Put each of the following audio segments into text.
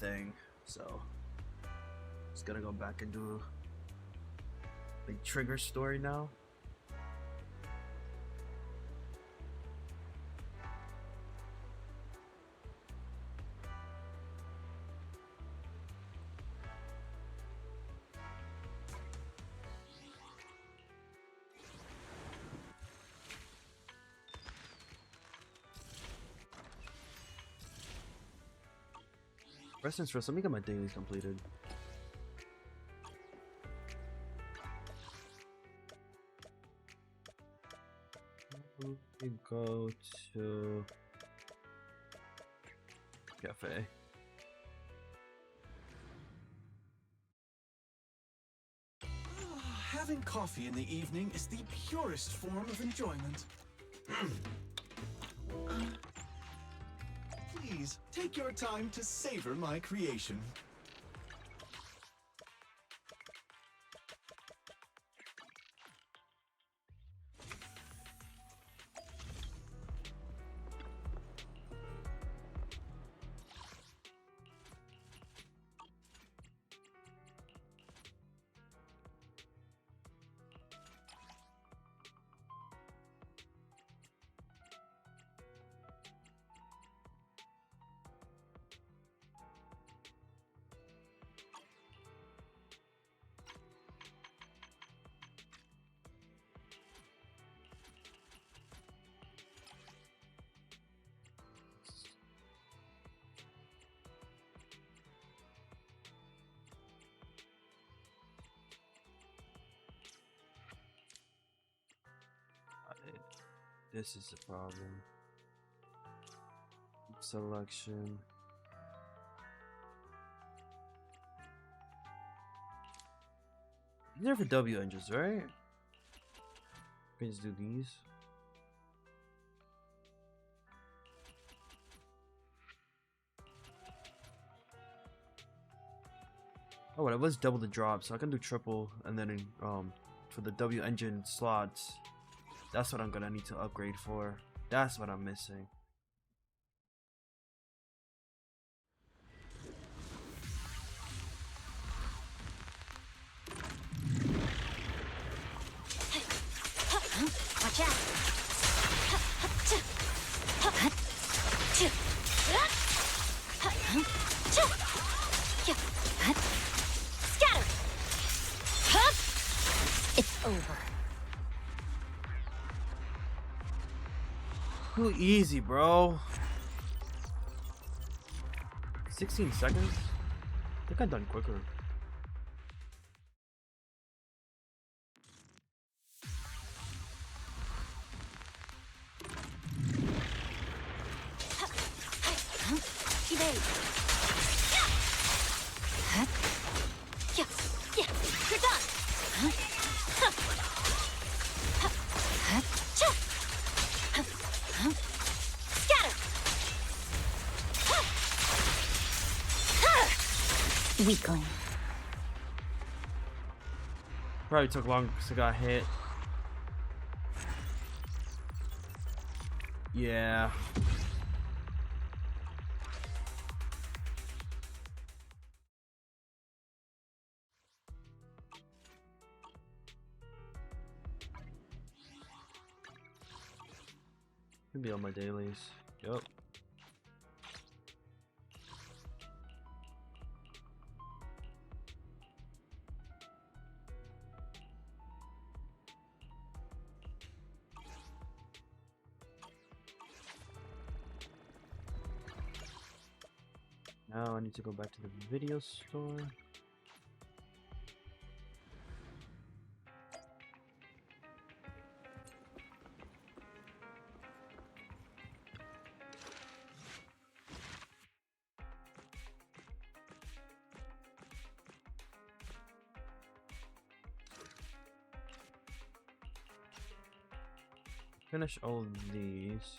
thing. So just gonna go back and do the trigger story now. First things first, let me get my dailies completed. We go to cafe. Having coffee in the evening is the purest form of enjoyment. Please, take your time to savor my creation. This is the problem. Selection. They're for W engines, right? We can just do these. Oh, well, it was double the drop, so I can do triple, and then for the W engine slots, that's what I'm gonna need to upgrade for. That's what I'm missing. Watch out! Scatter! It's over. Too easy, bro. 16 seconds? I think I've done quicker. Evade. You're done. Scatter. Weakling. Probably took long because I got hit. Yeah. Could be on my dailies. Yup. Now I need to go back to the video store. Finish all these.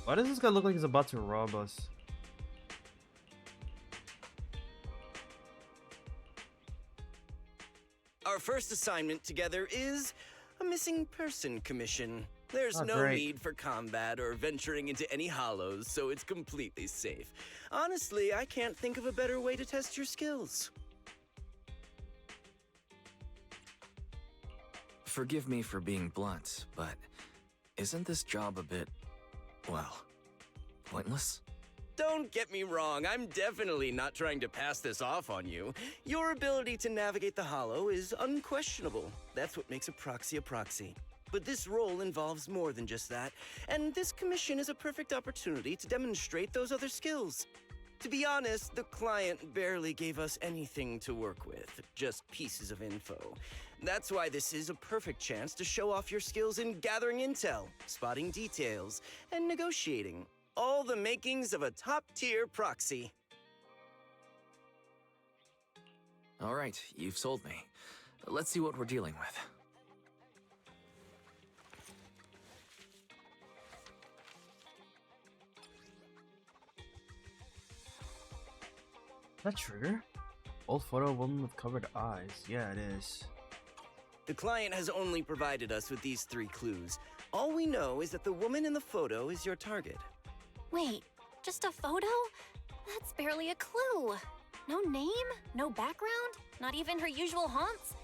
Why does this guy look like he's about to rob us? Our first assignment together is a missing person commission. There's Oh, no great. need for combat or venturing into any hollows, so it's completely safe. Honestly, I can't think of a better way to test your skills. Forgive me for being blunt, but isn't this job a bit, well, pointless? Don't get me wrong, I'm definitely not trying to pass this off on you. Your ability to navigate the hollow is unquestionable. That's what makes a proxy. But this role involves more than just that, and this commission is a perfect opportunity to demonstrate those other skills. To be honest, the client barely gave us anything to work with, just pieces of info. That's why this is a perfect chance to show off your skills in gathering intel, spotting details, and negotiating. All the makings of a top-tier proxy. All right, you've sold me. Let's see what we're dealing with. That trigger? Old photo of woman with covered eyes. Yeah, it is. The client has only provided us with these 3 clues. All we know is that the woman in the photo is your target. Wait, just a photo? That's barely a clue. No name, no background, not even her usual haunts.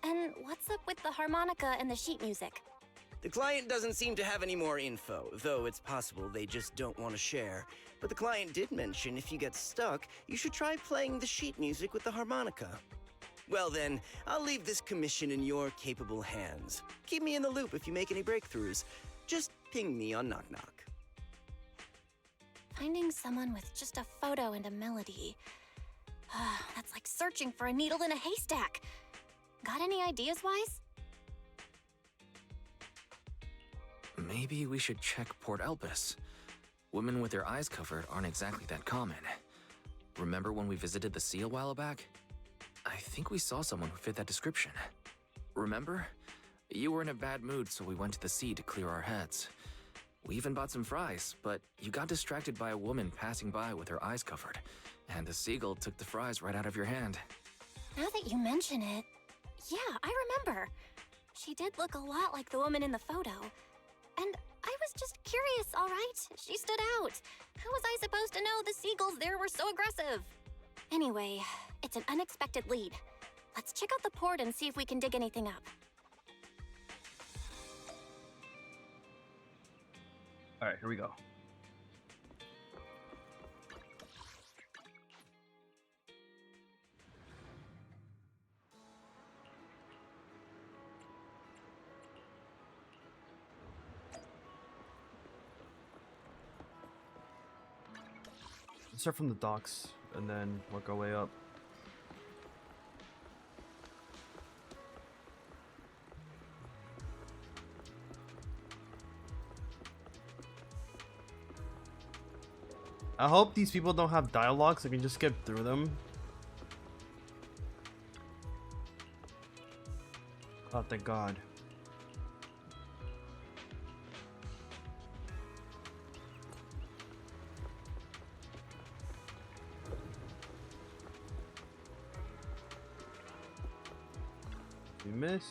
And what's up with the harmonica and the sheet music? The client doesn't seem to have any more info, though it's possible they just don't want to share. But the client did mention if you get stuck, you should try playing the sheet music with the harmonica. Well then, I'll leave this commission in your capable hands. Keep me in the loop if you make any breakthroughs. Just ping me on Knock Knock. Finding someone with just a photo and a melody. That's like searching for a needle in a haystack. Got any ideas, Wise? Maybe we should check Port Elpis. Women with their eyes covered aren't exactly that common. Remember when we visited the sea a while back? I think we saw someone who fit that description. Remember? You were in a bad mood, so we went to the sea to clear our heads. We even bought some fries, but you got distracted by a woman passing by with her eyes covered, and the seagull took the fries right out of your hand. Now that you mention it, yeah, I remember. She did look a lot like the woman in the photo. And I was just curious, all right? She stood out. How was I supposed to know the seagulls there were so aggressive? Anyway, it's an unexpected lead. Let's check out the port and see if we can dig anything up. Alright, here we go. Let's start from the docks and then work our way up. I hope these people don't have dialogue so I can just skip through them. Oh, thank God. We miss.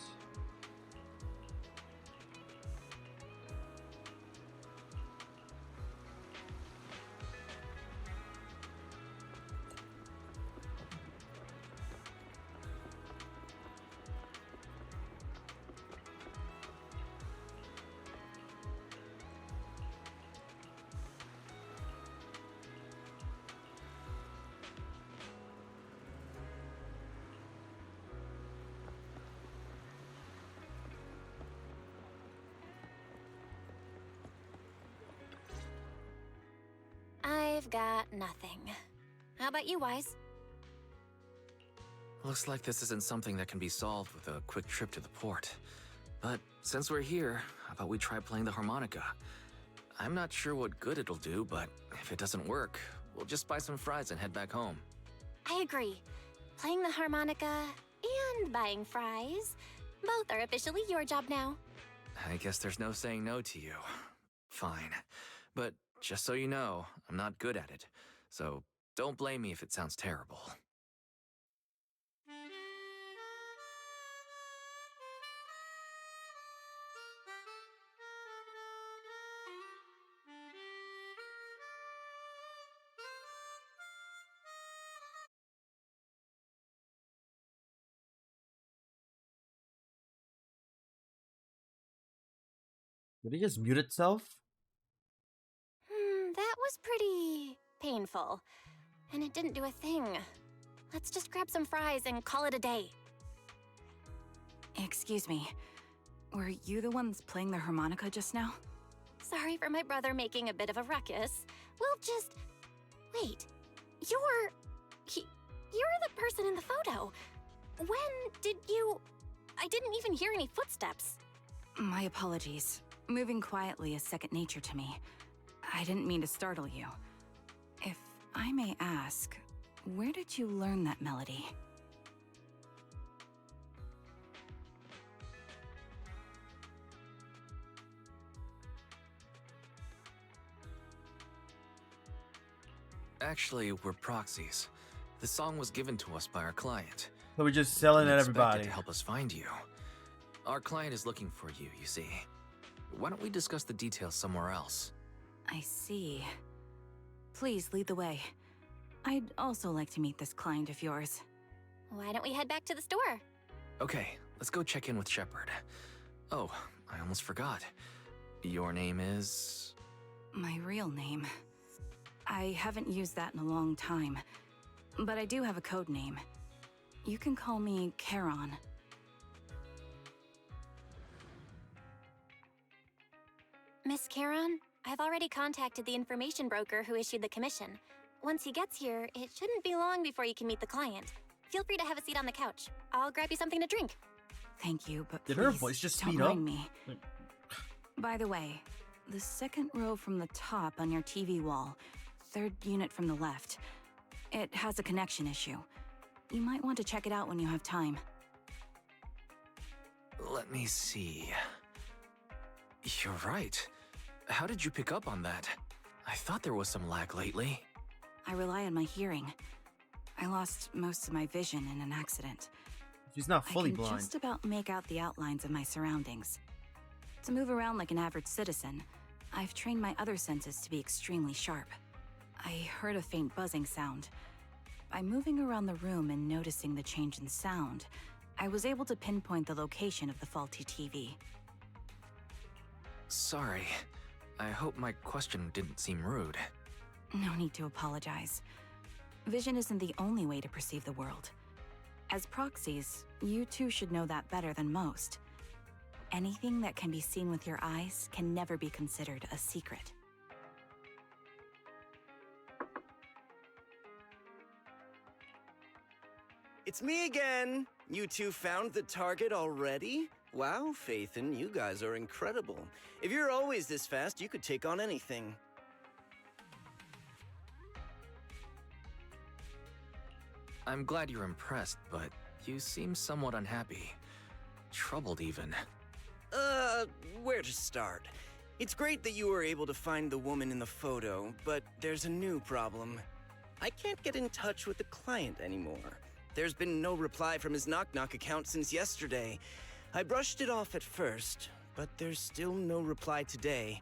I've got nothing. How about you, Wise? Looks like this isn't something that can be solved with a quick trip to the port. But since we're here, how about we try playing the harmonica? I'm not sure what good it'll do, but if it doesn't work, we'll just buy some fries and head back home. I agree. Playing the harmonica and buying fries. Both are officially your job now. I guess there's no saying no to you. Fine. But Just so you know, I'm not good at it, so don't blame me if it sounds terrible. Did it just mute itself? That was pretty painful. And it didn't do a thing. Let's just grab some fries and call it a day. Excuse me. Were you the ones playing the harmonica just now? Sorry for my brother making a bit of a ruckus. We'll just... Wait. You're the person in the photo. When did you... I didn't even hear any footsteps. My apologies. Moving quietly is second nature to me. I didn't mean to startle you. If I may ask, where did you learn that melody? Actually, we're proxies. The song was given to us by our client. So we're just selling We at expect it everybody. to help us find you. Our client is looking for you, you see. Why don't we discuss the details somewhere else? I see. Please lead the way. I'd also like to meet this client of yours. Why don't we head back to the store? Okay, let's go check in with Shepard. Oh, I almost forgot. Your name is... My real name. I haven't used that in a long time, but I do have a code name. You can call me Charon. Miss Charon, I've already contacted the information broker who issued the commission. Once he gets here, it shouldn't be long before you can meet the client. Feel free to have a seat on the couch. I'll grab you something to drink. Thank you, but Did please, her voice just don't speed up? mind me. By the way, the second row from the top on your TV wall, third unit from the left, it has a connection issue. You might want to check it out when you have time. Let me see... You're right. How did you pick up on that? I thought there was some lag lately. I rely on my hearing. I lost most of my vision in an accident. She's not fully I can blind. just about make out the outlines of my surroundings. To move around like an average citizen, I've trained my other senses to be extremely sharp. I heard a faint buzzing sound. By moving around the room and noticing the change in sound, I was able to pinpoint the location of the faulty TV. Sorry. I hope my question didn't seem rude. No need to apologize. Vision isn't the only way to perceive the world. As proxies, you two should know that better than most. Anything that can be seen with your eyes can never be considered a secret. It's me again! You two found the target already? Wow, Phaethon, you guys are incredible. If you're always this fast, you could take on anything. I'm glad you're impressed, but you seem somewhat unhappy. Troubled even. Where to start? It's great that you were able to find the woman in the photo, but there's a new problem. I can't get in touch with the client anymore. There's been no reply from his Knock Knock account since yesterday. I brushed it off at first, but there's still no reply today.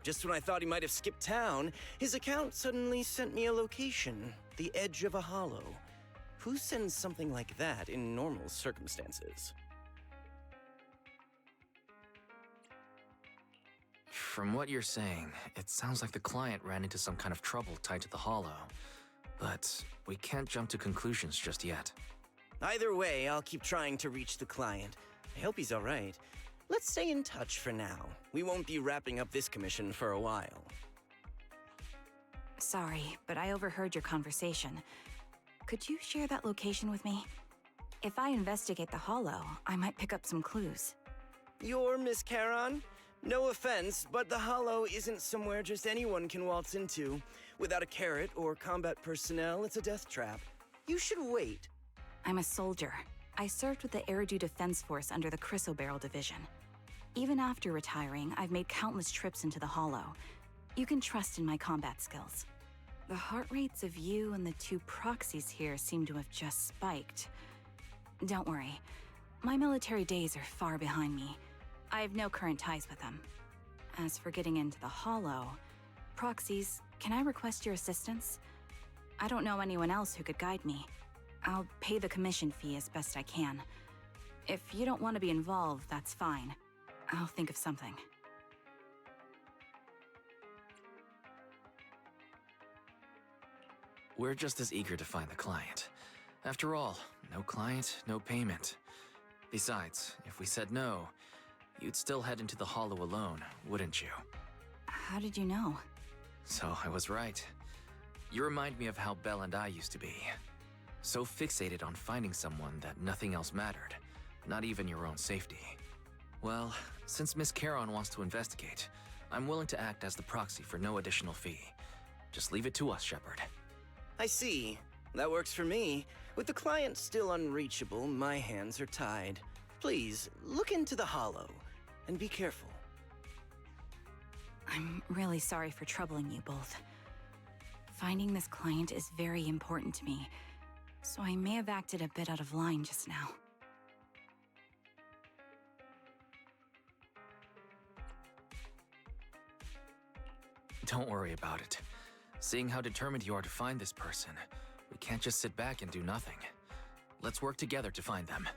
Just when I thought he might have skipped town, his account suddenly sent me a location, the edge of a hollow. Who sends something like that in normal circumstances? From what you're saying, it sounds like the client ran into some kind of trouble tied to the hollow. But we can't jump to conclusions just yet. Either way, I'll keep trying to reach the client. I hope he's alright. Let's stay in touch for now. We won't be wrapping up this commission for a while. Sorry, but I overheard your conversation. Could you share that location with me? If I investigate the hollow, I might pick up some clues. You're Miss Charon? No offense, but the hollow isn't somewhere just anyone can waltz into. Without a carrot or combat personnel, it's a death trap. You should wait. I'm a soldier. I served with the Eridu Defense Force under the Chrysoberyl Division. Even after retiring, I've made countless trips into the hollow. You can trust in my combat skills. The heart rates of you and the two proxies here seem to have just spiked. Don't worry. My military days are far behind me. I have no current ties with them. As for getting into the Hollow, proxies, can I request your assistance? I don't know anyone else who could guide me. I'll pay the commission fee as best I can. If you don't want to be involved, that's fine. I'll think of something. We're just as eager to find the client. After all, no client, no payment. Besides, if we said no, you'd still head into the Hollow alone, wouldn't you? How did you know? So I was right. You remind me of how Belle and I used to be. So fixated on finding someone that nothing else mattered, not even your own safety. Well, since Miss Charon wants to investigate, I'm willing to act as the proxy for no additional fee. Just leave it to us, Shepard. I see. That works for me. With the client still unreachable, my hands are tied. Please, look into the Hollow, and be careful. I'm really sorry for troubling you both. Finding this client is very important to me, so I may have acted a bit out of line just now. Don't worry about it. Seeing how determined you are to find this person, we can't just sit back and do nothing. Let's work together to find them.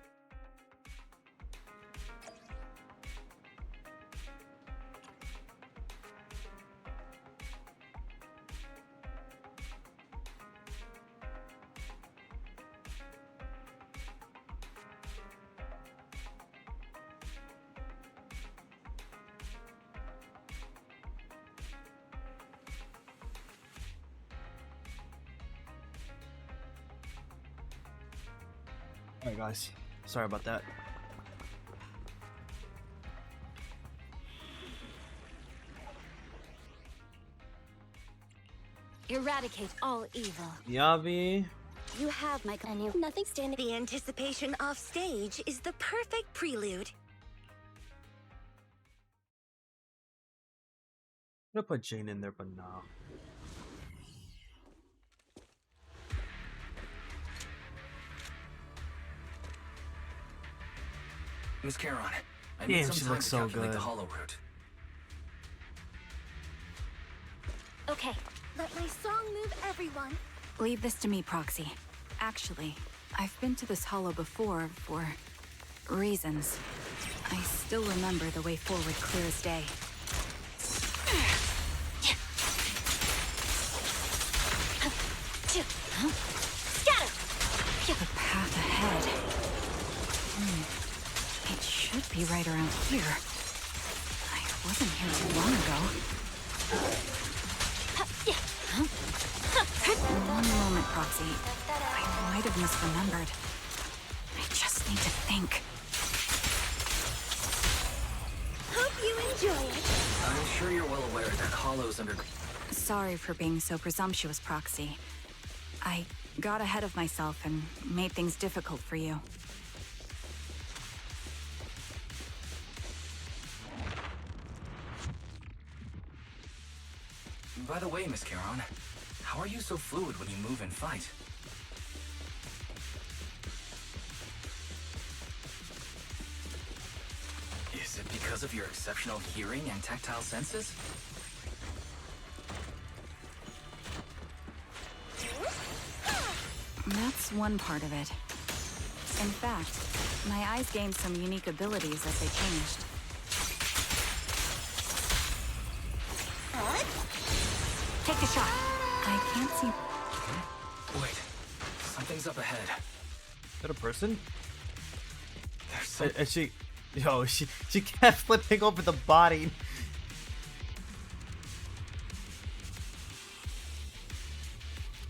Alright guys, sorry about that. Eradicate all evil. Yavi. You have my and you nothing standing. The anticipation off stage is the perfect prelude. I'm gonna put Jane in there, but no. Miss Charon, I Damn, need some she time looks to so calculate good. the Hollow route. Okay, let my song move everyone. Leave this to me, Proxy. Actually, I've been to this Hollow before for reasons. I still remember the way forward clear as day. Scatter! The path ahead. It should be right around here. I wasn't here too long ago. One moment, Proxy. I might have misremembered. I just need to think. Hope you enjoy it. I'm sure you're well aware that Hollow's under... Sorry for being so presumptuous, Proxy. I got ahead of myself and made things difficult for you. By the way, Miss Charon, how are you so fluid when you move and fight? Is it because of your exceptional hearing and tactile senses? That's one part of it. In fact, my eyes gained some unique abilities as they changed. Take the shot. I can't see. Wait, something's up ahead. Is that a person? There's some... And she kept flipping over the body.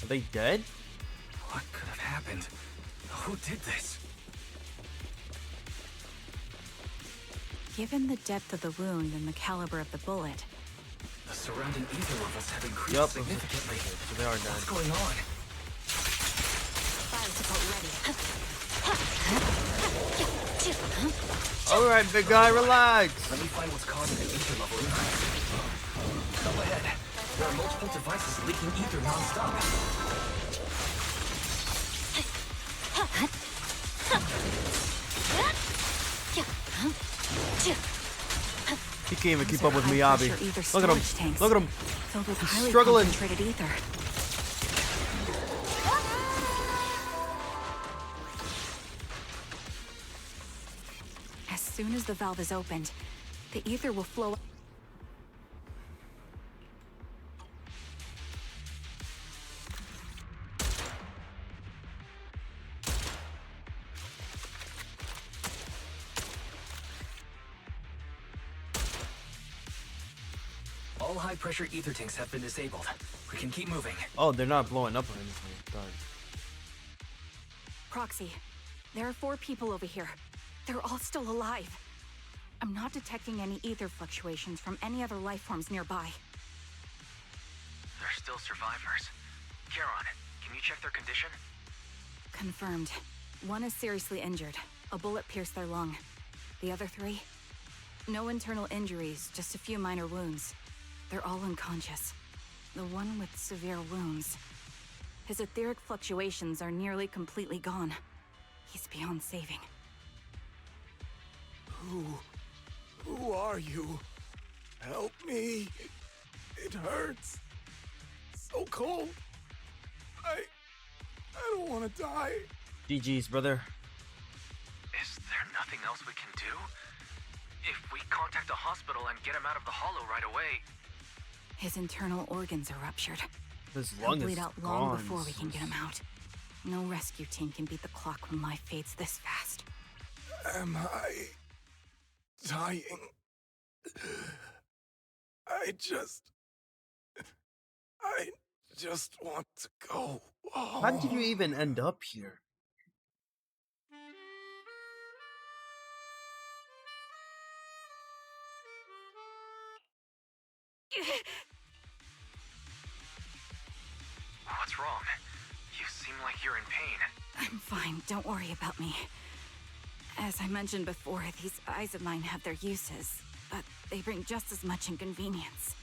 Are they dead? What could have happened? Who did this? Given the depth of the wound and the caliber of the bullet, The surrounding ether levels have increased Yup. significantly. So they are dead. What's going on? Fire support ready. Alright, big guy, relax. Let me find what's causing the ether level increase. Up ahead. There are multiple devices leaking ether non-stop. He can't even keep up with Miyabi. Look at him. Look at him. Filled with He's highly struggling. concentrated ether. As soon as the valve is opened, the ether will flow. All high-pressure ether tanks have been disabled. We can keep moving. Oh, they're not blowing up or anything. Darn. Proxy, there are 4 people over here. They're all still alive. I'm not detecting any ether fluctuations from any other life forms nearby. They're still survivors. Charon, can you check their condition? Confirmed. 1 is seriously injured. A bullet pierced their lung. The other 3? No internal injuries, just a few minor wounds. They're all unconscious. The one with severe wounds. His etheric fluctuations are nearly completely gone. He's beyond saving. Who are you? Help me. It hurts. So cold. I don't want to die. GG's, brother. Is there nothing else we can do? If we contact a hospital and get him out of the hollow right away... His internal organs are ruptured. His He'll lung bleed is out long gone. before we can get him out. No rescue team can beat the clock when life fades this fast. Am I dying? I just want to go home. How did you even end up here? What's wrong? You seem like you're in pain. I'm fine, don't worry about me. As I mentioned before, these eyes of mine have their uses, but they bring just as much inconvenience.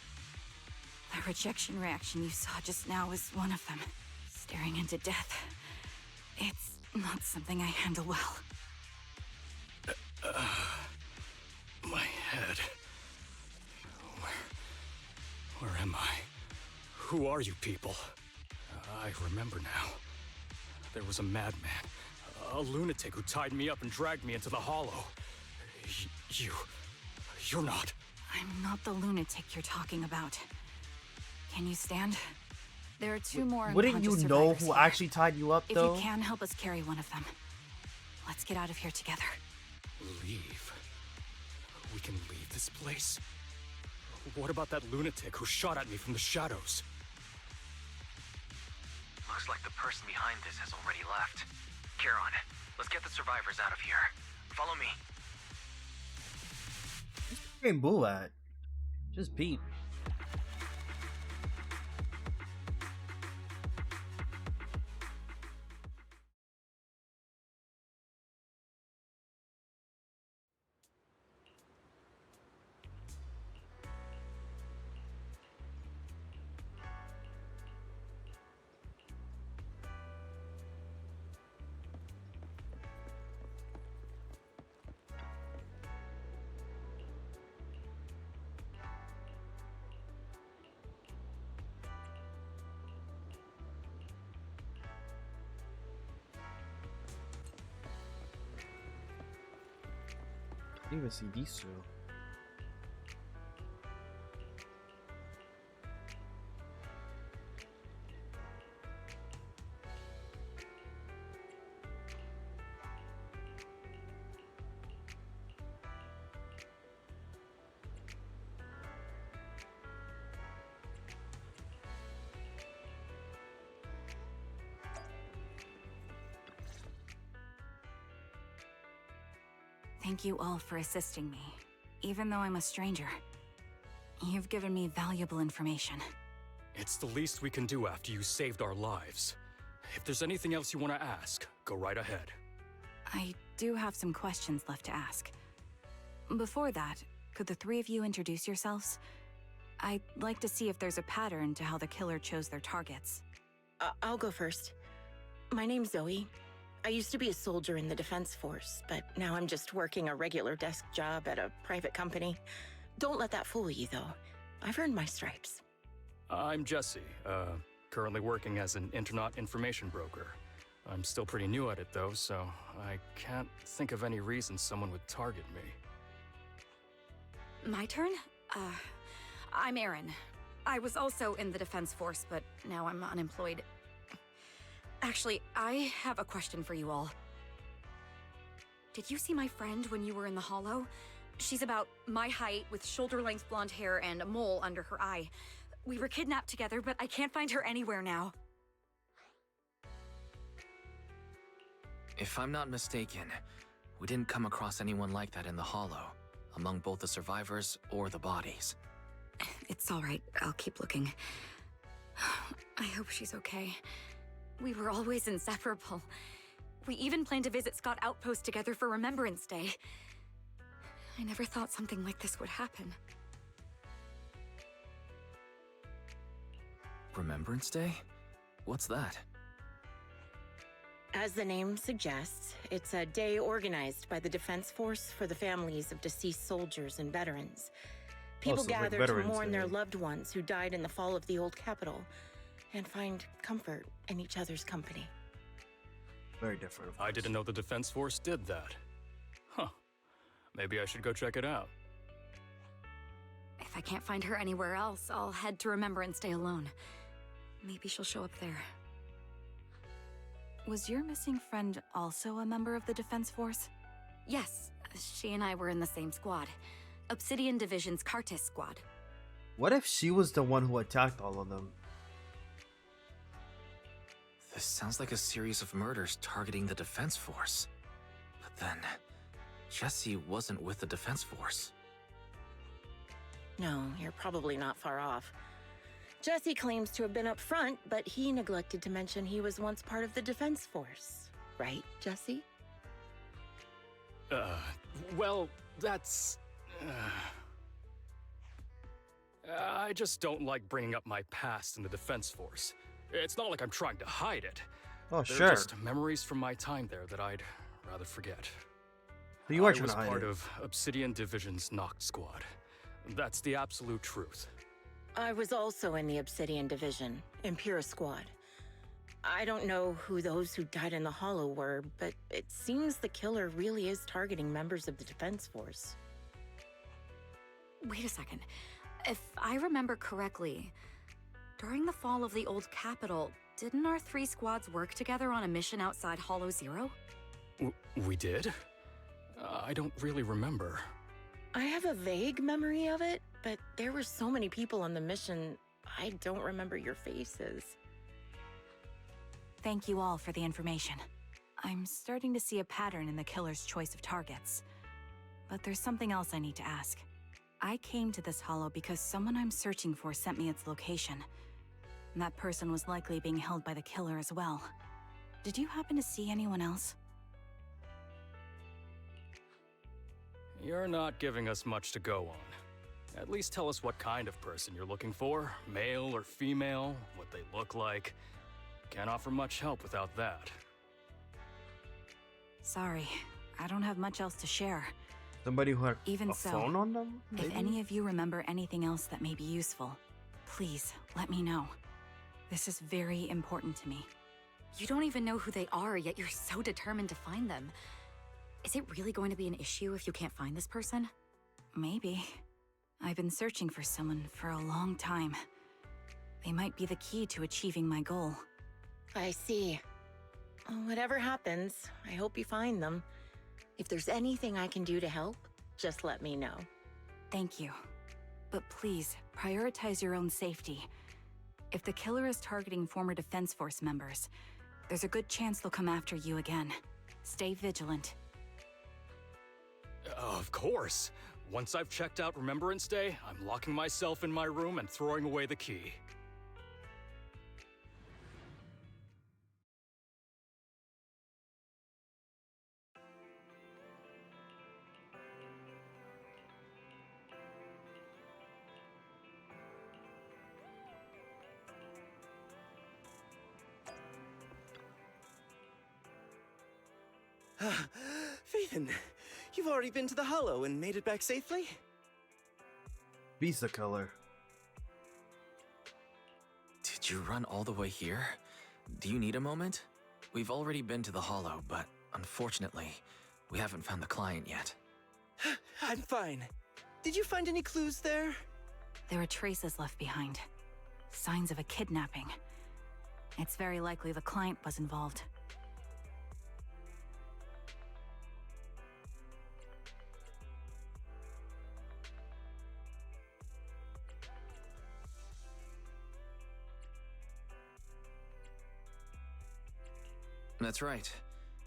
The rejection reaction you saw just now was one of them. Staring into death. It's not something I handle well. My head. Where am I? Who are you people? I remember now. There was a madman, a lunatic who tied me up and dragged me into the hollow. You're not. I'm not the lunatic you're talking about. Can you stand? There are 2 more Wouldn't you unconscious know survivors who here. actually tied you up, though? If you can, help us carry one of them. Let's get out of here together. Leave? We can leave this place? What about that lunatic who shot at me from the shadows? Looks like the person behind this has already left. Charon, let's get the survivors out of here. Follow me. Where's Boo at? Just peep. I didn't even see these 2. Thank you all for assisting me, even though I'm a stranger. You've given me valuable information. It's the least we can do after you saved our lives. If there's anything else you want to ask, go right ahead. I do have some questions left to ask. Before that, could the 3 of you introduce yourselves? I'd like to see if there's a pattern to how the killer chose their targets. I'll go first. My name's Zoe. I used to be a soldier in the Defense Force, but now I'm just working a regular desk job at a private company. Don't let that fool you, though. I've earned my stripes. I'm Jesse, currently working as an internaut information broker. I'm still pretty new at it, though, so I can't think of any reason someone would target me. My turn? I'm Erin. I was also in the Defense Force, but now I'm unemployed. Actually, I have a question for you all. Did you see my friend when you were in the Hollow? She's about my height, with shoulder-length blonde hair and a mole under her eye. We were kidnapped together, but I can't find her anywhere now. If I'm not mistaken, we didn't come across anyone like that in the Hollow, among both the survivors or the bodies. It's all right. I'll keep looking. I hope she's okay. We were always inseparable. We even planned to visit Scott Outpost together for Remembrance Day. I never thought something like this would happen. Remembrance Day? What's that? As the name suggests, it's a day organized by the Defense Force for the families of deceased soldiers and veterans. People so it's like gather to Veterans mourn their Day. loved ones who died in the fall of the old capital and find comfort in each other's company. Very different. of I course. didn't know the Defense Force did that. Huh. Maybe I should go check it out. If I can't find her anywhere else, I'll head to Remembrance Day alone. Maybe she'll show up there. Was your missing friend also a member of the Defense Force? Yes, she and I were in the same squad. Obsidian Division's Cartis squad. What if she was the one who attacked all of them? This sounds like a series of murders targeting the Defense Force. But then, Jesse wasn't with the Defense Force. No, you're probably not far off. Jesse claims to have been up front, but he neglected to mention he was once part of the Defense Force. Right, Jesse? Well, that's... I just don't like bringing up my past in the Defense Force. It's not like I'm trying to hide it. Oh, They're sure. just memories from my time there that I'd rather forget. But you are I trying was to hide part it. of Obsidian Division's Noct Squad. That's the absolute truth. I was also in the Obsidian Division, Impera Squad. I don't know who those who died in the Hollow were, but it seems the killer really is targeting members of the Defense Force. Wait a second. If I remember correctly, during the fall of the old capital, didn't our 3 squads work together on a mission outside Hollow Zero? We did? I don't really remember. I have a vague memory of it, but there were so many people on the mission, I don't remember your faces. Thank you all for the information. I'm starting to see a pattern in the killer's choice of targets. But there's something else I need to ask. I came to this hollow because someone I'm searching for sent me its location. And that person was likely being held by the killer as well. Did you happen to see anyone else? You're not giving us much to go on. At least tell us what kind of person you're looking for. Male or female, what they look like. Can't offer much help without that. Sorry, I don't have much else to share. Somebody who had Even a so, phone on them? If maybe? any of you remember anything else that may be useful, please let me know. This is very important to me. You don't even know who they are, yet you're so determined to find them. Is it really going to be an issue if you can't find this person? Maybe. I've been searching for someone for a long time. They might be the key to achieving my goal. I see. Whatever happens, I hope you find them. If there's anything I can do to help, just let me know. Thank you. But please, prioritize your own safety. If the killer is targeting former Defense Force members, there's a good chance they'll come after you again. Stay vigilant. Of course. Once I've checked out Remembrance Day, I'm locking myself in my room and throwing away the key. Phaethon, you've already been to the Hollow and made it back safely? Visa color. Did you run all the way here? Do you need a moment? We've already been to the Hollow, but unfortunately, we haven't found the client yet. I'm fine. Did you find any clues there? There are traces left behind. Signs of a kidnapping. It's very likely the client was involved. That's right.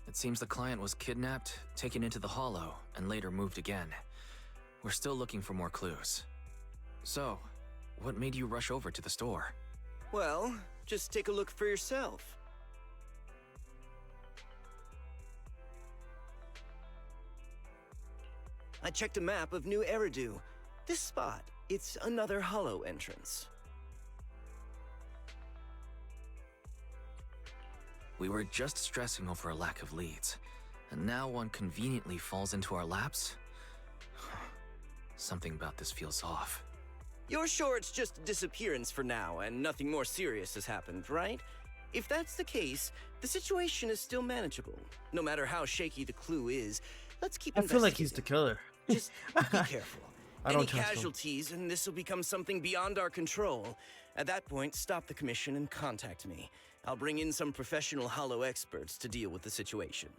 It seems the client was kidnapped, taken into the Hollow, and later moved again. We're still looking for more clues. So, what made you rush over to the store? Well, just take a look for yourself. I checked a map of New Eridu. This spot, it's another Hollow entrance. We were just stressing over a lack of leads, and now one conveniently falls into our laps? Something about this feels off. You're sure it's just a disappearance for now and nothing more serious has happened, right? If that's the case, the situation is still manageable. No matter how shaky the clue is, let's keep I feel like he's the investigating. killer. Just be careful. I Any don't trust him. casualties and this will become something beyond our control. At that point, stop the commission and contact me. I'll bring in some professional Hollow experts to deal with the situation.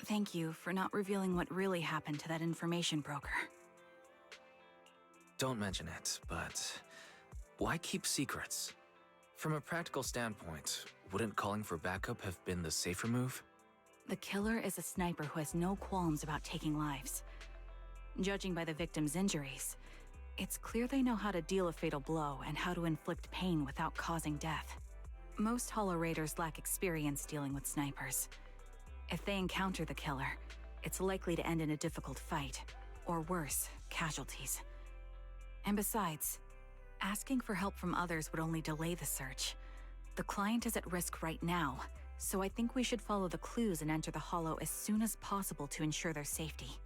Thank you for not revealing what really happened to that information broker. Don't mention it, but why keep secrets? From a practical standpoint, wouldn't calling for backup have been the safer move? The killer is a sniper who has no qualms about taking lives. Judging by the victim's injuries, it's clear they know how to deal a fatal blow and how to inflict pain without causing death. Most Hollow Raiders lack experience dealing with snipers. If they encounter the killer, it's likely to end in a difficult fight, or worse, casualties. And besides, asking for help from others would only delay the search. The client is at risk right now, so I think we should follow the clues and enter the Hollow as soon as possible to ensure their safety.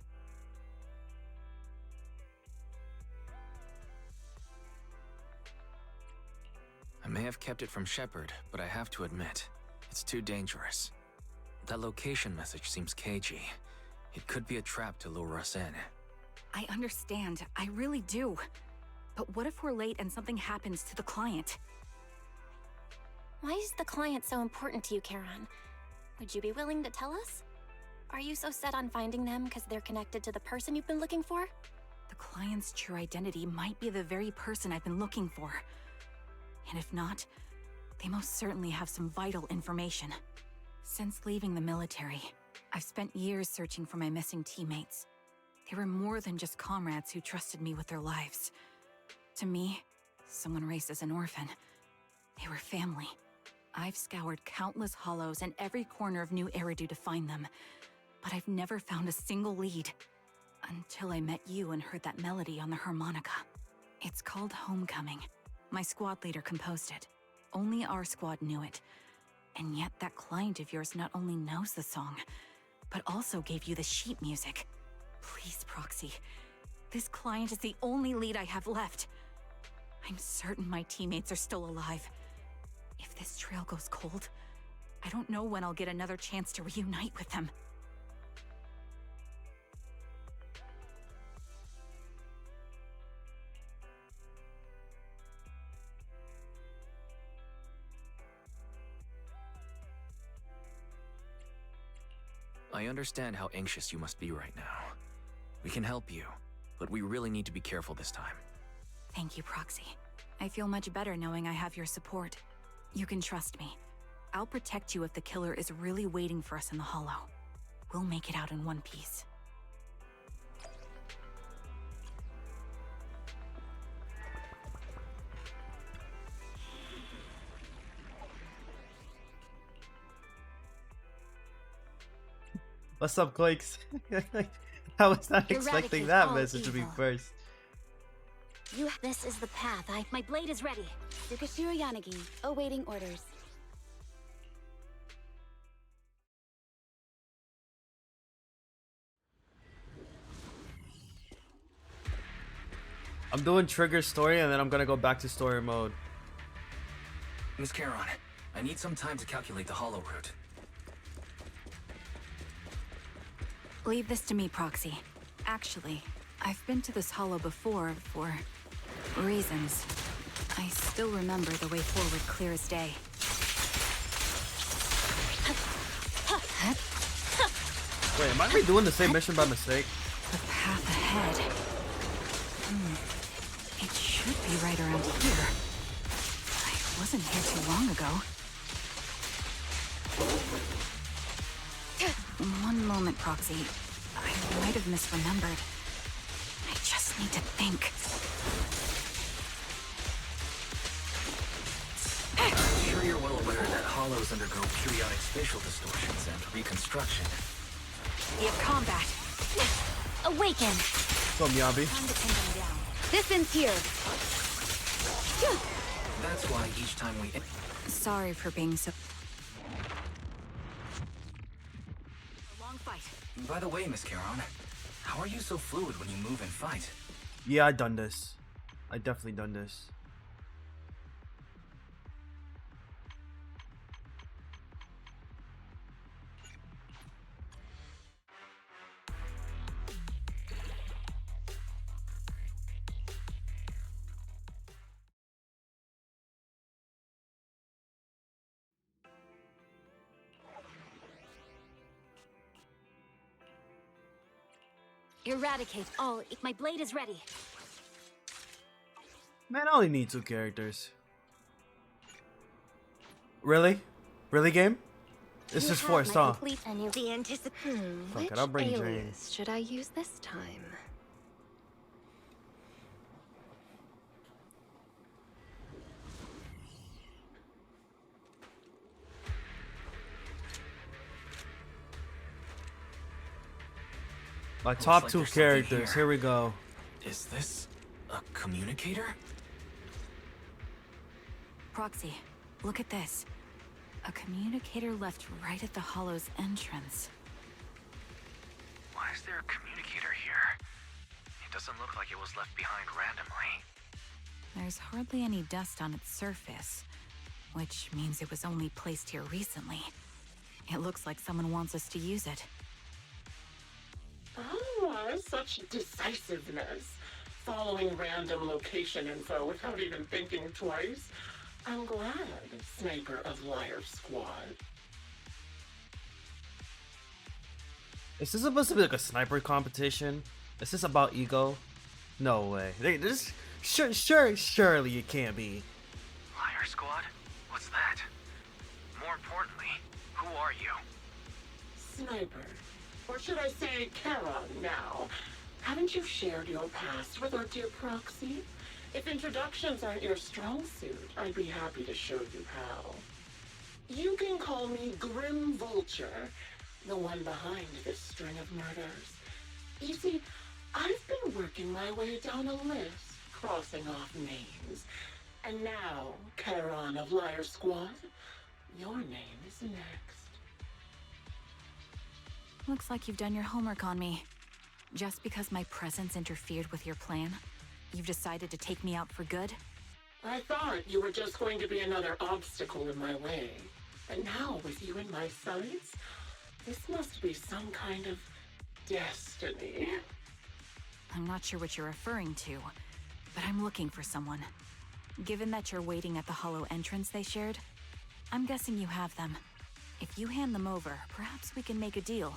I may have kept it from Shepard, but I have to admit, it's too dangerous. That location message seems cagey. It could be a trap to lure us in. I understand, I really do. But what if we're late and something happens to the client? Why is the client so important to you, Charon? Would you be willing to tell us? Are you so set on finding them because they're connected to the person you've been looking for? The client's true identity might be the very person I've been looking for. And if not, they most certainly have some vital information. Since leaving the military, I've spent years searching for my missing teammates. They were more than just comrades who trusted me with their lives. To me, someone raised as an orphan, they were family. I've scoured countless hollows and every corner of New Eridu to find them, but I've never found a single lead. Until I met you and heard that melody on the harmonica. It's called Homecoming. My squad leader composed it. Only our squad knew it. And yet that client of yours not only knows the song, but also gave you the sheet music. Please, Proxy. This client is the only lead I have left. I'm certain my teammates are still alive. If this trail goes cold, I don't know when I'll get another chance to reunite with them. I understand how anxious you must be right now. We can help you, but we really need to be careful this time. Thank you, Proxy. I feel much better knowing I have your support. You can trust me. I'll protect you if the killer is really waiting for us in the Hollow. We'll make it out in one piece. What's up, Quakes? I was not expecting Eradicate that all message to be evil. first. This is the path. My blade is ready. Tsukashiro Yanagi, awaiting orders. I'm doing trigger story and then I'm gonna go back to story mode. Miss Charon, I need some time to calculate the hollow route. Leave this to me, Proxy. Actually, I've been to this hollow before for reasons. I still remember the way forward clear as day. Wait, am I redoing the same mission by mistake? The path ahead. It should be right around here. I wasn't here too long ago. One moment, Proxy. I might have misremembered. I just need to think. I'm sure you're well aware that hollows undergo periodic spatial distortions and reconstruction. We have combat. Awaken. So Miyabi. Time to pin them down. This ends here. That's why each time we... Sorry for being so... A long fight. By the way, Miss Charon, how are you so fluid when you move and fight? Yeah, I done this. I definitely done this. Eradicate all. My blade is ready. Man, I only need 2 characters. Really? Really, game? This is forced, huh? The anticipation. Fuck it, I'll bring Jane. Should I use this time? My top like 2 there's something characters. here. Here we go. Is this a communicator? Proxy, look at this. A communicator left right at the hollow's entrance. Why is there a communicator here? It doesn't look like it was left behind randomly. There's hardly any dust on its surface, which means it was only placed here recently. It looks like someone wants us to use it. Oh, such decisiveness. Following random location info without even thinking twice. I'm glad, Sniper of Liar Squad. Is this supposed to be like a sniper competition? Is this about ego? No way. Surely it can't be. Liar Squad? What's that? More importantly, who are you? Sniper. Or should I say Charon now? Haven't you shared your past with our dear Proxy? If introductions aren't your strong suit, I'd be happy to show you how. You can call me Grim Vulture, the one behind this string of murders. You see, I've been working my way down a list, crossing off names. And now, Charon of Liar Squad, your name is next. Looks like you've done your homework on me. Just because my presence interfered with your plan, you've decided to take me out for good? I thought you were just going to be another obstacle in my way. And now, with you in my sights, this must be some kind of destiny. I'm not sure what you're referring to, but I'm looking for someone. Given that you're waiting at the hollow entrance they shared, I'm guessing you have them. If you hand them over, perhaps we can make a deal.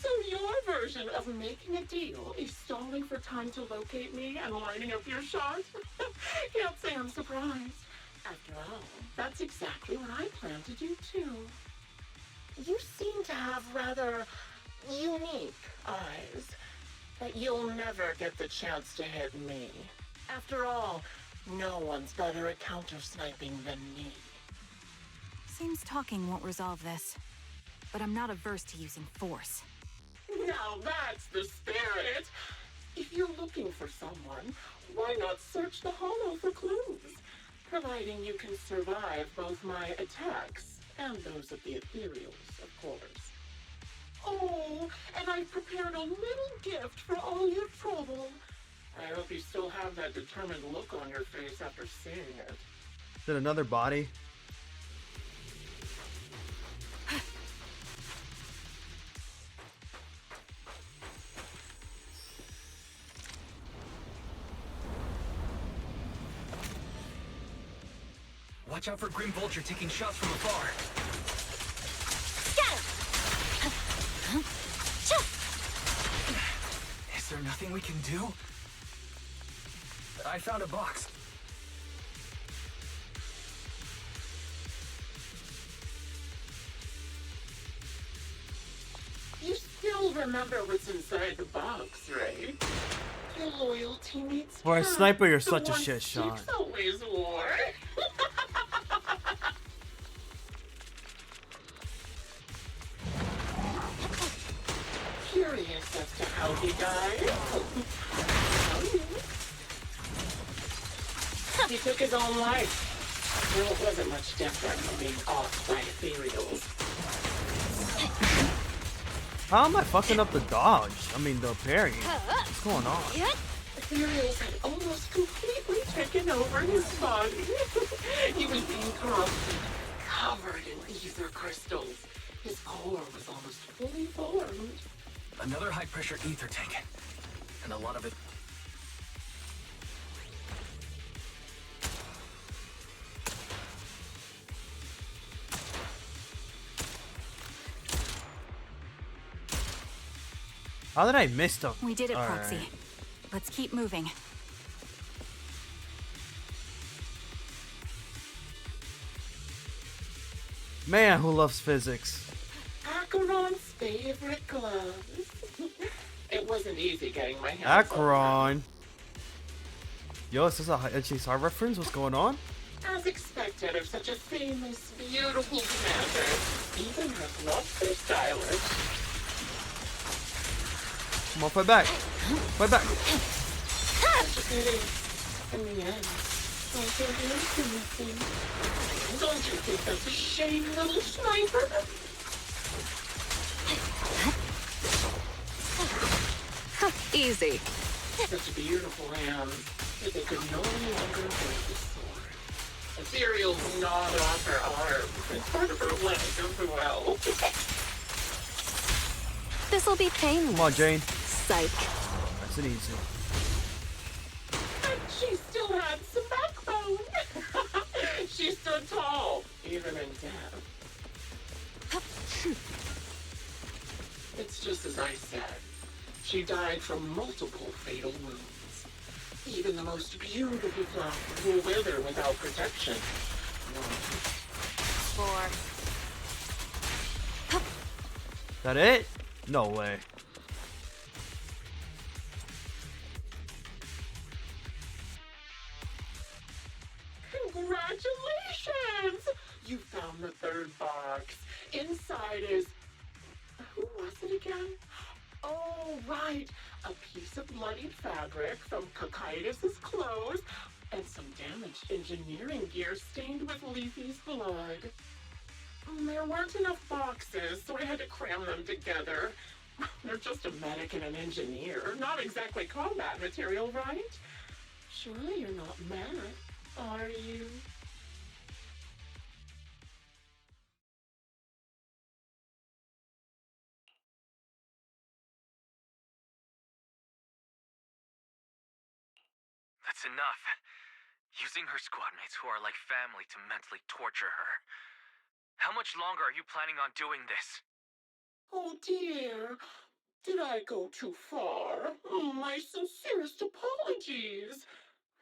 So your version of making a deal is stalling for time to locate me and lining up your shot? Can't say I'm surprised. After all, that's exactly what I plan to do too. You seem to have rather unique eyes, but you'll never get the chance to hit me. After all, no one's better at counter-sniping than me. Seems talking won't resolve this, but I'm not averse to using force. Now that's the spirit! If you're looking for someone, why not search the hollow for clues? Providing you can survive both my attacks And those of the ethereals, of course. Oh, and I've prepared a little gift for all your trouble. I hope you still have that determined look on your face after seeing it. Is it another body? Watch out for Grim Vulture taking shots from afar. Is there nothing we can do? I found a box. You still remember what's inside the box, right? Your loyalty meets For a her, sniper, you're the such a one shit shot. Six always wore. Curious as to how he died. He took his own life. Well, it wasn't much different from being off by ethereals. How am I fucking up the dodge? I mean, the parry. What's going on? Ethereals had almost completely taken over his body. He was being corrupted, covered in ether crystals. His core was almost fully formed. Another high-pressure ether tank. And a lot of it... How did I miss them? We did it, All Proxy. right. Let's keep moving. Man, who loves physics? Acheron's favorite gloves. It wasn't easy getting my hands on Acheron. Yo, is this a HSR reference? What's going on? them. As expected of such a famous, beautiful commander, even her gloves are stylish. Come on, fight back. Fight back. Such a pity. In the end, both their hands are missing. Don't you think that's a shame, little sniper? Easy. Such beautiful hands that they could no longer hold the sword. Ethereal gnawed off her arms and part of her leg as well. This'll be painless. Come on, Jane. Psych. That's an easy. And she still had some backbone. She stood tall, even in death. It's just as I said. She died from multiple fatal wounds. Even the most beautiful flower will wither without protection. 4. That it? No way. Congratulations! You found the third box. Inside is... Who was it again? Oh, right. A piece of bloodied fabric from Cocytus's clothes and some damaged engineering gear stained with Leafy's blood. There weren't enough boxes, so I had to cram them together. They're just a medic and an engineer, not exactly combat material, right? Surely you're not mad, are you? That's enough. Using her squad mates who are like family to mentally torture her. How much longer are you planning on doing this? Oh dear, did I go too far? My sincerest apologies.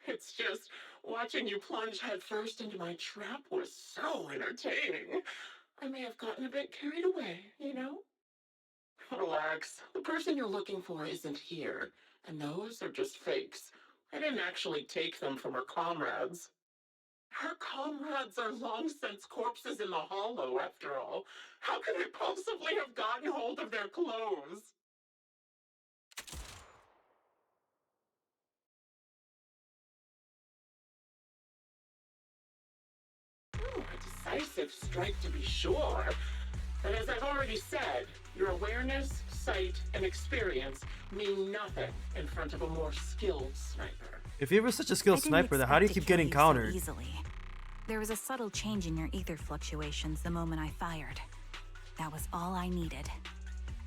It's just, watching you plunge headfirst into my trap was so entertaining. I may have gotten a bit carried away, you know? Relax, the person you're looking for isn't here, and those are just fakes. I didn't actually take them from her comrades. Her comrades are long since corpses in the hollow, after all. How could I possibly have gotten hold of their clothes? I decisive strike to be sure. But as I've already said, your awareness, sight, and experience mean nothing in front of a more skilled sniper. If you were such a skilled sniper, then how do you keep getting countered? Easily. There was a subtle change in your ether fluctuations the moment I fired. That was all I needed.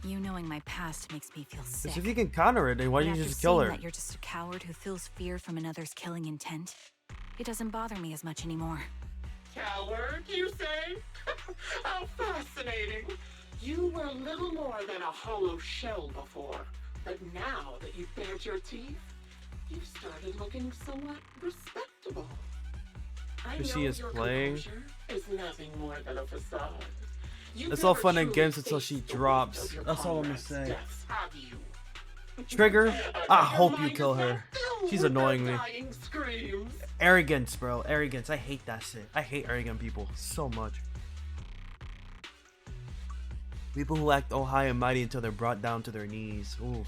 You knowing my past makes me feel sick. Because if you can counter it, then why don't you just kill her? That you're just a coward who feels fear from another's killing intent, it doesn't bother me as much anymore. Coward, you say? How fascinating. You were little more than a hollow shell before, but now that you've bared your teeth, you've started looking somewhat respectable. I know she is your playing. composure is nothing more than a facade. It's all fun and games until she drops. That's all I'm gonna say. Deaths, have you? Trigger, I hope you kill her. She's annoying me. Screams. Arrogance, bro. Arrogance. I hate that shit. I hate arrogant people so much. People who act all high and mighty until they're brought down to their knees. Ooh.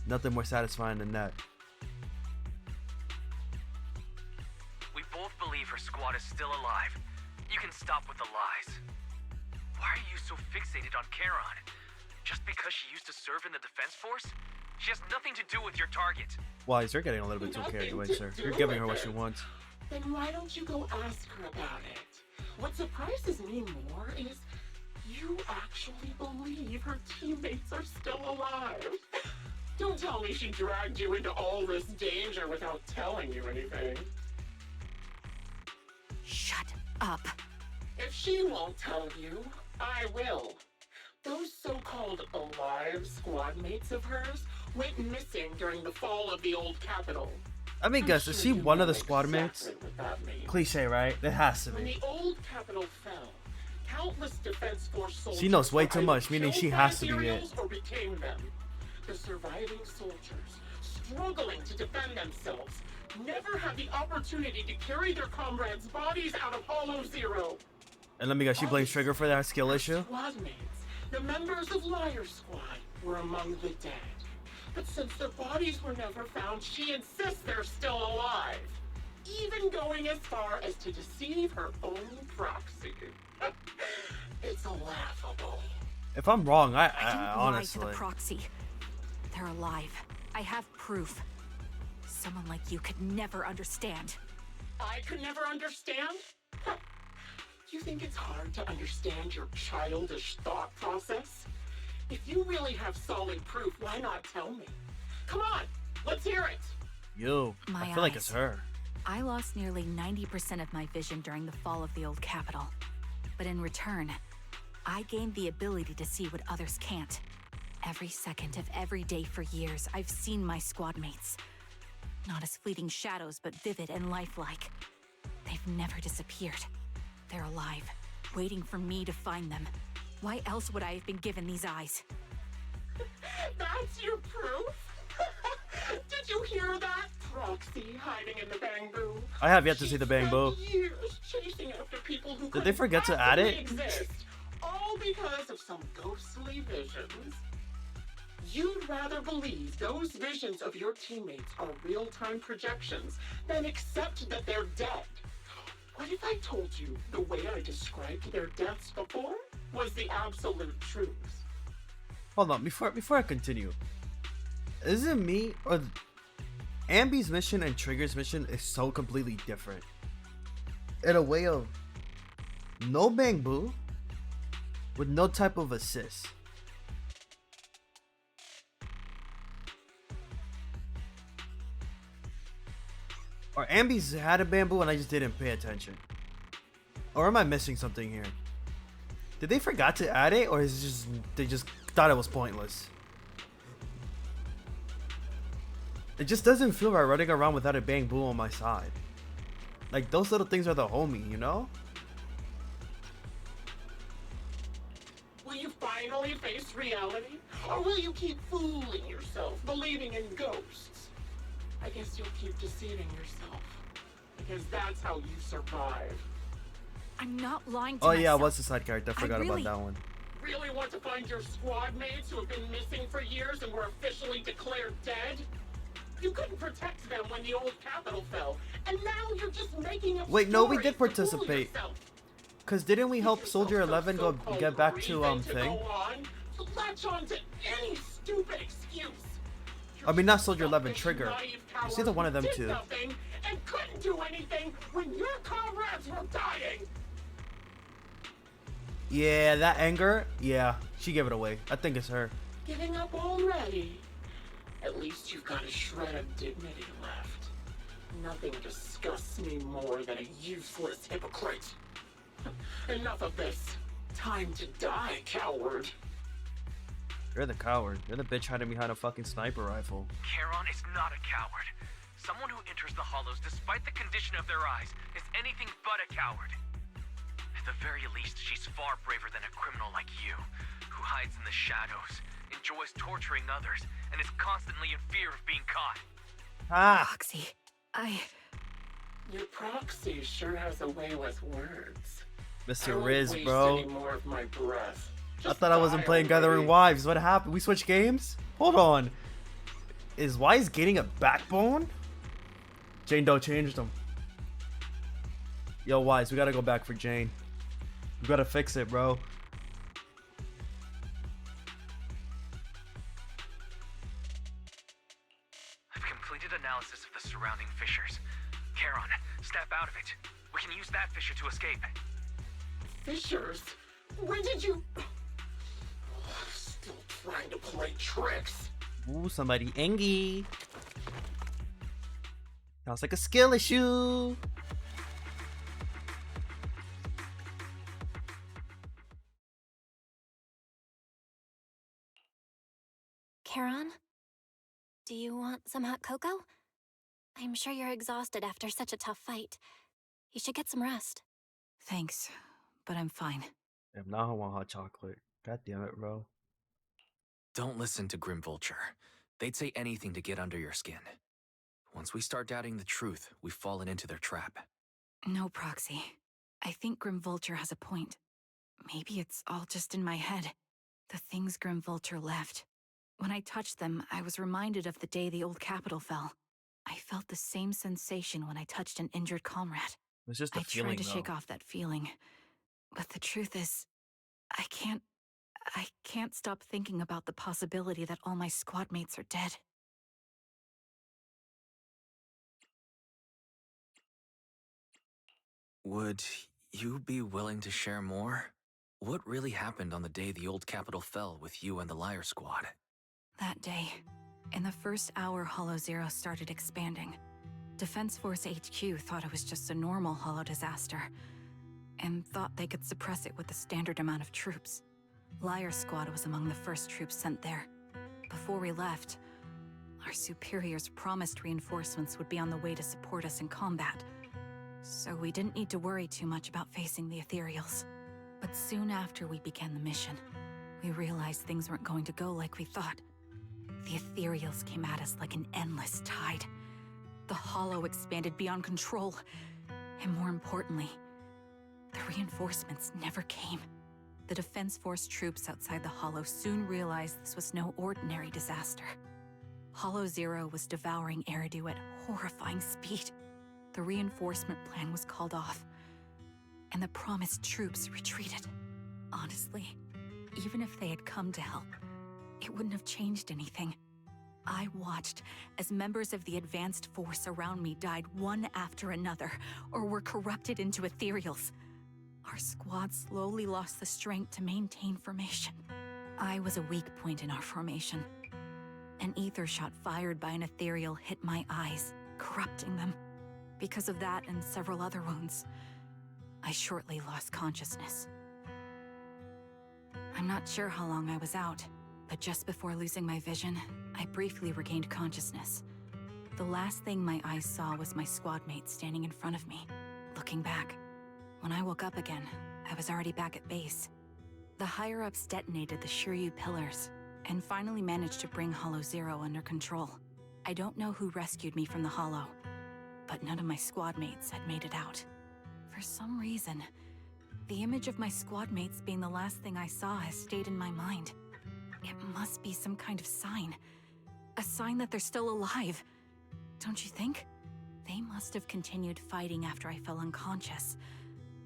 Nothing more satisfying than that. We both believe her squad is still alive. You can stop with the lies. Why are you so fixated on Charon? Just because she used to serve in the defense force? She has nothing to do with your target. Wise, you're getting a little bit too carried away, sir. You're giving her what she wants. Then why don't you go ask her about it? What surprises me more is you actually believe her teammates are still alive. Don't tell me she dragged you into all this danger without telling you anything. Shut up. If she won't tell you, I will. Those so-called alive squad mates of hers went missing during the fall of the old capital. I mean, guess, is she one of the squad mates? Exactly what that means. Cliche, right? It has to When be. the old capital fell, countless defense force soldiers She knows way too either much, meaning killed she by has to be it. Imperials or became them. The surviving soldiers, struggling to defend themselves, never had the opportunity to carry their comrades' bodies out of Hollow Zero. And let me guess, she blames Trigger for that skill issue? Squad mates, the members of Liar Squad, were among the dead. But since their bodies were never found, she insists they're still alive. Even going as far as to deceive her own proxy. It's laughable. If I'm wrong, I didn't lie to honestly. the proxy. They're alive. I have proof. Someone like you could never understand. I could never understand? You think it's hard to understand your childish thought process? If you really have solid proof, why not tell me? Come on, let's hear it. Yo, My I feel like it's eyes. her. I lost nearly 90% of my vision during the fall of the old capital. But in return, I gained the ability to see what others can't. Every second of every day for years, I've seen my squad mates. Not as fleeting shadows, but vivid and lifelike. They've never disappeared. They're alive, waiting for me to find them. Why else would I have been given these eyes? That's your proof? Did you hear that? Proxy hiding in the bamboo. I have yet to see the bamboo. Spent years chasing after people who Did they forget to add it? Exist, all because of some ghostly visions. You'd rather believe those visions of your teammates are real-time projections than accept that they're dead. What if I told you the way I described their deaths before was the absolute truth? Hold on, before I continue. Is it me or Ambi's mission and Trigger's mission is so completely different? In a way of no bamboo with no type of assist. Or Ambi's had a bamboo and I just didn't pay attention. Or am I missing something here? Did they forgot to add it, or is it just they just thought it was pointless? It just doesn't feel right running around without a bamboo on my side. Like, those little things are the homie, you know? Will you finally face reality? Or will you keep fooling yourself, believing in ghosts? I guess you'll keep deceiving yourself. Because that's how you survive. I'm not lying to Oh myself. yeah, what's the side character? I forgot really- about that one. Really want to find your squad mates who have been missing for years and were officially declared dead? You couldn't protect them when the old capital fell, and now you're just making up Wait, no, we stories did to fool participate. yourself. Cause didn't we help Soldier 11 go get back to thing? Latch on to any stupid excuse. I mean, not Soldier 11, Trigger. It's either one of them two. And couldn't do anything when your comrades were dying. Yeah, that anger. Yeah, she gave it away. I think it's her. Giving up already. At least you've got a shred of dignity left. Nothing disgusts me more than a useless hypocrite. Enough of this. Time to die, coward. You're the coward. You're the bitch hiding behind a fucking sniper rifle. Charon is not a coward. Someone who enters the hollows despite the condition of their eyes is anything but a coward. At the very least, she's far braver than a criminal like you, who hides in the shadows, enjoys torturing others, and is constantly in fear of being caught. Ah! Proxy, Your proxy sure has a way with words. Mr. Riz, bro. Any more of my breath. I thought I wasn't playing Gathering Wives. What happened? We switched games? Hold on. Is Wise gaining a backbone? Jane Doe changed him. Yo, Wise, we gotta go back for Jane. We gotta fix it, bro. I've completed analysis of the surrounding fissures. Charon, step out of it. We can use that fissure to escape. Fissures? When did you... Still trying to play tricks. Ooh, somebody angry. Sounds like a skill issue. Charon? Do you want some hot cocoa? I'm sure you're exhausted after such a tough fight. You should get some rest. thanks, but I'm fine. Damn, now I want hot chocolate. God damn it, bro. Don't listen to Grim Vulture. They'd say anything to get under your skin. Once we start doubting the truth, we've fallen into their trap. No, Proxy. I think Grim Vulture has a point. Maybe it's all just in my head. The things Grim Vulture left. When I touched them, I was reminded of the day the old capital fell. I felt the same sensation when I touched an injured comrade. It's just a I feeling, tried to shake though. off that feeling. But the truth is, I can't stop thinking about the possibility that all my squad mates are dead. Would you be willing to share more? What really happened on the day the old capital fell with you and the Liar Squad? That day, in the first hour Hollow Zero started expanding, Defense Force HQ thought it was just a normal Hollow disaster, and thought they could suppress it with the standard amount of troops. Liar Squad was among the first troops sent there. Before we left, our superiors promised reinforcements would be on the way to support us in combat, so we didn't need to worry too much about facing the Ethereals. But soon after we began the mission, we realized things weren't going to go like we thought. The Ethereals came at us like an endless tide. The Hollow expanded beyond control, and more importantly, the reinforcements never came. The Defense Force troops outside the Hollow soon realized this was no ordinary disaster. Hollow Zero was devouring Eridu at horrifying speed. The reinforcement plan was called off, and the promised troops retreated. Honestly, even if they had come to help, it wouldn't have changed anything. I watched as members of the advanced force around me died one after another, or were corrupted into Ethereals. Our squad slowly lost the strength to maintain formation. I was a weak point in our formation. An ether shot fired by an Ethereal hit my eyes, corrupting them. Because of that and several other wounds, I shortly lost consciousness. I'm not sure how long I was out, but just before losing my vision, I briefly regained consciousness. The last thing my eyes saw was my squad mate standing in front of me, looking back. When I woke up again, I was already back at base. The higher-ups detonated the Shiryu pillars, and finally managed to bring Hollow Zero under control. I don't know who rescued me from the Hollow, but none of my squad mates had made it out. For some reason, the image of my squad mates being the last thing I saw has stayed in my mind. It must be some kind of sign. A sign that they're still alive. Don't you think? They must have continued fighting after I fell unconscious.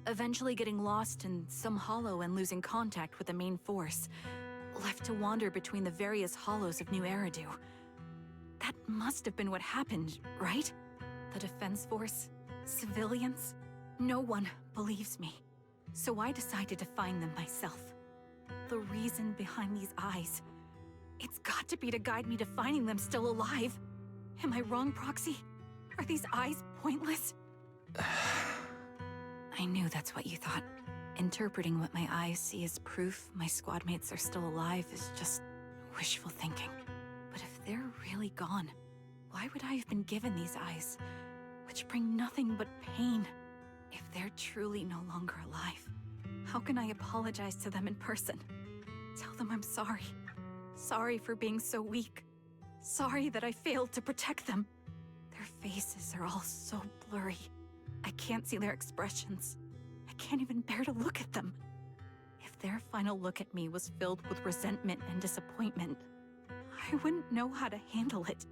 eventually getting lost in some hollow and losing contact with the main force, left to wander between the various hollows of New Eridu. That must have been what happened, right? The Defense Force? Civilians? No one believes me. So I decided to find them myself. The reason behind these eyes. It's got to be to guide me to finding them still alive. Am I wrong, Proxy? Are these eyes pointless? I knew that's what you thought. Interpreting what my eyes see as proof my squad mates are still alive is just wishful thinking. But if they're really gone, why would I have been given these eyes, which bring nothing but pain? If they're truly no longer alive, how can I apologize to them in person? Tell them I'm sorry. Sorry for being so weak. Sorry that I failed to protect them. Their faces are all so blurry. I can't see their expressions. I can't even bear to look at them. If their final look at me was filled with resentment and disappointment, I wouldn't know how to handle it.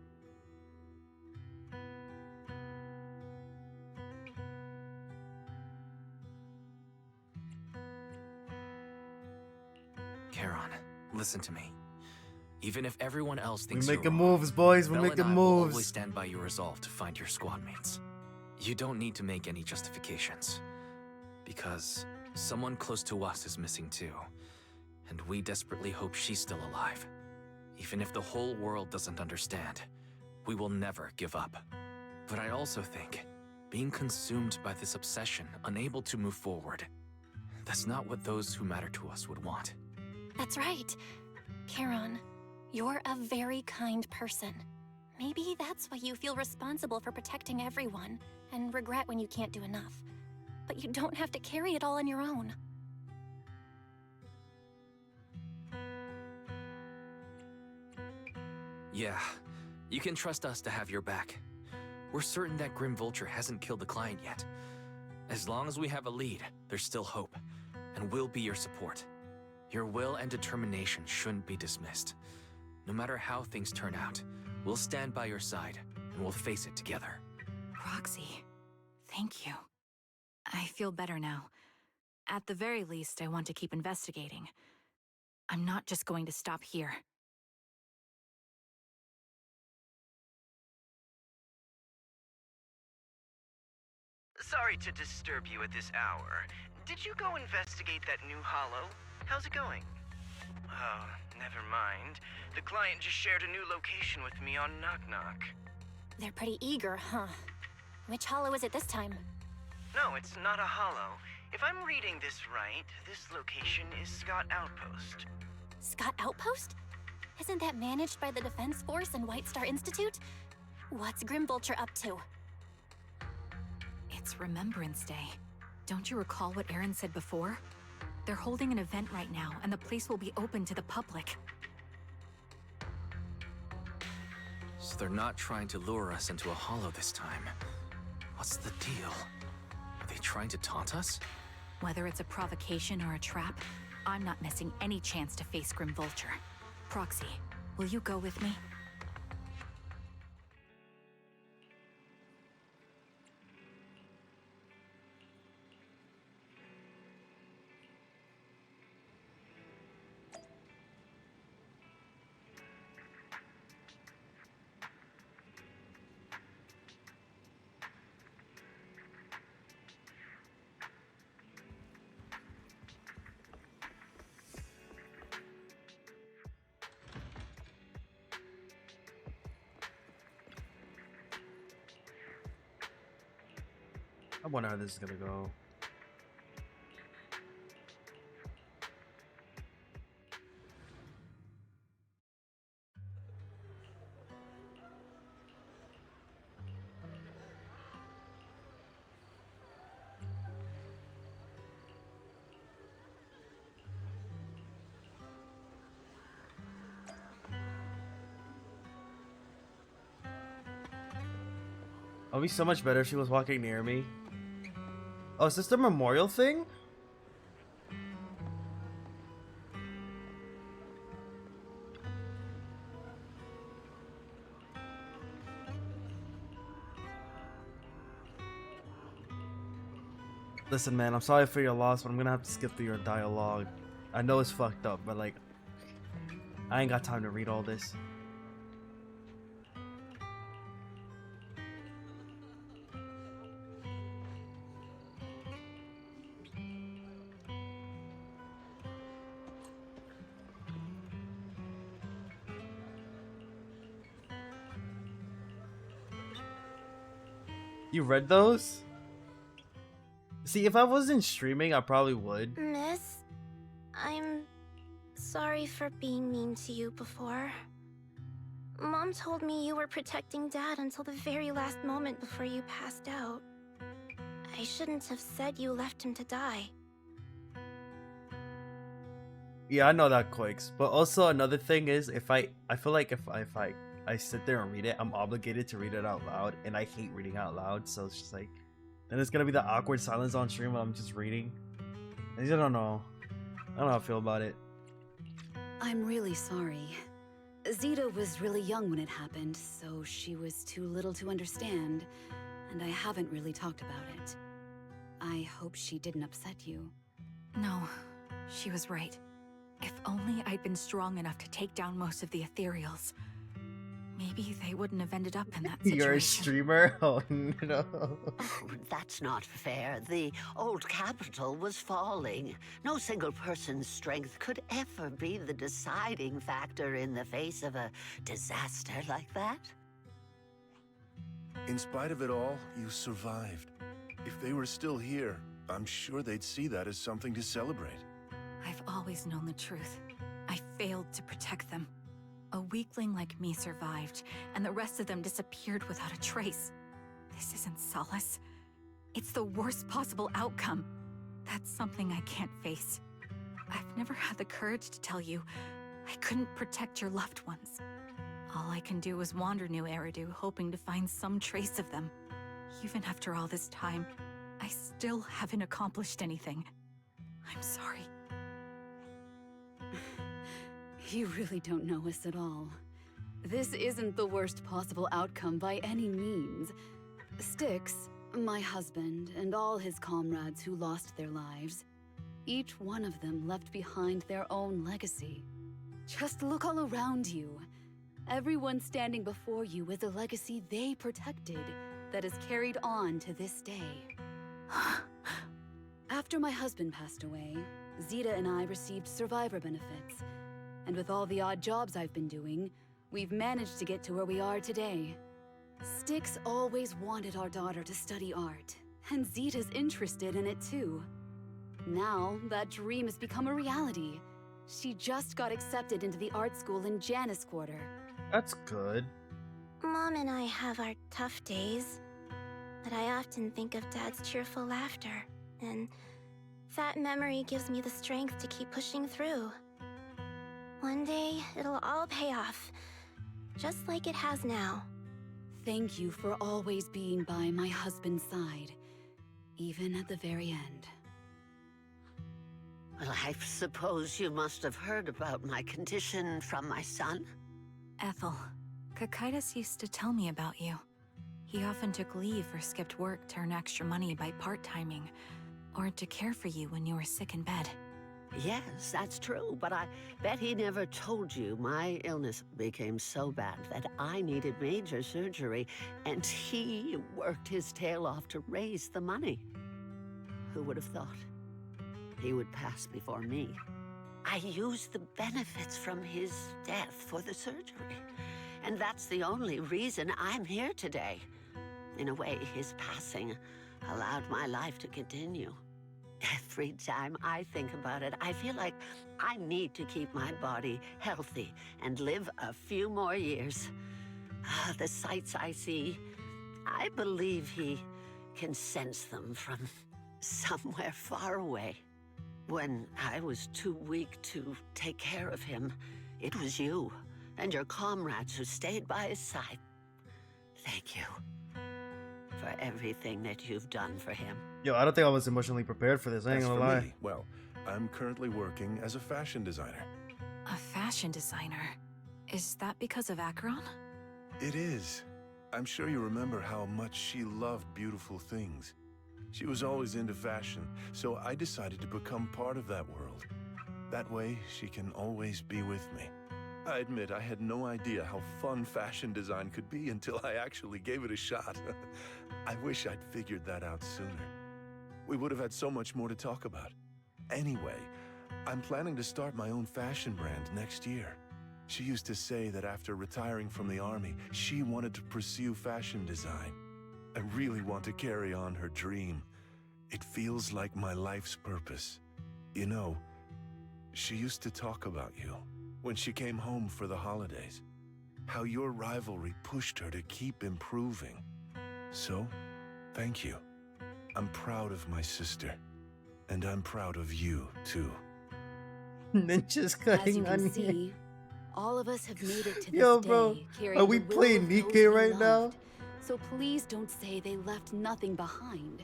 Charon, listen to me. Even if everyone else We thinks you're making wrong, moves, boys. We're Belle making and I will always moves. stand by your resolve to find your squad mates. You don't need to make any justifications. Because someone close to us is missing too. And we desperately hope she's still alive. Even if the whole world doesn't understand, we will never give up. But I also think, being consumed by this obsession, unable to move forward, that's not what those who matter to us would want. That's right. Charon, you're a very kind person. Maybe that's why you feel responsible for protecting everyone, and regret when you can't do enough. But you don't have to carry it all on your own. Yeah, you can trust us to have your back. We're certain that Grim Vulture hasn't killed the client yet. As long as we have a lead, there's still hope, and we'll be your support. Your will and determination shouldn't be dismissed. No matter how things turn out, we'll stand by your side, and we'll face it together. Roxy, thank you. I feel better now. At the very least, I want to keep investigating. I'm not just going to stop here. Sorry to disturb you at this hour. Did you go investigate that new hollow? How's it going? Oh, never mind. The client just shared a new location with me on Knock Knock. They're pretty eager, huh? Which hollow is it this time? No, it's not a hollow. If I'm reading this right, this location is Scott Outpost. Scott Outpost? Isn't that managed by the Defense Force and White Star Institute? What's Grim Vulture up to? It's Remembrance Day. Don't you recall what Aaron said before? They're holding an event right now, and the place will be open to the public. So they're not trying to lure us into a hollow this time. What's the deal? Are they trying to taunt us? Whether it's a provocation or a trap, I'm not missing any chance to face Grim Vulture. Proxy, will you go with me? I wonder how this is gonna go. It'll be so much better if she was walking near me. Oh, is this the memorial thing? Listen, man, I'm sorry for your loss, but I'm gonna have to skip through your dialogue. I know it's fucked up, but like, I ain't got time to read all this. You read those? See, if I wasn't streaming, I probably would. Miss, I'm sorry for being mean to you before. Mom told me you were protecting Dad until the very last moment before you passed out. I shouldn't have said you left him to die. Yeah, I know that, Quakes. But also another thing is, I feel like if I sit there and read it, I'm obligated to read it out loud, and I hate reading out loud. So it's just like, then it's gonna be the awkward silence on stream while I'm just reading. I don't know. I don't know how I feel about it. I'm really sorry. Zeta was really young when it happened, so she was too little to understand, and I haven't really talked about it. I hope she didn't upset you. No, she was right. If only I'd been strong enough to take down most of the ethereals. Maybe they wouldn't have ended up in that situation. You're a streamer? Oh no. Oh, that's not fair. The old capital was falling. No single person's strength could ever be the deciding factor in the face of a disaster like that. In spite of it all, you survived. If they were still here, I'm sure they'd see that as something to celebrate. I've always known the truth. I failed to protect them. A weakling like me survived, and the rest of them disappeared without a trace. This isn't solace. It's the worst possible outcome. That's something I can't face. I've never had the courage to tell you I couldn't protect your loved ones. All I can do is wander New Eridu, hoping to find some trace of them. Even after all this time, I still haven't accomplished anything. I'm sorry. You really don't know us at all. This isn't the worst possible outcome by any means. Styx, my husband, and all his comrades who lost their lives, each one of them left behind their own legacy. Just look all around you. Everyone standing before you is a legacy they protected that is carried on to this day. After my husband passed away, Zeta and I received survivor benefits. And with all the odd jobs I've been doing, we've managed to get to where we are today. Styx always wanted our daughter to study art, and Zeta's interested in it too. Now, that dream has become a reality. She just got accepted into the art school in Janus Quarter. That's good. Mom and I have our tough days, but I often think of Dad's cheerful laughter, and that memory gives me the strength to keep pushing through. One day, it'll all pay off, just like it has now. Thank you for always being by my husband's side, even at the very end. Well, I suppose you must have heard about my condition from my son? Ethel, Kakaitis used to tell me about you. He often took leave or skipped work to earn extra money by part-timing, or to care for you when you were sick in bed. Yes, that's true, but I bet he never told you my illness became so bad that I needed major surgery, and he worked his tail off to raise the money. Who would have thought he would pass before me? I used the benefits from his death for the surgery, and that's the only reason I'm here today. In a way, his passing allowed my life to continue. Every time I think about it, I feel like I need to keep my body healthy and live a few more years. The sights I see, I believe he can sense them from somewhere far away. When I was too weak to take care of him, it was you and your comrades who stayed by his side. Thank you for everything that you've done for him. Yo, I don't think I was emotionally prepared for this. I ain't As gonna for lie. me, well, I'm currently working as a fashion designer. A fashion designer? Is that because of Acheron? It is. I'm sure you remember how much she loved beautiful things. She was always into fashion, so I decided to become part of that world. That way, she can always be with me. I admit I had no idea how fun fashion design could be until I actually gave it a shot. I wish I'd figured that out sooner. We would have had so much more to talk about. Anyway, I'm planning to start my own fashion brand next year. She used to say that after retiring from the army, she wanted to pursue fashion design. I really want to carry on her dream. It feels like my life's purpose. You know, she used to talk about you when she came home for the holidays. How your rivalry pushed her to keep improving. So, thank you. I'm proud of my sister. And I'm proud of you, too. Ninja's As you cutting can onion. see, all of us have made it to this Yo, day, bro, carrying are we the will playing of those Nikke we right now? loved. So please don't say they left nothing behind.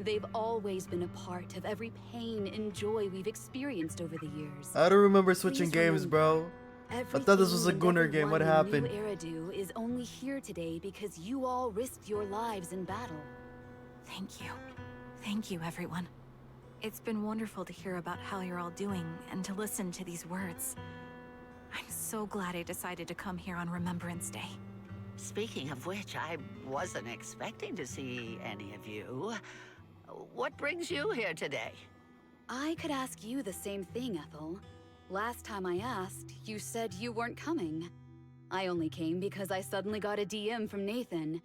They've always been a part of every pain and joy we've experienced over the years. I don't remember switching Please games, remember, bro. I thought this was a everything and Gunnar game. What everyone happened? in New Eridu is only here today because you all risked your lives in battle. Thank you. Thank you, everyone. It's been wonderful to hear about how you're all doing and to listen to these words. I'm so glad I decided to come here on Remembrance Day. Speaking of which, I wasn't expecting to see any of you. What brings you here today? I could ask you the same thing, Ethel. Last time I asked, you said you weren't coming. I only came because I suddenly got a DM from Nathan.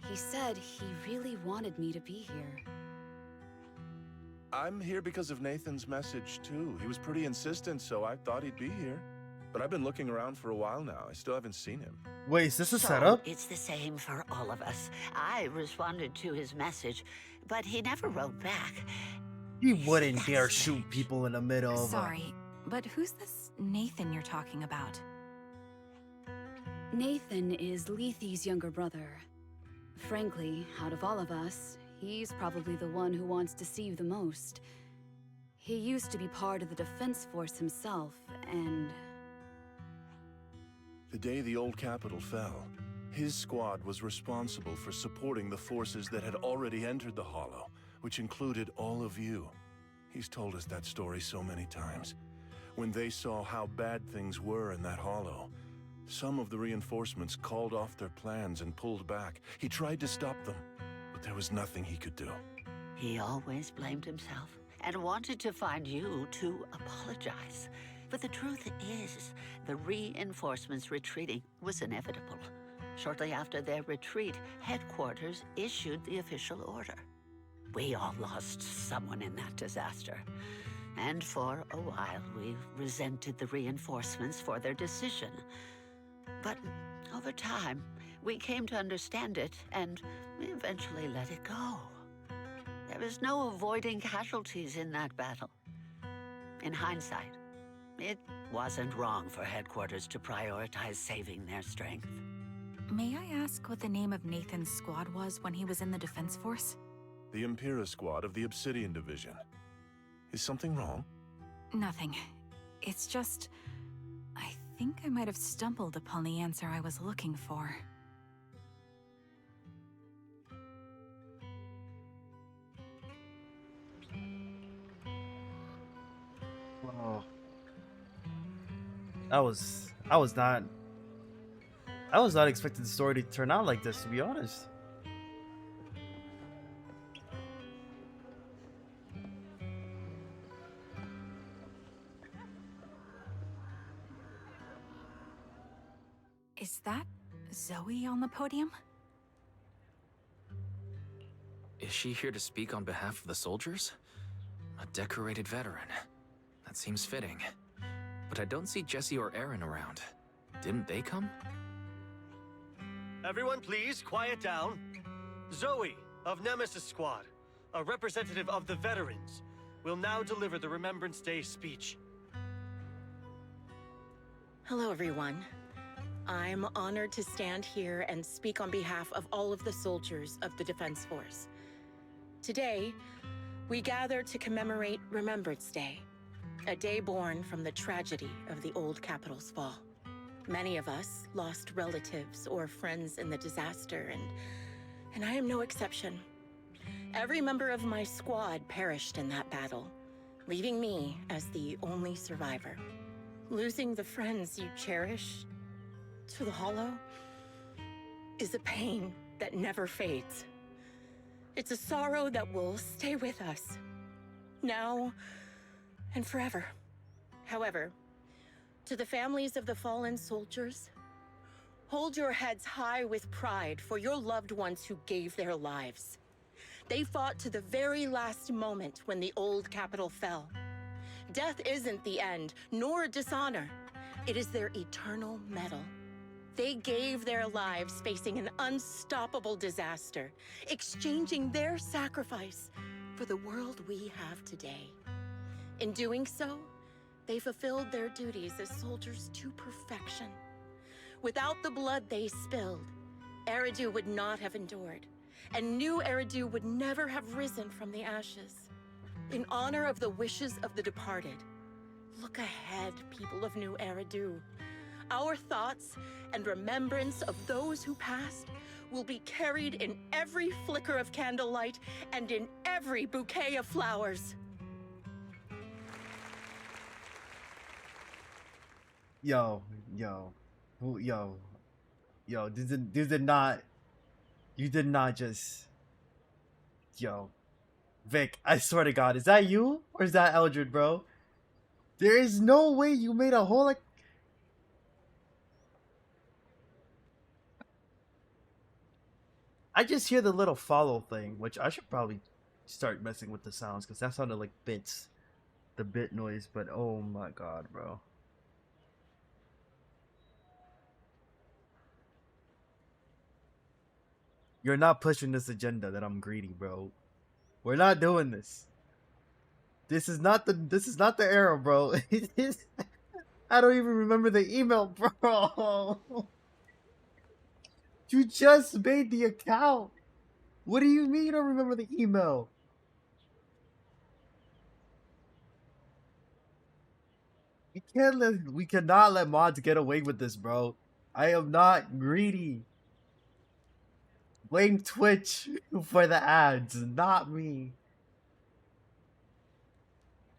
He said he really wanted me to be here. I'm here because of Nathan's message, too. He was pretty insistent, so I thought he'd be here. But I've been looking around for a while now. I still haven't seen him. Wait, is this a So, setup? it's the same for all of us. I responded to his message, but he never wrote back. He wouldn't dare shoot people in the middle of Sorry, but who's this Nathan you're talking about? Nathan is Lethe's younger brother. Frankly, out of all of us, he's probably the one who wants to see you the most. He used to be part of the defense force himself, and... The day the old capital fell, his squad was responsible for supporting the forces that had already entered the Hollow, which included all of you. He's told us that story so many times. When they saw how bad things were in that Hollow, some of the reinforcements called off their plans and pulled back. He tried to stop them, but there was nothing he could do. He always blamed himself and wanted to find you to apologize. But the truth is, the reinforcements retreating was inevitable. Shortly after their retreat, headquarters issued the official order. We all lost someone in that disaster. And for a while, we resented the reinforcements for their decision. But over time, we came to understand it, and we eventually let it go. There is no avoiding casualties in that battle. In hindsight, it wasn't wrong for headquarters to prioritize saving their strength. May I ask what the name of Nathan's squad was when he was in the defense force? The Impera squad of the Obsidian Division. Is something wrong? Nothing. It's just... I think I might have stumbled upon the answer I was looking for. Wow. I was not expecting the story to turn out like this, to be honest. Is that Zoe on the podium? Is she here to speak on behalf of the soldiers? A decorated veteran. That seems fitting. But I don't see Jesse or Aaron around. Didn't they come? Everyone please, quiet down. Zoe, of Nemesis Squad, a representative of the veterans, will now deliver the Remembrance Day speech. Hello, everyone. I'm honored to stand here and speak on behalf of all of the soldiers of the Defense Force. Today, we gather to commemorate Remembrance Day, a day born from the tragedy of the old capital's fall. Many of us lost relatives or friends in the disaster, and I am no exception. Every member of my squad perished in that battle, leaving me as the only survivor. Losing the friends you cherish to the Hollow is a pain that never fades. It's a sorrow that will stay with us, now and forever. However, to the families of the fallen soldiers, hold your heads high with pride for your loved ones who gave their lives. They fought to the very last moment when the old capital fell. Death isn't the end, nor dishonor. It is their eternal medal. They gave their lives facing an unstoppable disaster, exchanging their sacrifice for the world we have today. In doing so, they fulfilled their duties as soldiers to perfection. Without the blood they spilled, Eridu would not have endured, and new Eridu would never have risen from the ashes. In honor of the wishes of the departed, look ahead, people of New Eridu. Our thoughts and remembrance of those who passed will be carried in every flicker of candlelight and in every bouquet of flowers. Yo, these did not, you did not just, yo, Vic, I swear to God, is that you or is that Eldred, bro? There is no way you made a whole, like, I just hear the little follow thing, which I should probably start messing with the sounds because that sounded like bits, the bit noise, but oh my God, bro. You're not pushing this agenda that I'm greedy, bro. We're not doing this. This is not the era, bro. I don't even remember the email, bro. You just made the account. What do you mean you don't remember the email? We cannot let mods get away with this, bro. I am not greedy. Blame Twitch for the ads, not me.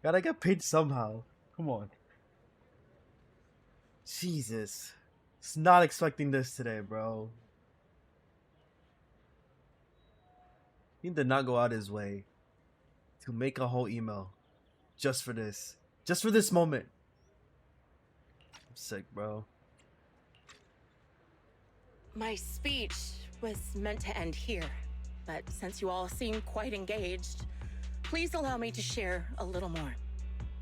Gotta get paid somehow. Come on. Jesus. It's not expecting this today, bro. He did not go out his way to make a whole email just for this. Just for this moment. I'm sick, bro. My speech was meant to end here, but since you all seem quite engaged, please allow me to share a little more.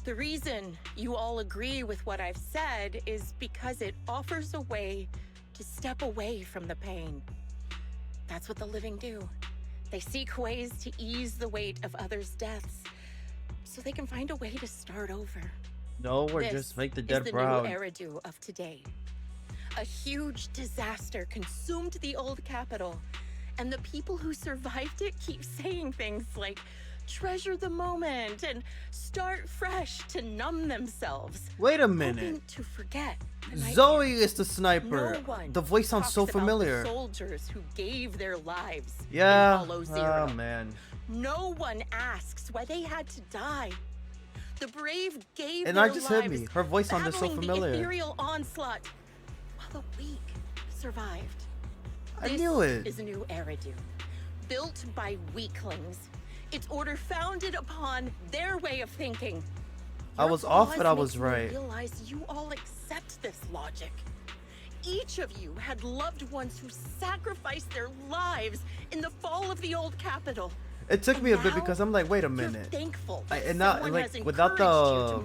The reason you all agree with what I've said is because it offers a way to step away from the pain. That's what the living do. They seek ways to ease the weight of others' deaths so they can find a way to start over. No, we're just make the dead proud. proud. This is the new Eridu of today. A huge disaster consumed the old capital, and the people who survived it keep saying things like, treasure the moment and start fresh to numb themselves. Wait a minute. To forget. Zoe is the sniper. No one the voice sounds so familiar. About the soldiers who gave their lives. Yeah. In Hollow Zero. Oh man. No one asks why they had to die. The brave gave and their I just hit lives, me. Her voice sounded so familiar. The ethereal onslaught, while the weak survived. I knew it. This is a new Eridu, built by weaklings. Its order founded upon their way of thinking. I was off, but I was right. Realize you all accept this logic. Each of you had loved ones who sacrificed their lives in the fall of the old capital. It took me a bit because I'm like, wait a minute. Thankful and now, like, without the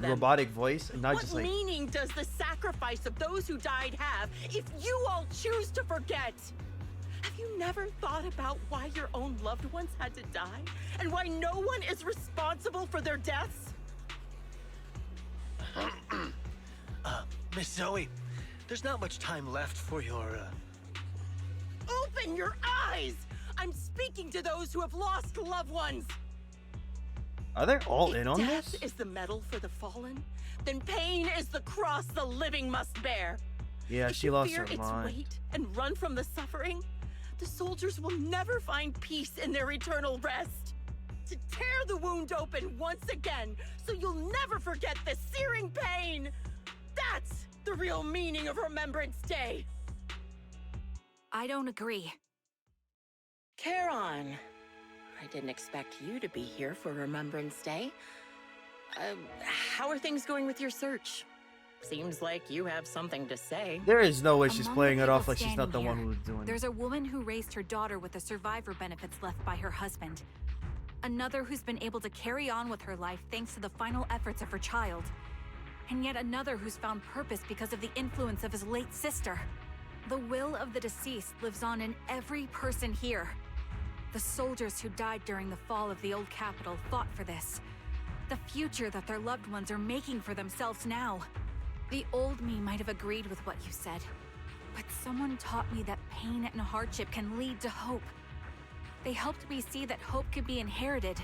robotic voice, and not just like. What meaning does the sacrifice of those who died have if you all choose to forget? Have you never thought about why your own loved ones had to die? And why no one is responsible for their deaths? Miss Zoe, there's not much time left for your, Open your eyes! I'm speaking to those who have lost loved ones! Are they all in on death this? Is the medal for the fallen, then pain is the cross the living must bear. Yeah, if she you lost fear her its mind. weight and run from the suffering, the soldiers will never find peace in their eternal rest. To tear the wound open once again, so you'll never forget the searing pain. That's the real meaning of Remembrance Day. I don't agree. Charon, I didn't expect you to be here for Remembrance Day. How are things going with your search? Seems like you have something to say. There is no way she's Among playing the it off people like she's not the standing one here, who's doing it. There's a woman who raised her daughter with the survivor benefits left by her husband. Another who's been able to carry on with her life thanks to the final efforts of her child. And yet another who's found purpose because of the influence of his late sister. The will of the deceased lives on in every person here. The soldiers who died during the fall of the old capital fought for this. The future that their loved ones are making for themselves now. The old me might have agreed with what you said, but someone taught me that pain and hardship can lead to hope. They helped me see that hope could be inherited,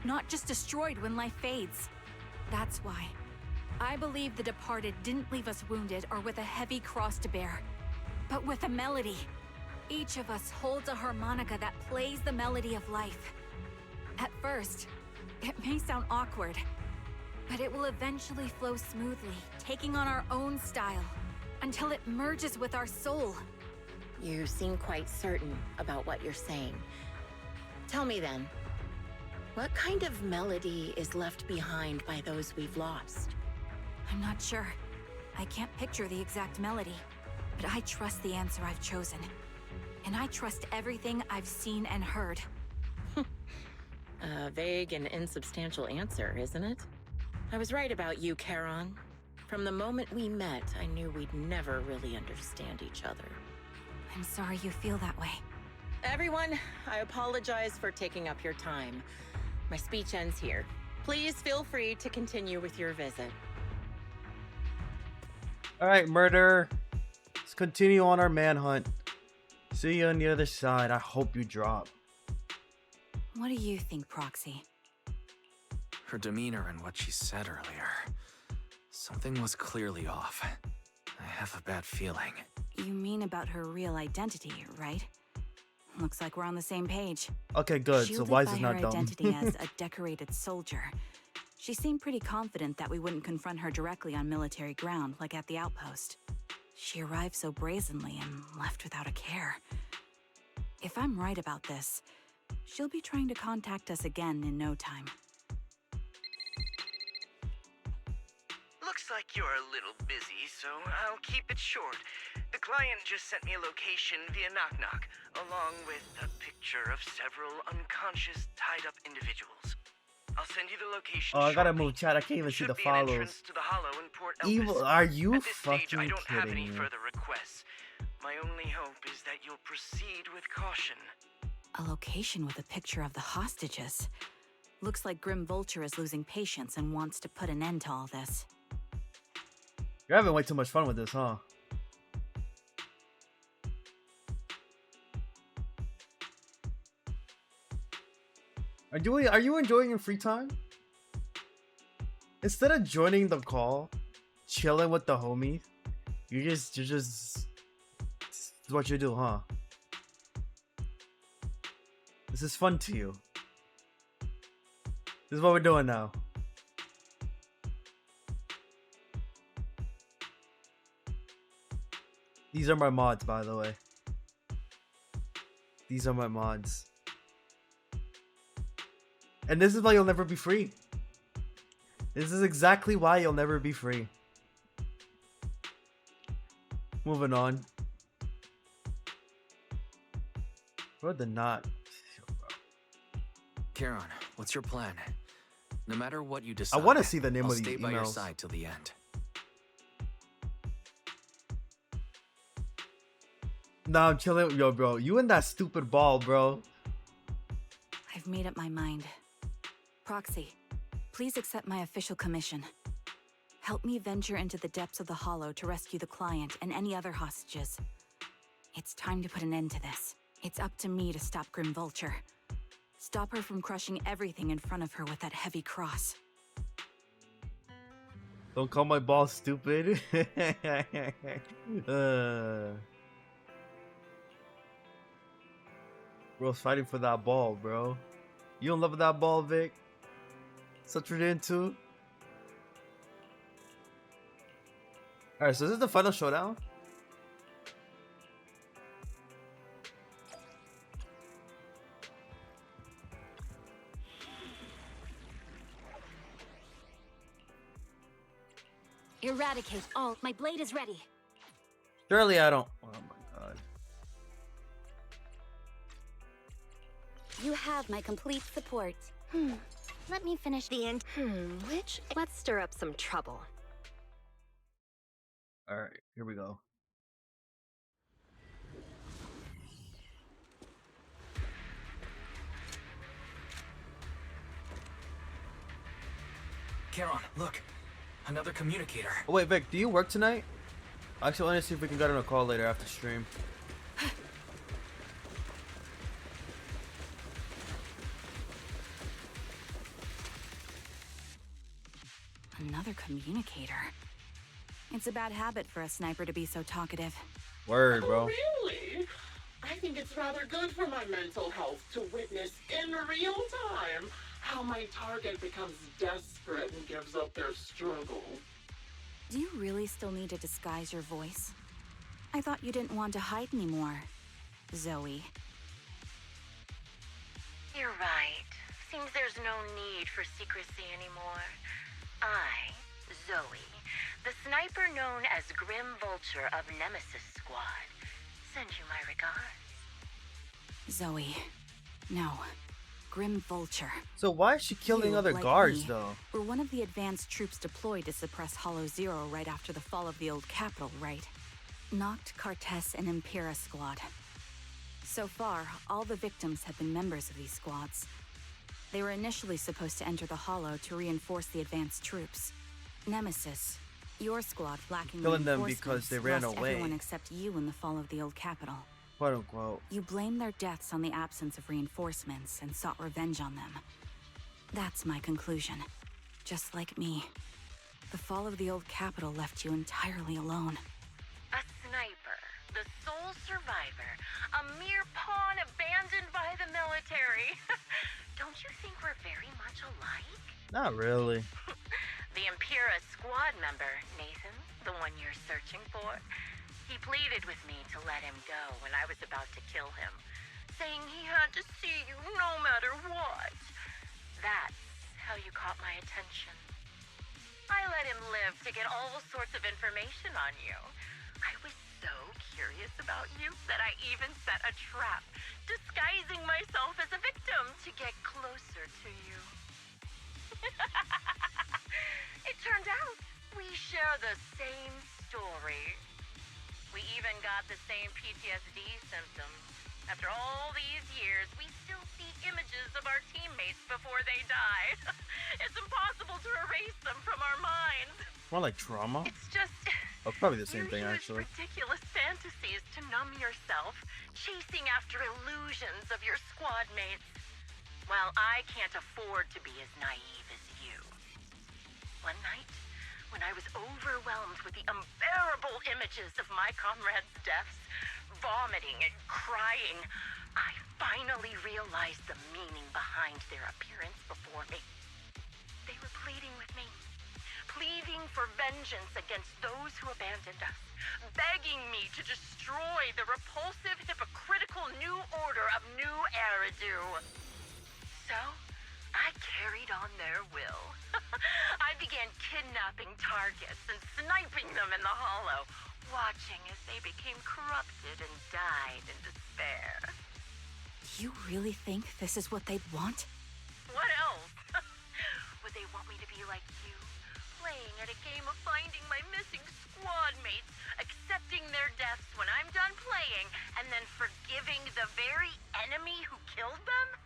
not just destroyed when life fades. That's why I believe the departed didn't leave us wounded or with a heavy cross to bear, but with a melody. Each of us holds a harmonica that plays the melody of life. At first, it may sound awkward, but it will eventually flow smoothly, taking on our own style, until it merges with our soul. You seem quite certain about what you're saying. Tell me then, what kind of melody is left behind by those we've lost? I'm not sure. I can't picture the exact melody, but I trust the answer I've chosen. And I trust everything I've seen and heard. A vague and insubstantial answer, isn't it? I was right about you, Charon. From the moment we met, I knew we'd never really understand each other. I'm sorry you feel that way. Everyone, I apologize for taking up your time. My speech ends here. Please feel free to continue with your visit. Alright, murderer. Let's continue on our manhunt. See you on the other side. I hope you drop. What do you think, Proxy? Her demeanor and what she said earlier. Something was clearly off. I have a bad feeling. You mean about her real identity, right? Looks like we're on the same page. Okay, good. So Shielded why is by it not her dumb? identity as a decorated soldier. She seemed pretty confident that we wouldn't confront her directly on military ground, like at the outpost. She arrived so brazenly and left without a care. If I'm right about this, she'll be trying to contact us again in no time. Looks like you're a little busy, so I'll keep it short. The client just sent me a location via Knock Knock, along with a picture of several unconscious, tied-up individuals. I'll send you the location. Oh, I gotta shortly. move chat. I can't even see Should the be an follows. entrance to the hollow in Port Evil, Elpis. are you At this stage, I fucking don't have any kidding me? further requests. My only hope is that you'll proceed with caution. A location with a picture of the hostages. Looks like Grim Vulture is losing patience and wants to put an end to all this. You're having way too much fun with this, huh? Are you enjoying your free time? Instead of joining the call, chilling with the homies, you're just this is what you do, huh? This is fun to you. This is what we're doing now. These are my mods, by the way. These are my mods. And this is why you'll never be free. This is exactly why you'll never be free. Moving on. Where the knot? Charon, what's your plan? No matter what you decide, I want to see the name I'll of these stay by your emails. side till the end. Nah, I'm chilling. Yo, bro. You and that stupid ball, bro. I've made up my mind. Proxy, please accept my official commission. Help me venture into the depths of the Hollow to rescue the client and any other hostages. It's time to put an end to this. It's up to me to stop Grim Vulture. Stop her from crushing everything in front of her with that heavy cross. Don't call my ball stupid. Bro's fighting for that ball, bro. You in love with that ball, Vic? Such what you're into? Alright, so this is the final showdown? Eradicate all. My blade is ready. Surely I don't. Oh my god. You have my complete support. Let me finish the end. Let's stir up some trouble. Alright, here we go. Charon, look. Another communicator. Oh wait, Vic, do you work tonight? Actually, let me see if we can get on a call later after stream. Another communicator. It's a bad habit for a sniper to be so talkative. Word, bro. Oh, really? I think it's rather good for my mental health to witness in real time how my target becomes desperate and gives up their struggle. Do you really still need to disguise your voice? I thought you didn't want to hide anymore, Zoe. You're right. Seems there's no need for secrecy anymore. I, Zoe, the sniper known as Grim Vulture of Nemesis Squad, send you my regards. Zoe. No. Grim Vulture. So why is she killing You, other like guards me, though? were one of the advanced troops deployed to suppress Hollow Zero right after the fall of the old capital, right? Noct, Cartes, and Impera squad. So far, all the victims have been members of these squads. They were initially supposed to enter the Hollow to reinforce the advanced troops. Nemesis, your squad lacking Killing them reinforcements, because they ran lost away. everyone except you in the fall of the old capital. Quote unquote. You blamed their deaths on the absence of reinforcements and sought revenge on them. That's my conclusion. Just like me. The fall of the old capital left you entirely alone. A sniper, the sole survivor, a mere pawn abandoned by the military. Don't you think we're very much alike? Not really. The Impera squad member, Nathan, the one you're searching for, he pleaded with me to let him go when I was about to kill him, saying he had to see you no matter what. That's how you caught my attention. I let him live to get all sorts of information on you. I was so curious about you that I even set a trap, disguising myself as a victim to get closer to you. It turned out we share the same story. We even got the same PTSD symptoms. After all these years, we still see images of our teammates before they died. It's impossible to erase them from our minds. More like trauma. It's just... Oh, probably the same you thing use actually. ridiculous fantasies to numb yourself, chasing after illusions of your squad mates. While I can't afford to be as naive as you. One night, when I was overwhelmed with the unbearable images of my comrades' deaths, vomiting and crying, I finally realized the meaning behind their appearance before me. They were pleading with me, pleading for vengeance against those who abandoned us, begging me to destroy the repulsive, hypocritical new order of New Eridu. So, I carried on their will. I began kidnapping targets and sniping them in the Hollow, watching as they became corrupted and died in despair. Do you really think this is what they'd want? What else? Would they want me to be like you, playing at a game of finding my missing squad mates, accepting their deaths when I'm done playing, and then forgiving the very enemy who killed them?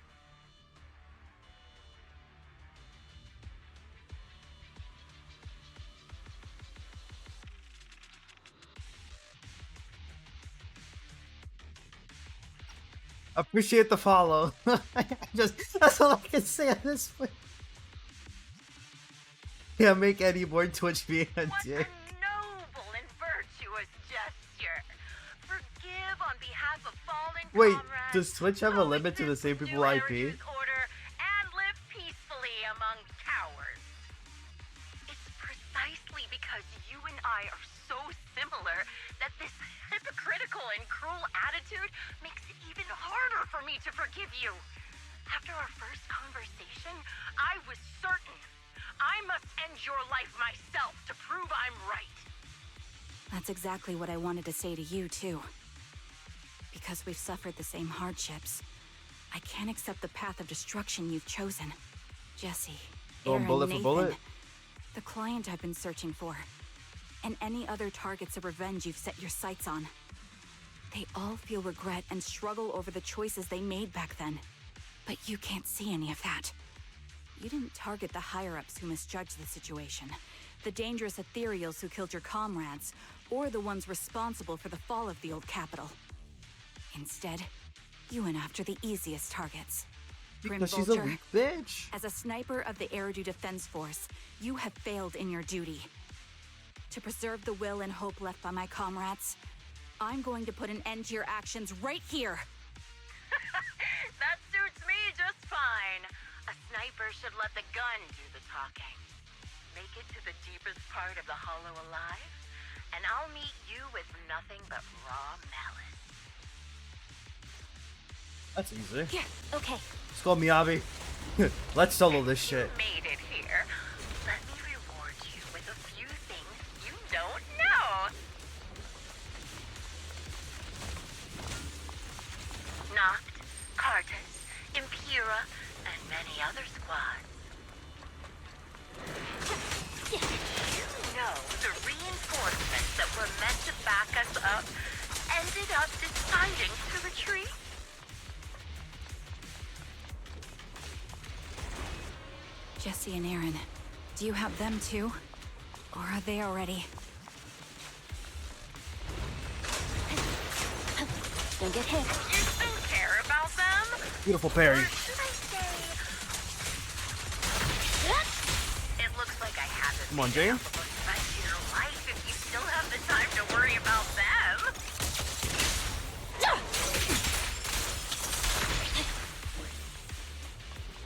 Appreciate the follow. That's all I can say at this point. Yeah, make Eddie more Twitch being a dick. Noble and virtuous gesture. Forgive on behalf of fallen Wait, comrades. Does Twitch have a limit to the same people IP? Order and live peacefully among cowards. It's precisely because you and I are so similar that this hypocritical and cruel attitude makes it even harder for me to forgive you. After our first conversation, I was certain I must end your life myself to prove I'm right. That's exactly what I wanted to say to you, too. Because we've suffered the same hardships, I can't accept the path of destruction you've chosen. Jesse, Going Aaron, bullet for Nathan, bullet? the client I've been searching for, and any other targets of revenge you've set your sights on. They all feel regret and struggle over the choices they made back then. But you can't see any of that. You didn't target the higher-ups who misjudged the situation, the dangerous ethereals who killed your comrades, or the ones responsible for the fall of the old capital. Instead, you went after the easiest targets. Because she's a weak bitch. As a sniper of the Eridu Defense Force, you have failed in your duty. To preserve the will and hope left by my comrades, I'm going to put an end to your actions right here. That suits me just fine. A sniper should let the gun do the talking. Make it to the deepest part of the hollow alive, and I'll meet you with nothing but raw malice. That's easy. Yeah, okay. Let's go, Miyabi. Let's solo this shit. Made it here. Let me reward you with a few things you don't know. Noct, Cartus, Impera, and many other squads. Did you know the reinforcements that were meant to back us up ended up deciding to retreat? Jesse and Aaron, do you have them too? Or are they already? Don't get hit. You still care about them? Beautiful parry. Or should I say... It looks like I haven't Come on, been Jay. able to spend your life if you still have the time to worry about them.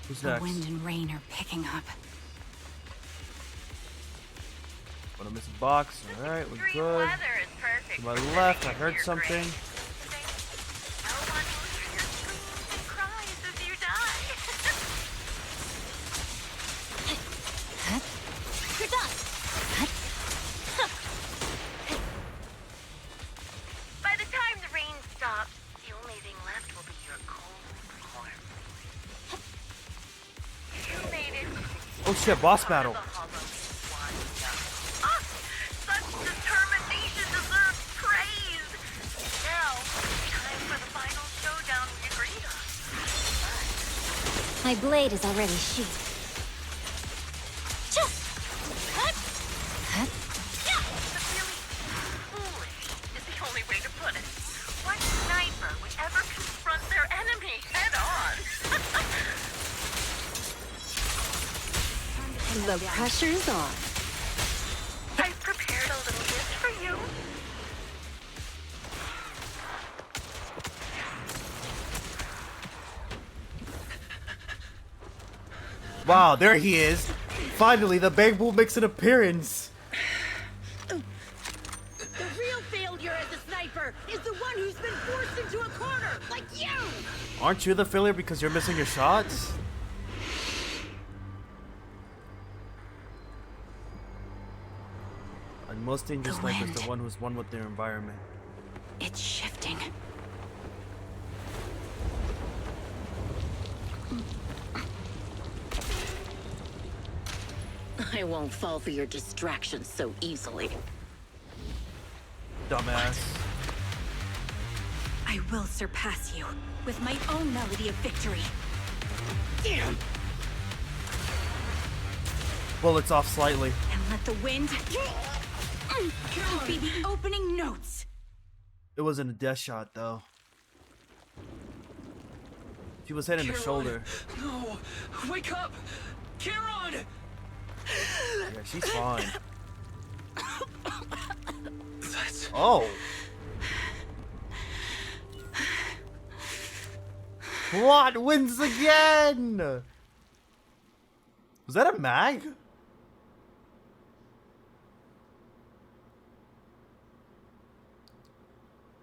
Who's The next? wind and rain are picking up. What a missing box. Alright, we're Extreme good. weather is perfect To my for left, I living in heard your something. grave. No one will hear your screams and cries as you die. You're done. By the time the rain stops, the only thing left will be your cold corpse. You made it. Oh shit, boss battle. Ah, such determination deserves praise. Now, time for the final showdown we agreed on. My blade is already sheathed. But really, foolish is the only way to put it. What sniper would ever confront their enemy head on? The pressure's on. I've prepared a little gift for you. Wow, there he is. Finally, the Bang Bool makes an appearance. The real failure as a sniper is the one who's been forced into a corner, like you! Aren't you the failure because you're missing your shots? And most dangerous The sniper is the wind. one who's one with their environment. It's shifting. I won't fall for your distractions so easily. Dumbass. I will surpass you with my own melody of victory. Bullets off slightly. And let the wind be the opening notes. It wasn't a death shot though. She was hitting the shoulder. No! Wake up! Charon! Yeah, she's fine. That's... Oh. Plot wins again! Was that a mag?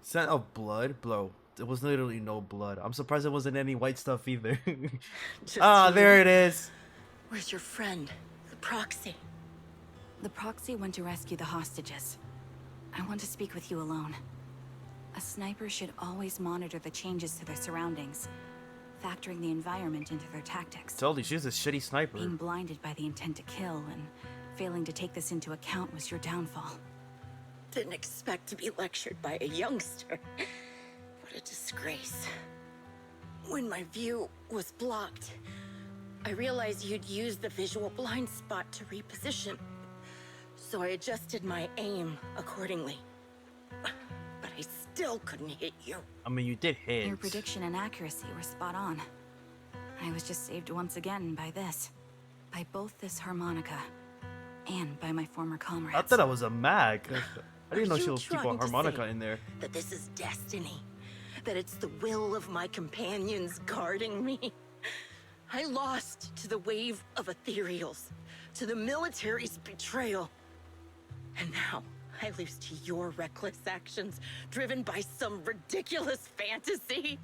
Scent of blood? Bro, there was literally no blood. I'm surprised there wasn't any white stuff either. Ah, there it is. Where's your friend, the proxy? The proxy went to rescue the hostages. I want to speak with you alone. A sniper should always monitor the changes to their surroundings, factoring the environment into their tactics. Totally, she's a shitty sniper. Being blinded by the intent to kill and failing to take this into account was your downfall. Didn't expect to be lectured by a youngster. What a disgrace. When my view was blocked, I realized you'd used the visual blind spot to reposition. So I adjusted my aim accordingly. But I still couldn't hit you. I mean, you did hit. Your prediction and accuracy were spot on. I was just saved once again by this. By both this harmonica and by my former comrades. I thought I was a mag. I didn't know Are she you was keep a trying to harmonica say in there. That this is destiny? That it's the will of my companions guarding me? I lost to the wave of ethereals, to the military's betrayal. And now I lose to your reckless actions, driven by some ridiculous fantasy.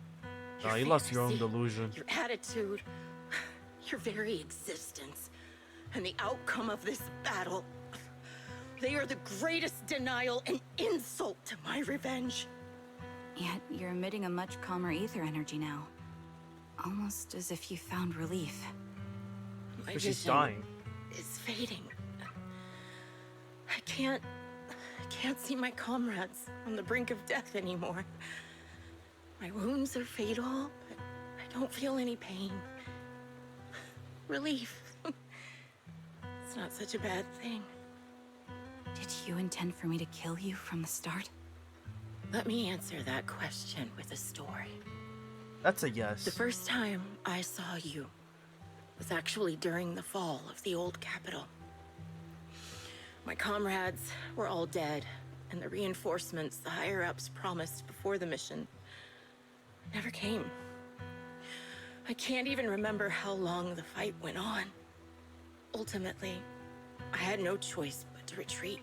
Oh, you lost your own delusion. Your attitude, your very existence, and the outcome of this battle. They are the greatest denial and insult to my revenge. Yet you're emitting a much calmer ether energy now. Almost as if you found relief. My But she's vision dying. is fading. I can't see my comrades on the brink of death anymore. My wounds are fatal, but I don't feel any pain. Relief. It's not such a bad thing. Did you intend for me to kill you from the start? Let me answer that question with a story. That's a yes. The first time I saw you was actually during the fall of the old capital. My comrades were all dead, and the reinforcements the higher-ups promised before the mission never came. I can't even remember how long the fight went on. Ultimately, I had no choice but to retreat,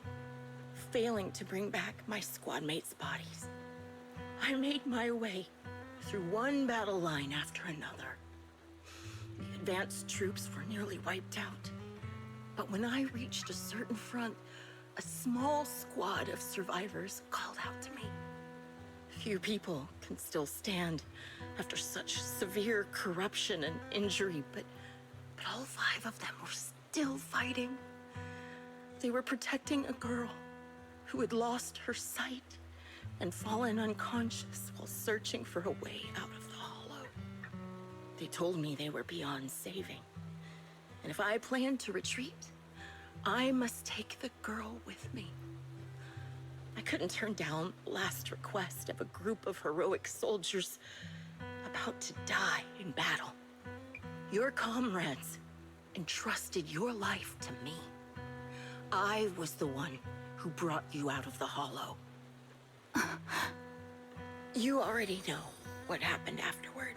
failing to bring back my squad mates' bodies. I made my way through one battle line after another. The advanced troops were nearly wiped out. But when I reached a certain front, a small squad of survivors called out to me. Few people can still stand after such severe corruption and injury, but all 5 of them were still fighting. They were protecting a girl who had lost her sight and fallen unconscious while searching for a way out of the hollow. They told me they were beyond saving, and if I planned to retreat, I must take the girl with me. I couldn't turn down the last request of a group of heroic soldiers about to die in battle. Your comrades entrusted your life to me. I was the one who brought you out of the hollow. You already know what happened afterward.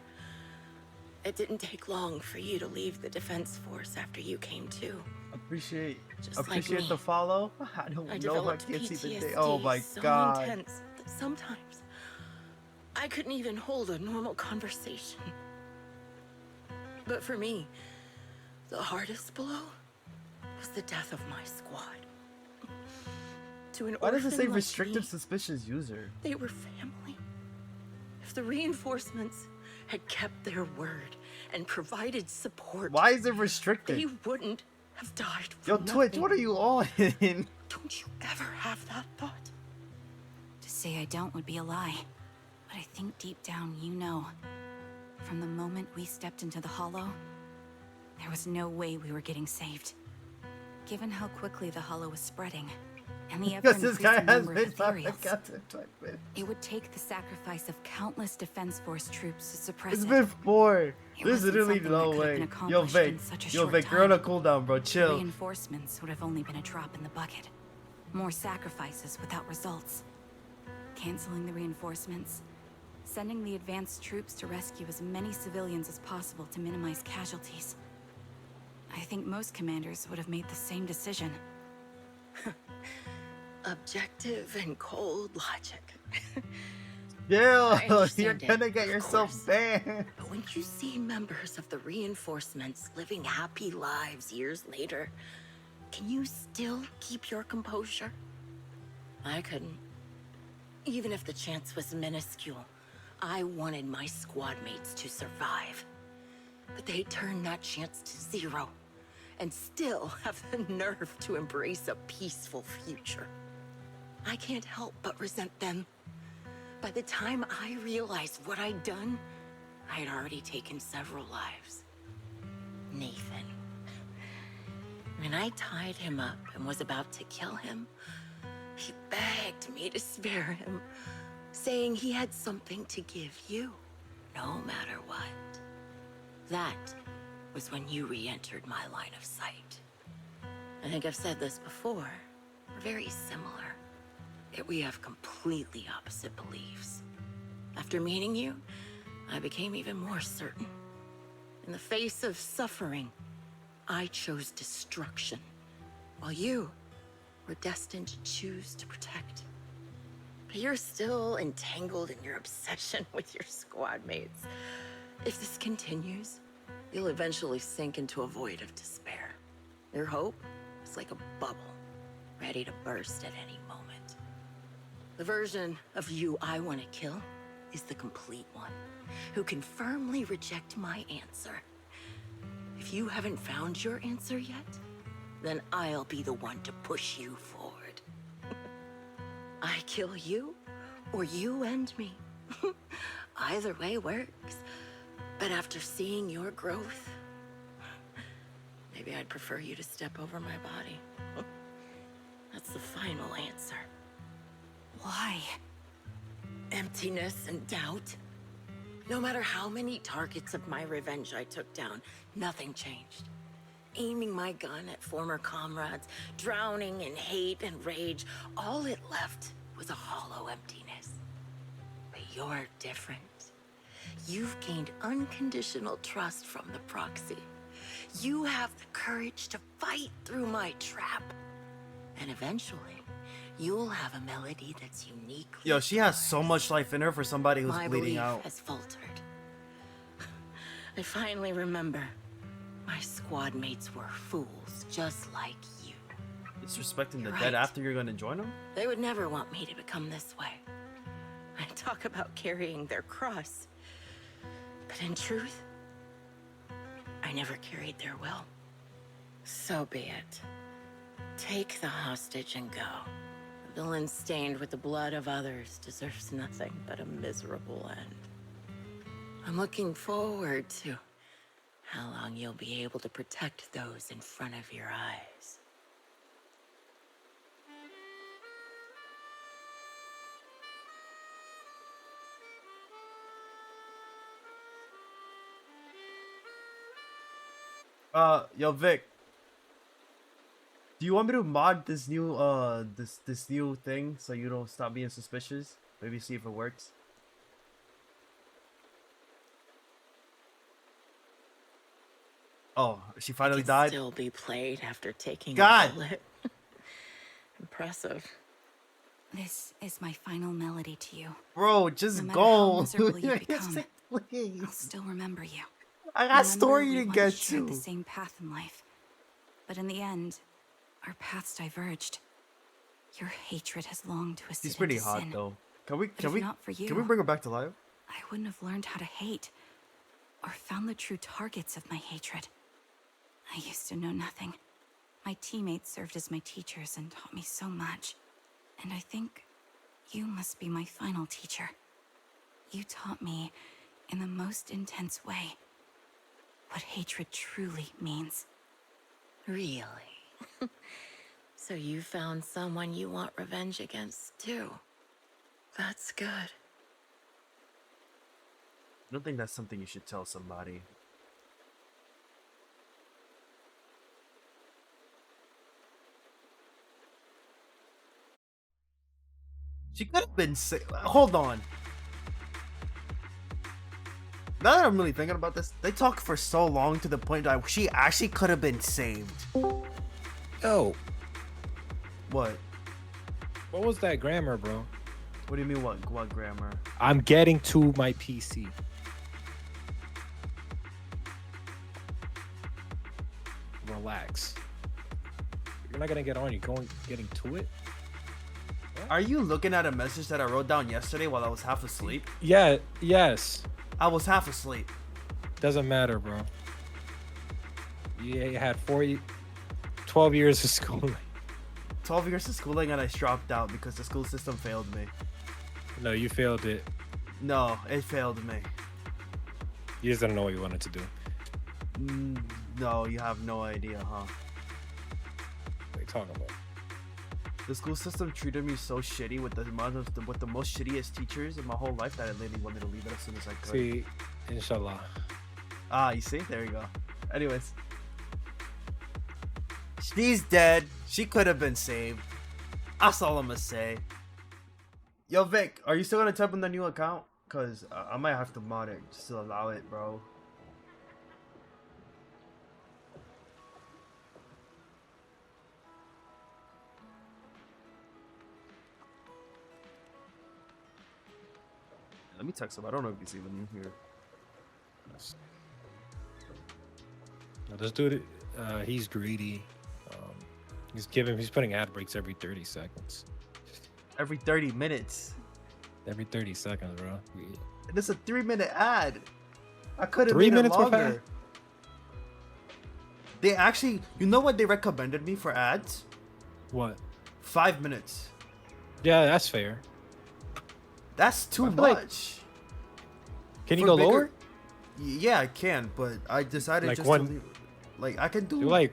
It didn't take long for you to leave the defense force after you came to. Appreciate like me. the follow. I don't I know if I developed can see the PTSD day. Oh my so god. intense that sometimes I couldn't even hold a normal conversation. But for me, the hardest blow was the death of my squad. To an Why does it say orphan like restricted me, suspicious user? they were family. If the reinforcements had kept their word and provided support, Why is it restricted? they wouldn't have died for Yo, nothing. Twitch, what are you on? Don't you ever have that thought? To say I don't would be a lie. But I think deep down you know. From the moment we stepped into the hollow, there was no way we were getting saved. Given how quickly the hollow was spreading, and the Because this guy ever-increasing has number been of ethereals, fucking it would take the sacrifice of countless defense force troops to suppress It's it. been 4. It There's wasn't literally something no that could have been way. Yo, accomplished Vic. in such a Yo, short Vic, you're on a time. cooldown, bro. The Chill. reinforcements would have only been a drop in the bucket. More sacrifices without results. Canceling the reinforcements sending the advanced troops to rescue as many civilians as possible to minimize casualties. I think most commanders would have made the same decision. Objective and cold logic. Yeah, I understand you're gonna it, get of yourself course. banned. But when you see members of the reinforcements living happy lives years later, can you still keep your composure? I couldn't. Even if the chance was minuscule, I wanted my squad mates to survive. But they turned that chance to zero, and still have the nerve to embrace a peaceful future. I can't help but resent them. By the time I realized what I'd done, I had already taken several lives. Nathan. When I tied him up and was about to kill him, he begged me to spare him, saying he had something to give you, no matter what. That was when you re-entered my line of sight. I think I've said this before. We're very similar. Yet we have completely opposite beliefs. After meeting you, I became even more certain. In the face of suffering, I chose destruction, while you were destined to choose to protect. But you're still entangled in your obsession with your squad mates. If this continues, you'll eventually sink into a void of despair. Your hope is like a bubble, ready to burst at any moment. The version of you I want to kill is the complete one, who can firmly reject my answer. If you haven't found your answer yet, then I'll be the one to push you forward. I kill you, or you end me. Either way works. But after seeing your growth, maybe I'd prefer you to step over my body. That's the final answer. Why? Emptiness and doubt. No matter how many targets of my revenge I took down, nothing changed. Aiming my gun at former comrades, drowning in hate and rage, all it left was a hollow emptiness. But you're different. You've gained unconditional trust from the proxy. You have the courage to fight through my trap. And eventually, you'll have a melody that's unique. Yo, she has so much life in her for somebody who's My bleeding belief out. has faltered. I finally remember. My squad mates were fools, just like you. Disrespecting the You're dead right. after you're gonna join them? They would never want me to become this way. I talk about carrying their cross. But in truth, I never carried their will. So be it. Take the hostage and go. The villain stained with the blood of others deserves nothing but a miserable end. I'm looking forward to how long you'll be able to protect those in front of your eyes. Yo, Vic. Do you want me to mod this new, this new thing so you don't stop being suspicious? Maybe see if it works. Oh, she finally Can died? still be played after taking God! a bullet. Impressive. This is my final melody to you. Bro, just no matter go. How miserable you Just become, please. I'll still remember you. I got Remember story we to once get shared to. the same path in life, but in the end, our paths diverged. Your hatred has long twisted She's pretty into hot sin. though. Can we But if not for you, bring her back to life? I wouldn't have learned how to hate, or found the true targets of my hatred. I used to know nothing. My teammates served as my teachers and taught me so much. And I think you must be my final teacher. You taught me, in the most intense way, what hatred truly means. Really? So you found someone you want revenge against, too. That's good. I don't think that's something you should tell somebody. She could have been sick. Hold on. Now that I'm really thinking about this, they talked for so long to the point that she actually could have been saved. Yo. What? What was that grammar, bro? What do you mean, what grammar? I'm getting to my PC. Relax. You're not gonna get on. You're getting to it. Are you looking at a message that I wrote down yesterday while I was half asleep? Yeah. Yes. I was half asleep. Doesn't matter, bro. You had 12 years of schooling. 12 years of schooling and I dropped out because the school system failed me. No, you failed it. No, it failed me. You just didn't know what you wanted to do. No, you have no idea, huh? What are you talking about? The school system treated me so shitty with the most shittiest teachers in my whole life that I literally wanted to leave it as soon as I could. See, inshallah. Ah, you see? There you go. Anyways. She's dead. She could have been saved. That's all I'm gonna say. Yo, Vic, are you still gonna type in the new account? Cause I might have to mod it just to allow it, bro. Let me text him. I don't know if he's even here. No, this dude, he's greedy. He's putting ad breaks every 30 seconds. Every 30 minutes. Every 30 seconds, bro. And it's a 3-minute ad. I could have 3 made it minutes longer. worth of ad? They actually, you know what they recommended me for ads? What? 5 minutes. Yeah, that's fair. That's too much. Like, can you For go bigger- lower? Yeah, I can, but I decided Like just one- to leave. Like I can do Do like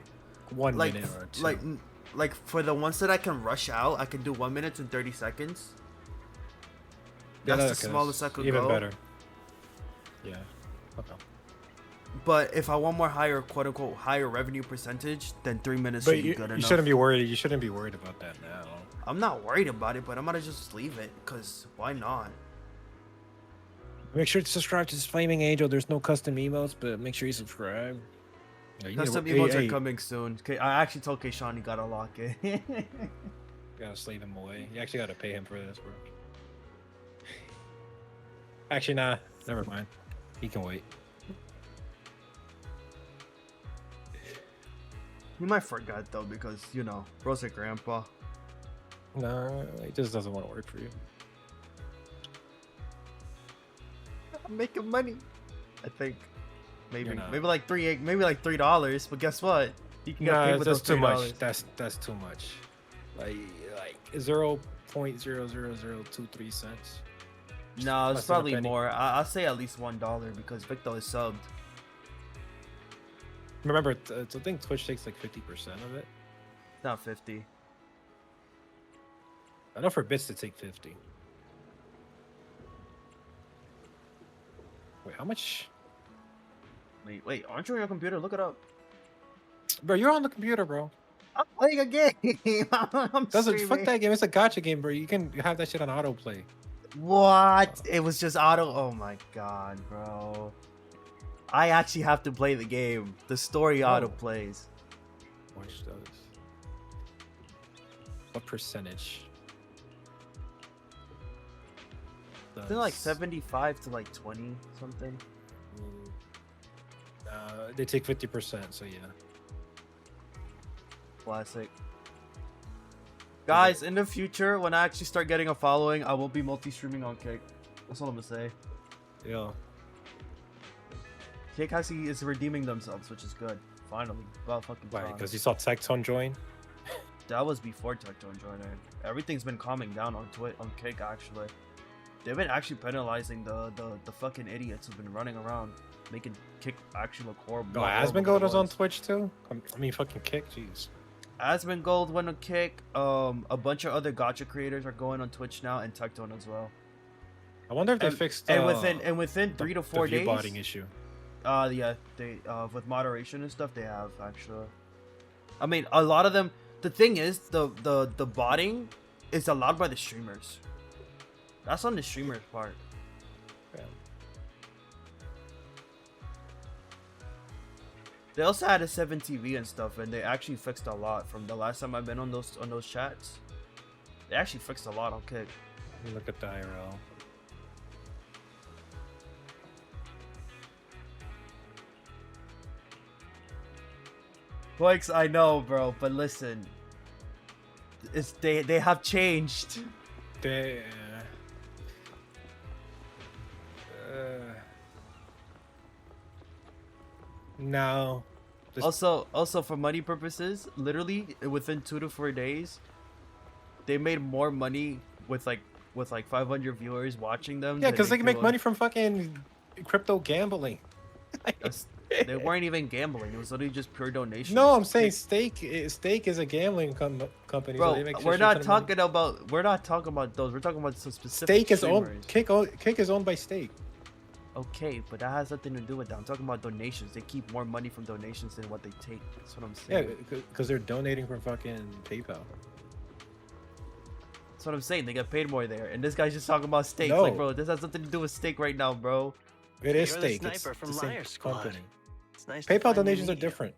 1 like, minute or 2. like for the ones that I can rush out, I can do 1 minute and 30 seconds. Yeah, That's the okay, smallest I could even go. better. Yeah. Okay. But if I want more higher, quote unquote, higher revenue percentage, then 3 minutes But should be you, good you enough. shouldn't be worried. You shouldn't be worried about that now. I'm not worried about it, but I'm gonna just leave it, cause why not? Make sure to subscribe to this Flaming Angel. There's no custom emotes, but make sure you subscribe. Yeah, you Custom need to- emotes hey, are coming soon. I actually told Kayshawn he gotta lock it. You gotta slave him away. You actually gotta pay him for this, bro. Actually, nah. Never mind. He can wait. You might forget though, because you know, bro's a grandpa. No, he just doesn't want to work for you. I'm making money. I think maybe You're not. maybe like $3, but guess what? You can get Nah, paid with that's those too $3. much. That's too much. Like 0.00023 cents. No, Less it's than a probably penny. more. I'll say at least $1 because Victor is subbed. Remember, I think Twitch takes like 50% of it. Not 50. I know for bits to take 50. Wait, how much? Wait, aren't you on your computer? Look it up. Bro, you're on the computer, bro. I'm playing a game. I'm Doesn't fuck streaming. that game. It's a gacha game, bro. You can have that shit on autoplay. What? It was just auto. Oh my god, bro. I actually have to play the game. The story auto plays. Watch those. What percentage? Isn't it like 75 to like 20 something? They take 50%, so yeah. Classic. Guys, in the future, when I actually start getting a following, I will be multi-streaming on Kick. That's all I'm gonna say. Yeah. Kick actually is redeeming themselves, which is good. Finally. About fucking Why? time. Because you saw Tectone join? That was before Tectone joined. Everything's been calming down on Kick actually. They've been actually penalizing the fucking idiots who've been running around making Kick actually look horrible. Oh, Asmongold is on Twitch too? I mean, fucking Kick, jeez. Asmongold went on Kick. A bunch of other Gacha creators are going on Twitch now, and Tectone as well. I wonder if they fixed within 3 to 4 the days. viewbotting issue. Yeah, they with moderation and stuff they have actually. I mean, a lot of them. The thing is, the botting is allowed by the streamers. That's on the streamers part. Yeah. They also had a 7 TV and stuff, and they actually fixed a lot from the last time I've been on those chats. They actually fixed a lot on Kick. Look at the IRL. Boix, I know, bro, but listen, they have changed. They. No. Also for money purposes, literally within 2 to 4 days, they made more money with like 500 viewers watching them. Yeah, because they can make money from fucking crypto gambling. They weren't even gambling. It was literally just pure donations. No, I'm saying Stake is a gambling company. Bro, so they make we're not talking about those. We're talking about some specific. Stake is owned. streamers. Kick is owned by Stake. Okay, but that has nothing to do with that. I'm talking about donations. They keep more money from donations than what they take. That's what I'm saying. Yeah, because they're donating from fucking PayPal. That's what I'm saying. They get paid more there. And this guy's just talking about Stake. No. Like, bro, this has nothing to do with Stake right now, bro. It is You're Stake. The It's sniper from the same Liar Squad. company. It's nice to PayPal finally donations are meet you. different.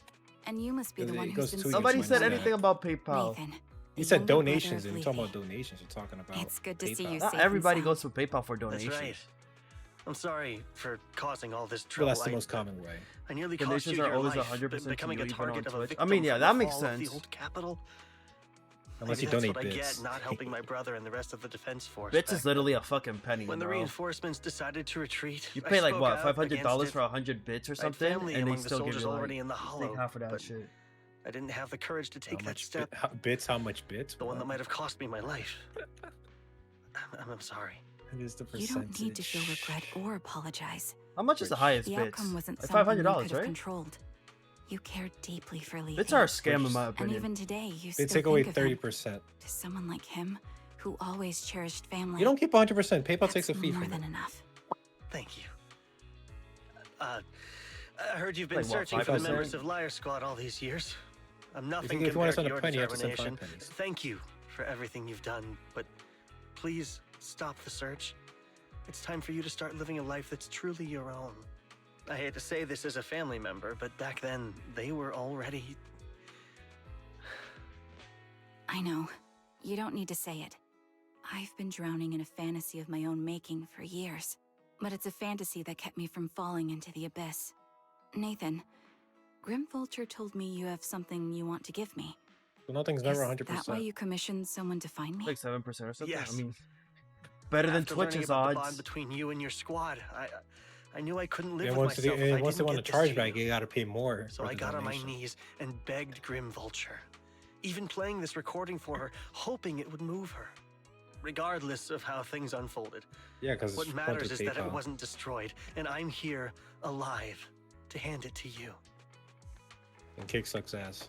And you must be the It one goes who's to been your Nobody said Nathan. anything about PayPal. Nathan, You the said younger brother donations, of and you're talking Levy. about donations. You're talking about. It's good to see PayPal. you Not safe everybody and goes sound. to PayPal for donations. That's right. I'm sorry for causing all this Well, trouble. that's the most common way. I nearly cost Donations you are your always life, 100% to becoming you, a even target on of a Twitch. victim I mean, yeah, from that the makes fall of sense. The old capital. Unless Maybe you that's donate what I bits. get not helping my brother and the rest of the defense force. Bits back is literally a fucking penny, when the bro. reinforcements decided to retreat. You I pay like spoke what, out $500 against for it. 100 bits or I had something, family and they among the still give soldiers you like already in the hollow, take half of that but shit. I didn't have the courage to take that step. Bits? How much bits? The one that might have cost me my life. I'm sorry. It is the You percentage. don't need to feel regret or apologize. How much is the highest The bits? outcome wasn't Like something you $500, could have right? controlled. You cared deeply for Levy. Bits are a scam in my And opinion. even today, you They still take away think of him. 30%. To someone like him, who always cherished family. You don't keep 100%. PayPal takes a that's fee more from than it. enough. Thank you. I heard you've been Like what, searching for the 5%? members of Liar Squad all these years. I'm nothing if you want compared to send to a your penny, you have to send 5 determination. pennies. Thank you for everything you've done, but please stop the search. It's time for you to start living a life that's truly your own. I hate to say this as a family member, but back then, they were already... I know. You don't need to say it. I've been drowning in a fantasy of my own making for years. But it's a fantasy that kept me from falling into the abyss. Nathan, Grim Vulture told me you have something you want to give me. So nothing's never Is 100%. that why you commissioned someone to find me? Like 7% or something? Yes. I mean, better than After learning Twitch's about the odds. bond between you and your squad, I knew I couldn't live And with once myself if I once they didn't want get to this charge to back, you. you gotta pay more. So for I the got on my donation. knees and begged Grim Vulture, even playing this recording for her, hoping it would move her. Regardless of how things unfolded. Yeah, 'cause what it's matters through is that it PayPal. wasn't destroyed, and I'm here, alive, to hand it to you. And Kick sucks ass.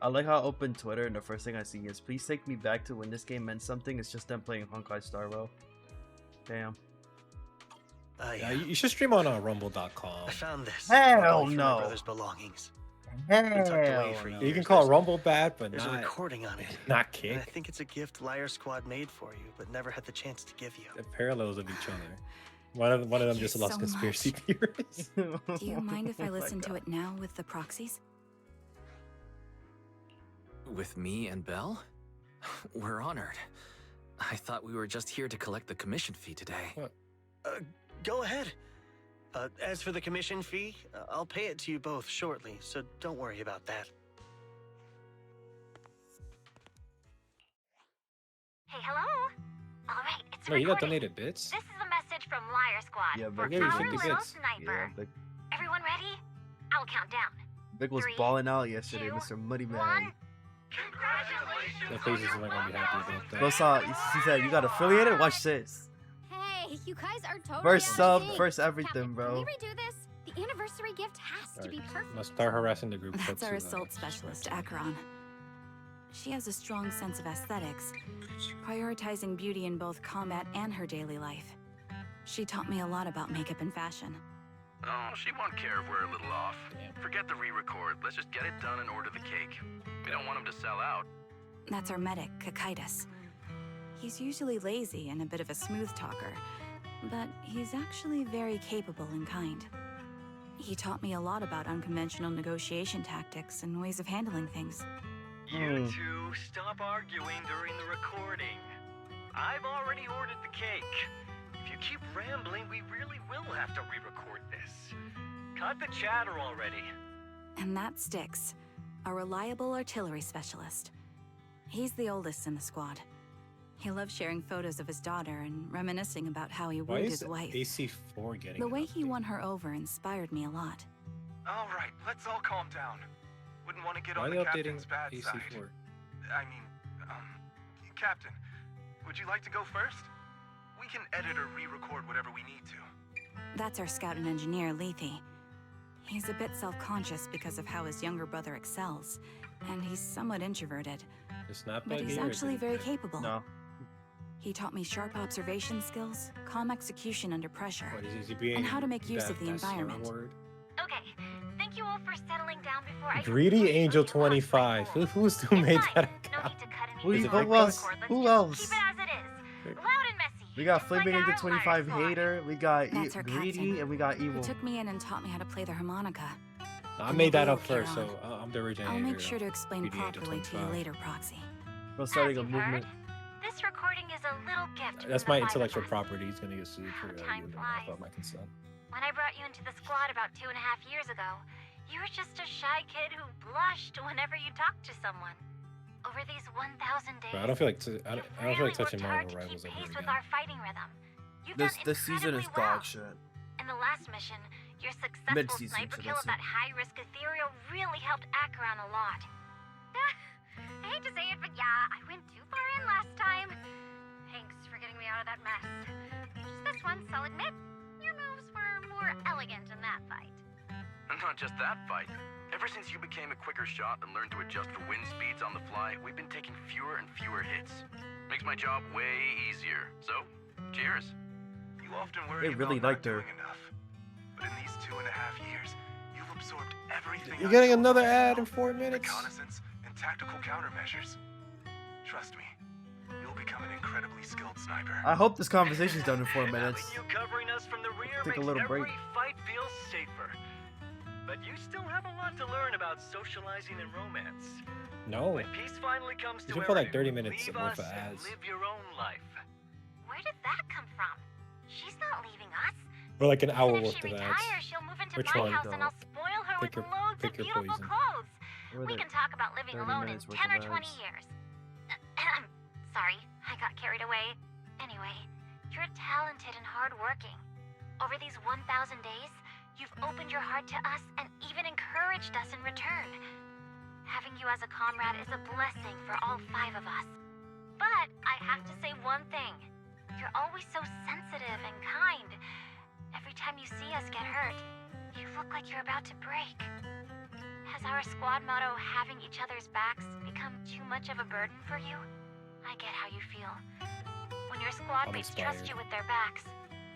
I like how I open Twitter and the first thing I see is, please take me back to when this game meant something. It's just them playing Honkai Star Rail. Damn. Yeah, you should stream on rumble.com. I found this. Hell luckily for no. My brother's belongings. Been tucked away Hell for no. You years. can call There's- Rumble bad, but There's a not recording on it. not And I Kick. think it's a gift Liar Squad made for you, but never had the chance to give you. The parallels of each other. One of them just you lost so conspiracy theories. Do you mind if I Oh my listen to God. it now with the proxies? With me and Belle? We're honored. I thought we were just here to collect the commission fee today. Go ahead. As for the commission fee, I'll pay it to you both shortly, so don't worry about that. Hey, hello? All right, it's No, you got recording. donated bits. This is a message from Liar Squad Yeah, for Vic gave you our 50 little bits. sniper. Yeah, Vic, Everyone ready? I'll count down. Vic was 3, balling out yesterday, 2, Mr. Money 1. Man. The faces are not gonna be happy about that. Bro saw, he said, you got affiliated? Watch this. Hey, you guys are totally First sub, amazing. first everything, Can bro. we redo this? The anniversary gift has to be perfect. Must start harassing the group. That's our Tetsu, assault specialist, Acheron. She has a strong sense of aesthetics, prioritizing beauty in both combat and her daily life. She taught me a lot about makeup and fashion. Oh, she won't care if we're a little off. Forget the re-record. Let's just get it done and order the cake. We don't want him to sell out. That's our medic, Kakaitis. He's usually lazy and a bit of a smooth talker, but he's actually very capable and kind. He taught me a lot about unconventional negotiation tactics and ways of handling things. You two, stop arguing during the recording. I've already ordered the cake. If you keep rambling, we really will have to re-record this. Cut the chatter already. And that sticks. A reliable artillery specialist. He's the oldest in the squad. He loves sharing photos of his daughter and reminiscing about how he Why wooed is his wife. AC4 getting The an way he update? won her over inspired me a lot. All right, let's all calm down. Wouldn't want to get Why on are the they updating captain's bad AC4? side. I mean, Captain, would you like to go first? We can edit or re-record whatever we need to. That's our scout and engineer, Lethe. He's a bit self-conscious because of how his younger brother excels, and he's somewhat introverted. It's not But he's buggy, or actually did it very break? capable. No. He taught me sharp observation skills, calm execution under pressure, What, is he being and how to make use that- of the that slur environment. word? Okay, thank you all for settling down before I... Greedy Angel 25. Who made that account? Who, Is it who Rick else? Ross? Who else? Keep it as it is. Loud and messy. We got Flaming Angel 25 Hater. We got That's our Greedy, captain. and we got He Evil. took me in and taught me how to play the harmonica. I made that up first, so I'm the originator. I'll make sure to of explain Greedy Angel properly to you 25. later, Proxy. We're starting a movement. This recording is a little gift. That's from my the five of intellectual us. property. He's gonna get sued for Time using flies. without my consent. When I brought you into the squad about 2.5 years ago, you were just a shy kid who blushed whenever you talked to someone. Over these 1,000 days, Bro, I don't feel like I don't feel like touching Marvel Rivals ever pace with again. our fighting rhythm. You've This done season is incredibly well. dog shit. In the last mission, your successful Mid-season, sniper so kill that's of that high-risk ethereal really helped Acheron a lot. I hate to say it, but yeah, I went too far in last time. Thanks for getting me out of that mess. Just this once, I'll admit, your moves were more elegant in that fight. And not just that fight. Ever since you became a quicker shot and learned to adjust for wind speeds on the fly, we've been taking fewer and fewer hits. Makes my job way easier. So, cheers. You often They worry really about liked not her. doing enough. But in these 2.5 years, you've absorbed everything. You're I getting taught another you. ad in 4 minutes. Reconnaissance and tactical countermeasures. Trust me, you'll become an incredibly skilled sniper. I hope this conversation's done in 4 minutes. You covering us from the rear Take a makes little break. every fight feel safer. But you still have a lot to learn about socializing and romance. No. When peace finally comes You to should put like where 30 you minutes leave worth us of and ads. live your own life. Where did that come from? She's not leaving us. Or like an hour If worth she of ads. retires, she'll move into Which my one? house and I'll spoil her Pick with your- loads pick of your beautiful poison. clothes. Where We the can talk about living 30 alone in minutes worth 10 or of 20 ads? years. Sorry, I got carried away. Anyway, you're talented and hardworking. Over these 1,000 days, you've opened your heart to us and even encouraged us in return. Having you as a comrade is a blessing for all 5 of us. But I have to say one thing. You're always so sensitive and kind. Every time you see us get hurt, you look like you're about to break. Has our squad motto, having each other's backs, become too much of a burden for you? I get how you feel. When your squad I'm mates trust inspired. you with their backs,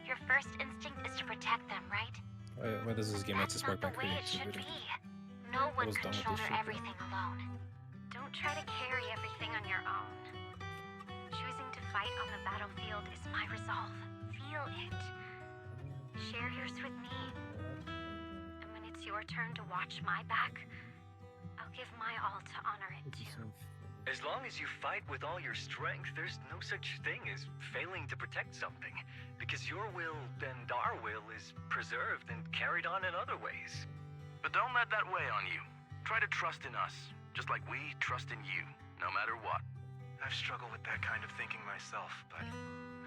your first instinct is to protect them, right? Where does this game That's access not work by the way it should creativity? be. No one was can done with this shoulder shit, bro. everything alone. Don't try to carry everything on your own. Choosing to fight on the battlefield is my resolve. Feel it. Share yours with me. And when it's your turn to watch my back, I'll give my all to honor it too. As long as you fight with all your strength, there's no such thing as failing to protect something. Because your will and our will is preserved and carried on in other ways. But don't let that weigh on you. Try to trust in us, just like we trust in you, no matter what. I've struggled with that kind of thinking myself, but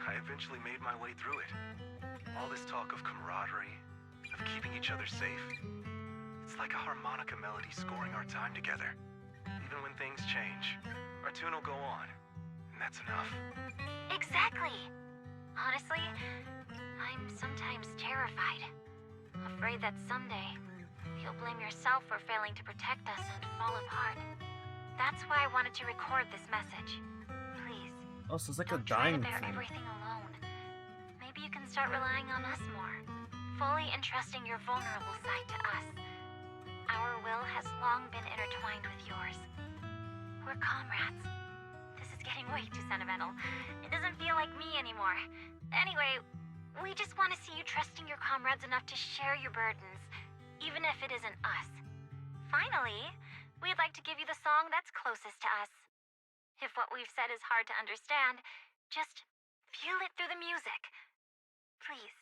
I eventually made my way through it. All this talk of camaraderie, of keeping each other safe, it's like a harmonica melody scoring our time together. Even when things change, our tune will go on, and that's enough. Exactly. Honestly, I'm sometimes terrified. Afraid that someday, you'll blame yourself for failing to protect us and fall apart. That's why I wanted to record this message. Please, Oh, so it's like a don't try to dying bear thing. everything alone. Maybe you can start relying on us more, fully entrusting your vulnerable side to us. Our will has long been intertwined with yours. We're comrades. This is getting way too sentimental. It doesn't feel like me anymore. Anyway, we just want to see you trusting your comrades enough to share your burdens. even if it isn't us. Finally, we'd like to give you the song that's closest to us. If what we've said is hard to understand, just feel it through the music. Please,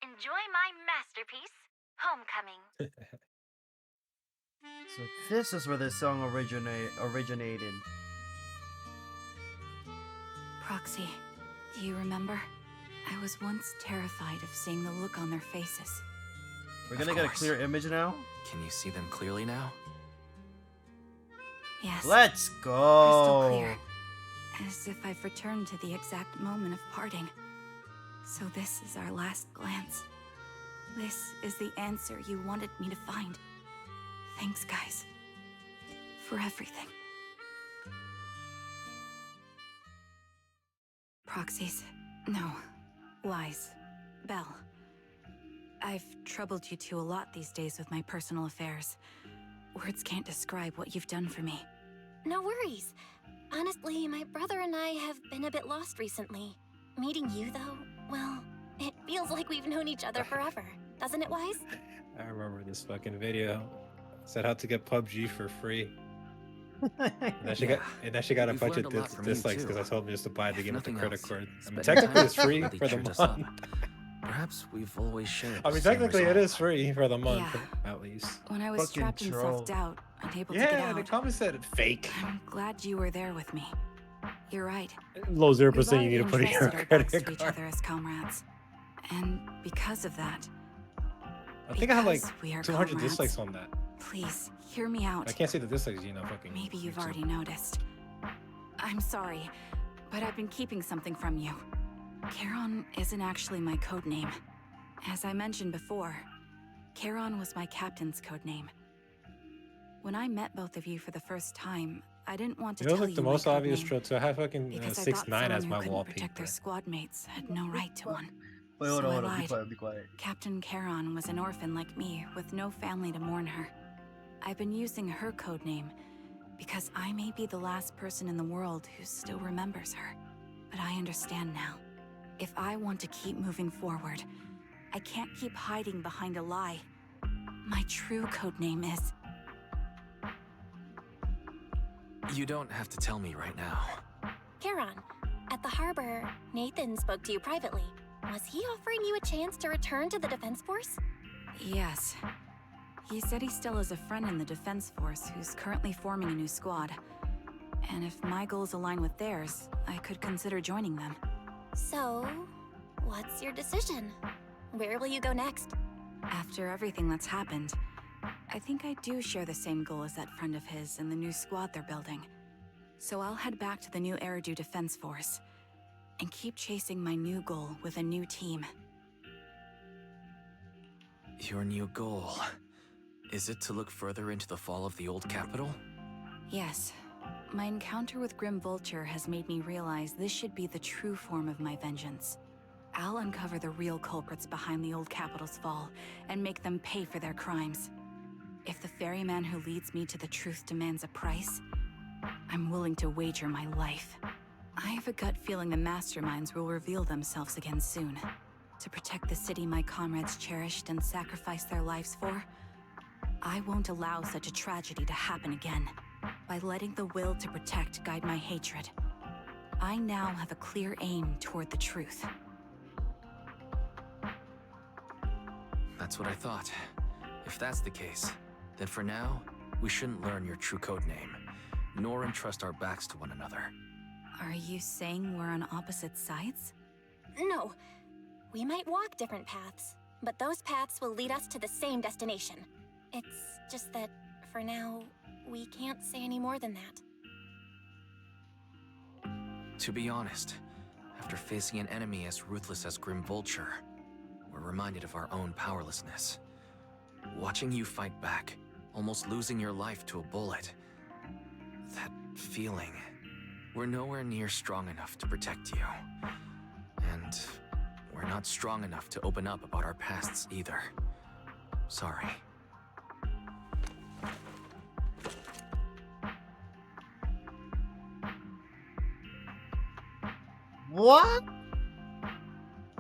enjoy my masterpiece, Homecoming. So this is where this song originated. Proxy, do you remember? I was once terrified of seeing the look on their faces. We're gonna get a clear image now? Can you see them clearly now? Yes. Let's Crystal go! clear. As if I've returned to the exact moment of parting. So this is our last glance. This is the answer you wanted me to find. Thanks, guys. For everything. Proxies. No. Lies. Belle. I've troubled you two a lot these days with my personal affairs. Words can't describe what you've done for me. No worries. Honestly, my brother and I have been a bit lost recently. Meeting you, though, well, it feels like we've known each other forever. Doesn't it, Wise? I remember this fucking video. Said how to get PUBG for free. And then she got a bunch of dislikes because I told him just to buy the game with the credit card. I mean, technically it's free for the month. Perhaps we've always shared. I mean, technically it is free for the month, at least. When I was trapped in self-doubt, unable to get out. Yeah, the comments said fake. I'm glad you were there with me. You're right. Low 0% We've you need to put in your entrusted our backs credit to each card. other as comrades. And because of that, I think I had like because we are 200 comrades, dislikes on that. please, hear me out. I can't see the dislikes, you know, fucking. Maybe you've YouTube. already noticed. I'm sorry, but I've been keeping something from you. Charon isn't actually my code name. As I mentioned before, Charon was my captain's code name. When I met both of you for the first time, I didn't want to You know, tell like you the my most code obvious name trope. So I have fucking because I thought 6ix9ine someone as who my couldn't wallpaper. protect their squad mates had no right to one. Wait, So hold on, I hold on. Be lied. quiet, be quiet. Captain Charon was an orphan like me, with no family to mourn her. I've been using her code name because I may be the last person in the world who still remembers her. But I understand now. If I want to keep moving forward, I can't keep hiding behind a lie. My true code name is... You don't have to tell me right now. Charon, at the harbor, Nathan spoke to you privately. Was he offering you a chance to return to the Defense Force? Yes. He said he still has a friend in the Defense Force who's currently forming a new squad. And if my goals align with theirs, I could consider joining them. So, what's your decision? Where will you go next? After everything that's happened, I think I do share the same goal as that friend of his and the new squad they're building. So I'll head back to the new Eridu Defense Force and keep chasing my new goal with a new team. Your new goal. Is it to look further into the fall of the old capital? Yes. My encounter with Grim Vulture has made me realize this should be the true form of my vengeance. I'll uncover the real culprits behind the old capital's fall and make them pay for their crimes. If the ferryman who leads me to the truth demands a price, I'm willing to wager my life. I have a gut feeling the masterminds will reveal themselves again soon. To protect the city my comrades cherished and sacrificed their lives for, I won't allow such a tragedy to happen again. By letting the will to protect guide my hatred, I now have a clear aim toward the truth. That's what I thought. If that's the case, then for now, we shouldn't learn your true code name, nor entrust our backs to one another. Are you saying we're on opposite sides? No. We might walk different paths, but those paths will lead us to the same destination. It's just that, for now, we can't say any more than that. To be honest, after facing an enemy as ruthless as Grim Vulture, we're reminded of our own powerlessness. Watching you fight back, almost losing your life to a bullet. That feeling. We're nowhere near strong enough to protect you. And we're not strong enough to open up about our pasts either. Sorry. What?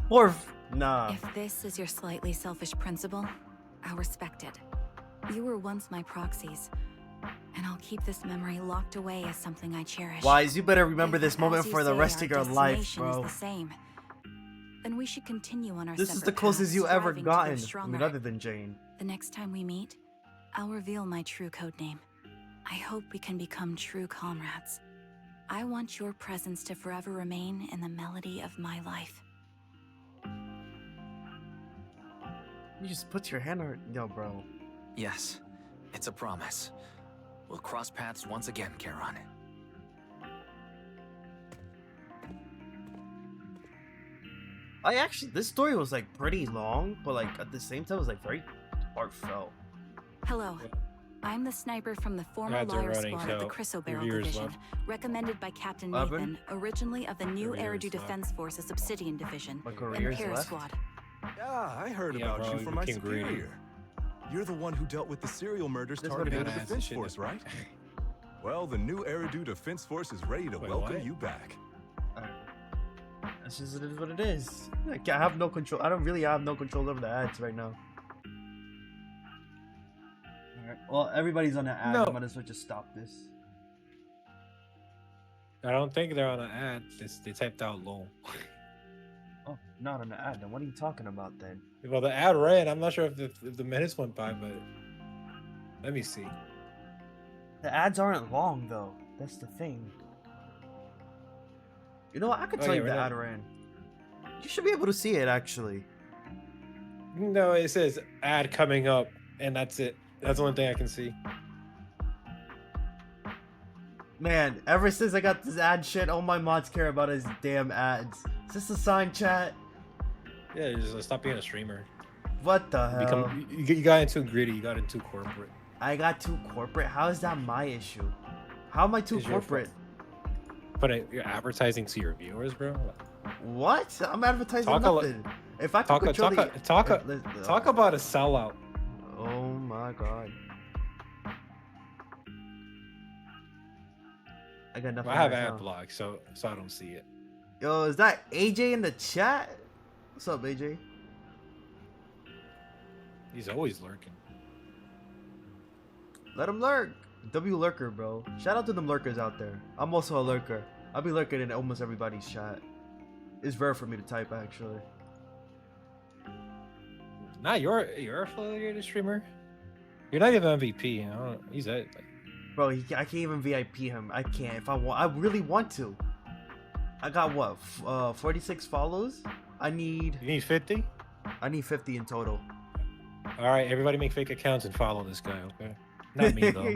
Or nah. If this is your slightly selfish principle, our respected. You were once my proxies, and I'll keep this memory locked away as something I cherish. Wise, you better remember If, this moment as you for the say, rest our of your life, destination bro. Is the same, then we should continue on our This is separate the closest paths, you ever striving to grow gotten. I stronger. mean, other than Jane. The next time we meet, I'll reveal my true codename. I hope we can become true comrades. I want your presence to forever remain in the melody of my life. You just put your hand on yo, bro. Yes, it's a promise. We'll cross paths once again, Charon. This story was like pretty long, but like at the same time it was like very heartfelt. Hello. I'm the sniper from the former Ads are Liar running, Squad of the so Chrysoberyl reviewers Division, left. recommended by Captain What Nathan, originally of the new Reviewers Eridu left. Defense Force's Obsidian Division, My in the career's Paris left. Squad. Yeah, I heard Yeah, about bro, you you from my became greedy. superior. You're the one who dealt with the serial murders That's what it targeting the is. Defense Shit. Force, right? Well, the new Eridu Defense Force is ready to Wait, welcome what? you back. That's just it is what it is. Like, I have no control. I don't really have no control over the ads right now. Alright. Well, everybody's on the ad. No. I might as well just stop this. I don't think they're on an ad. They typed out low. Oh, not on the ad. Then what are you talking about then? Well, the ad ran. I'm not sure if the minutes went by, but let me see. The ads aren't long though. That's the thing. You know what? I could Oh, tell yeah, you the we're not- ad ran. You should be able to see it actually. No, it says ad coming up, and that's it. That's the only thing I can see. Man, ever since I got this ad shit, all my mods care about is damn ads. Is this a sign, chat? Yeah, just stop being a streamer. What the hell? You got too greedy. You got too corporate. I got too corporate? How is that my issue? How am I too 'Cause you're corporate? But you're advertising to your viewers, bro. What? I'm advertising Talk a lo- nothing. If I could control the... Talk about a sellout. Oh my god. I got nothing I have right ad now. block, so I don't see it. Yo, is that AJ in the chat? What's up, AJ? He's always lurking. Let him lurk. W lurker, bro. Shout out to them lurkers out there. I'm also a lurker. I'll be lurking in almost everybody's chat. It's rare for me to type, actually. Nah, you're a affiliated streamer. You're not even MVP. He's it. Bro, I can't even VIP him. I can't. If I want, I really want to. I got what? 46 follows. You need 50. I need 50 in total. All right, everybody make fake accounts and follow this guy, okay? Not me though.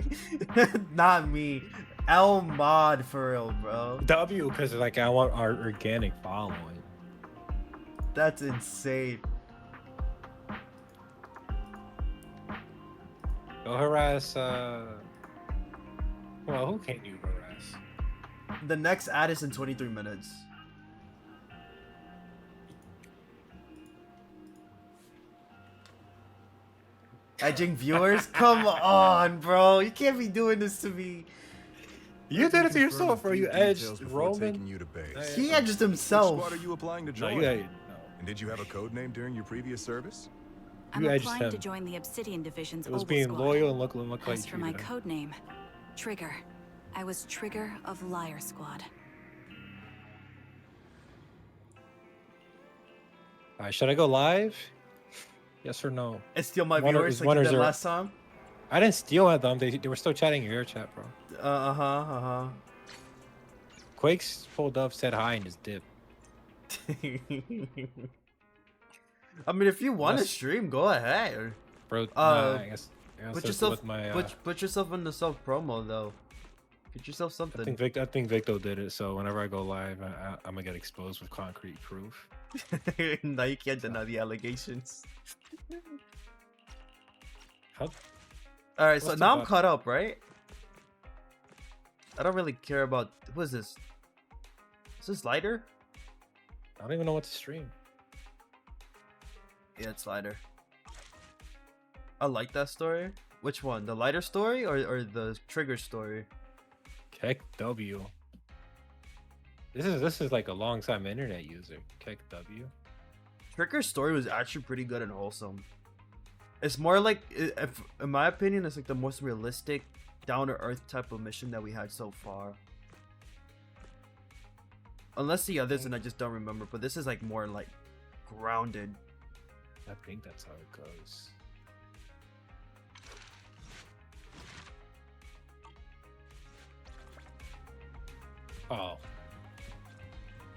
Not me. L mod for real, bro. W, because like I want our organic following. That's insane. Go harass. Well, who can't you harass? The next ad is in 23 minutes. Edging viewers? Come on, bro. You can't be doing this to me. You did it to yourself, bro. You edged Details before Roman. taking you to base. He edged Which himself. squad are you applying to No, join? no. And did you have a code name during your previous service? I'm You edged applying to him. join the Obsidian Division's It was Oval being Squad. loyal and look like As for my you. code name, Trigger. I was Trigger of Liar Squad. Alright, should I go live? Yes or no? And steal my One or- viewers is like one you or did zero. last time? I didn't steal at them. They were still chatting in your chat, bro. Uh-huh. Quakes pulled up, said hi, and just dipped. I mean, if you want to Unless- stream, go ahead. Bro, nah, I guess put it's yourself with my, put yourself in the self promo though. Get yourself something. I think Victo did it, so whenever I go live, I'm gonna get exposed with concrete proof. Now you can't deny the allegations. How? All right, so What's now I'm about- caught up, right? I don't really care about who is this? Is this Lighter? I don't even know what to stream. Yeah, it's Lighter. I like that story. Which one? The Lighter story or the Trigger story? Keck W. This is like a long time internet user. Keck W. Trigger's story was actually pretty good and wholesome. It's more like, if, in my opinion, it's like the most realistic, down-to-earth type of mission that we had so far. Unless the others, and I just don't remember, but this is like more like grounded. I think that's how it goes. Oh.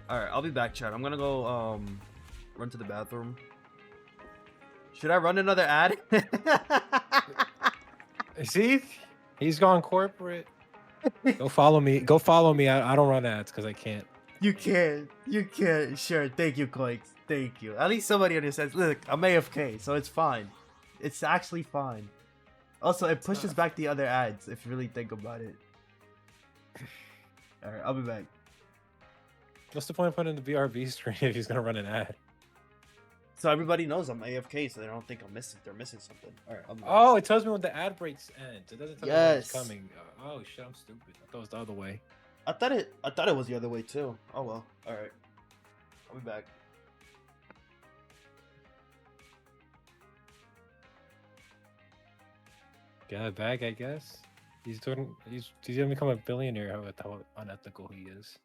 Alright, I'll be back, chat. I'm gonna go run to the bathroom. Should I run another ad? See? He's gone corporate. Go follow me. Go follow me. I don't run ads because I can't. You can't. You can't. Sure. Thank you, Cloaks. Thank you. At least somebody understands. Look, I'm AFK, so it's fine. It's actually fine. Also, it pushes back the other ads if you really think about it. Alright, I'll be back. What's the point of putting the BRB screen if he's gonna run an ad? So everybody knows I'm AFK, so they don't think I'm missing. They're missing something. Alright, I'm back. Oh, it tells me when the ad breaks end. It doesn't tell me when it's Yes. coming. Oh shit, I'm stupid. I thought it was the other way. I thought it was the other way too. Oh well. Alright. I'll be back. Get it back, I guess. He's gonna become a billionaire. How unethical he is.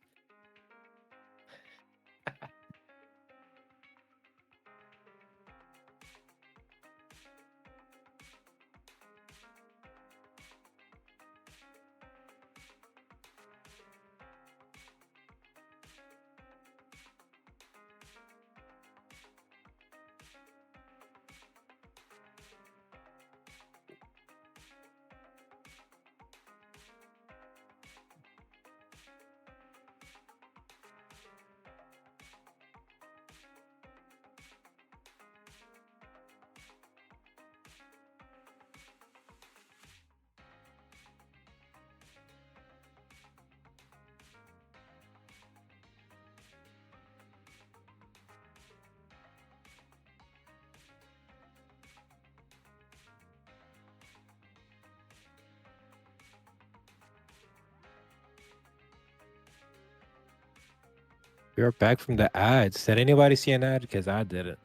We are back from the ads. Did anybody see an ad? Because I didn't.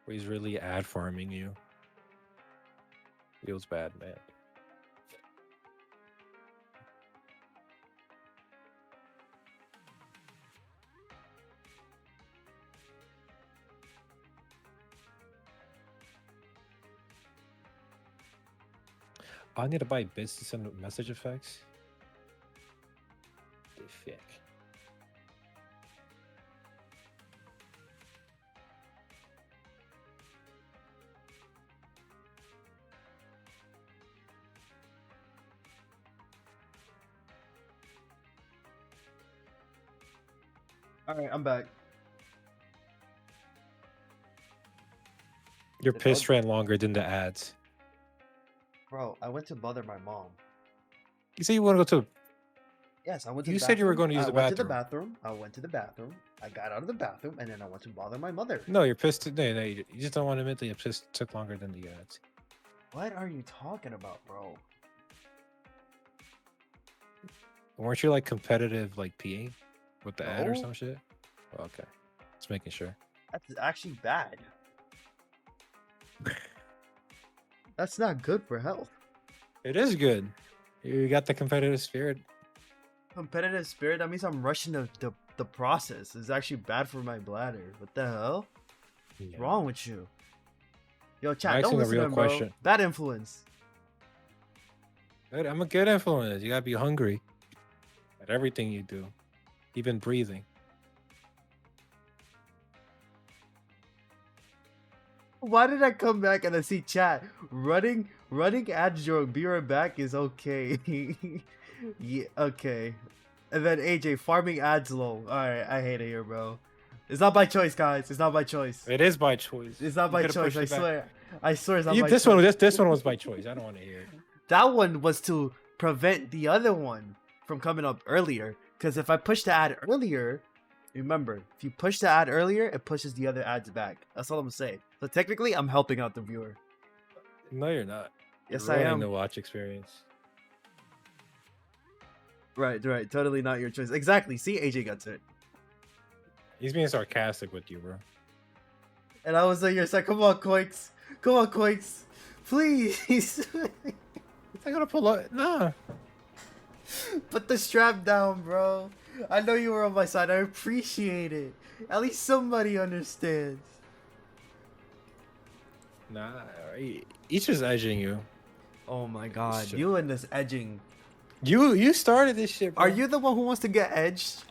He's really ad farming you. Feels bad, man. I need to buy bits to send message effects. They fake. Alright, I'm back. Your piss ran longer than the ads. Bro, I went to bother my mom. You say you want to go to. Yes, I went to You the said you were bathroom. going to use the I went to the bathroom. bathroom. I went to the bathroom. I got out of the bathroom, and then I went to bother my mother. No, your piss. No, you just don't want to admit that your piss took longer than the ads. What are you talking about, bro? Weren't you like competitive, like peeing with the ad or No. some shit? Oh, okay, just making sure. That's actually bad. That's not good for health. It is good. You got the competitive spirit. Competitive spirit, that means I'm rushing the process. It's actually bad for my bladder. What the hell? What's wrong with you? Yo, chat, I'm don't asking a listen real to him, bro. question. Bad influence. I'm a good influence. You gotta be hungry at everything you do, even breathing. Why did I come back and I see chat? Running ads during be right back is okay. Yeah, okay. And then AJ, farming ads low. Alright, I hate it here, bro. It's not by choice, guys. It's not by choice. It is by choice. It's not by choice, I swear. I swear it's not by This choice. this one was by choice. I don't want to hear it. That one was to prevent the other one from coming up earlier. Because if I push the ad earlier, Remember, if you push the ad earlier, it pushes the other ads back. That's all I'm saying. So technically, I'm helping out the viewer. No, you're not. Yes, You're I ruining am. the watch experience. Right. Totally not your choice. Exactly. See, AJ gets it. He's being sarcastic with you, bro. And I was like, "You're like, come on, Koix. Come on, Koix. Please." He's not gonna pull up. Nah. Put the strap down, bro. I know you were on my side. I appreciate it. At least somebody understands. Nah. He's just edging you. Oh my god. You and this edging. You started this shit, bro. Are you the one who wants to get edged?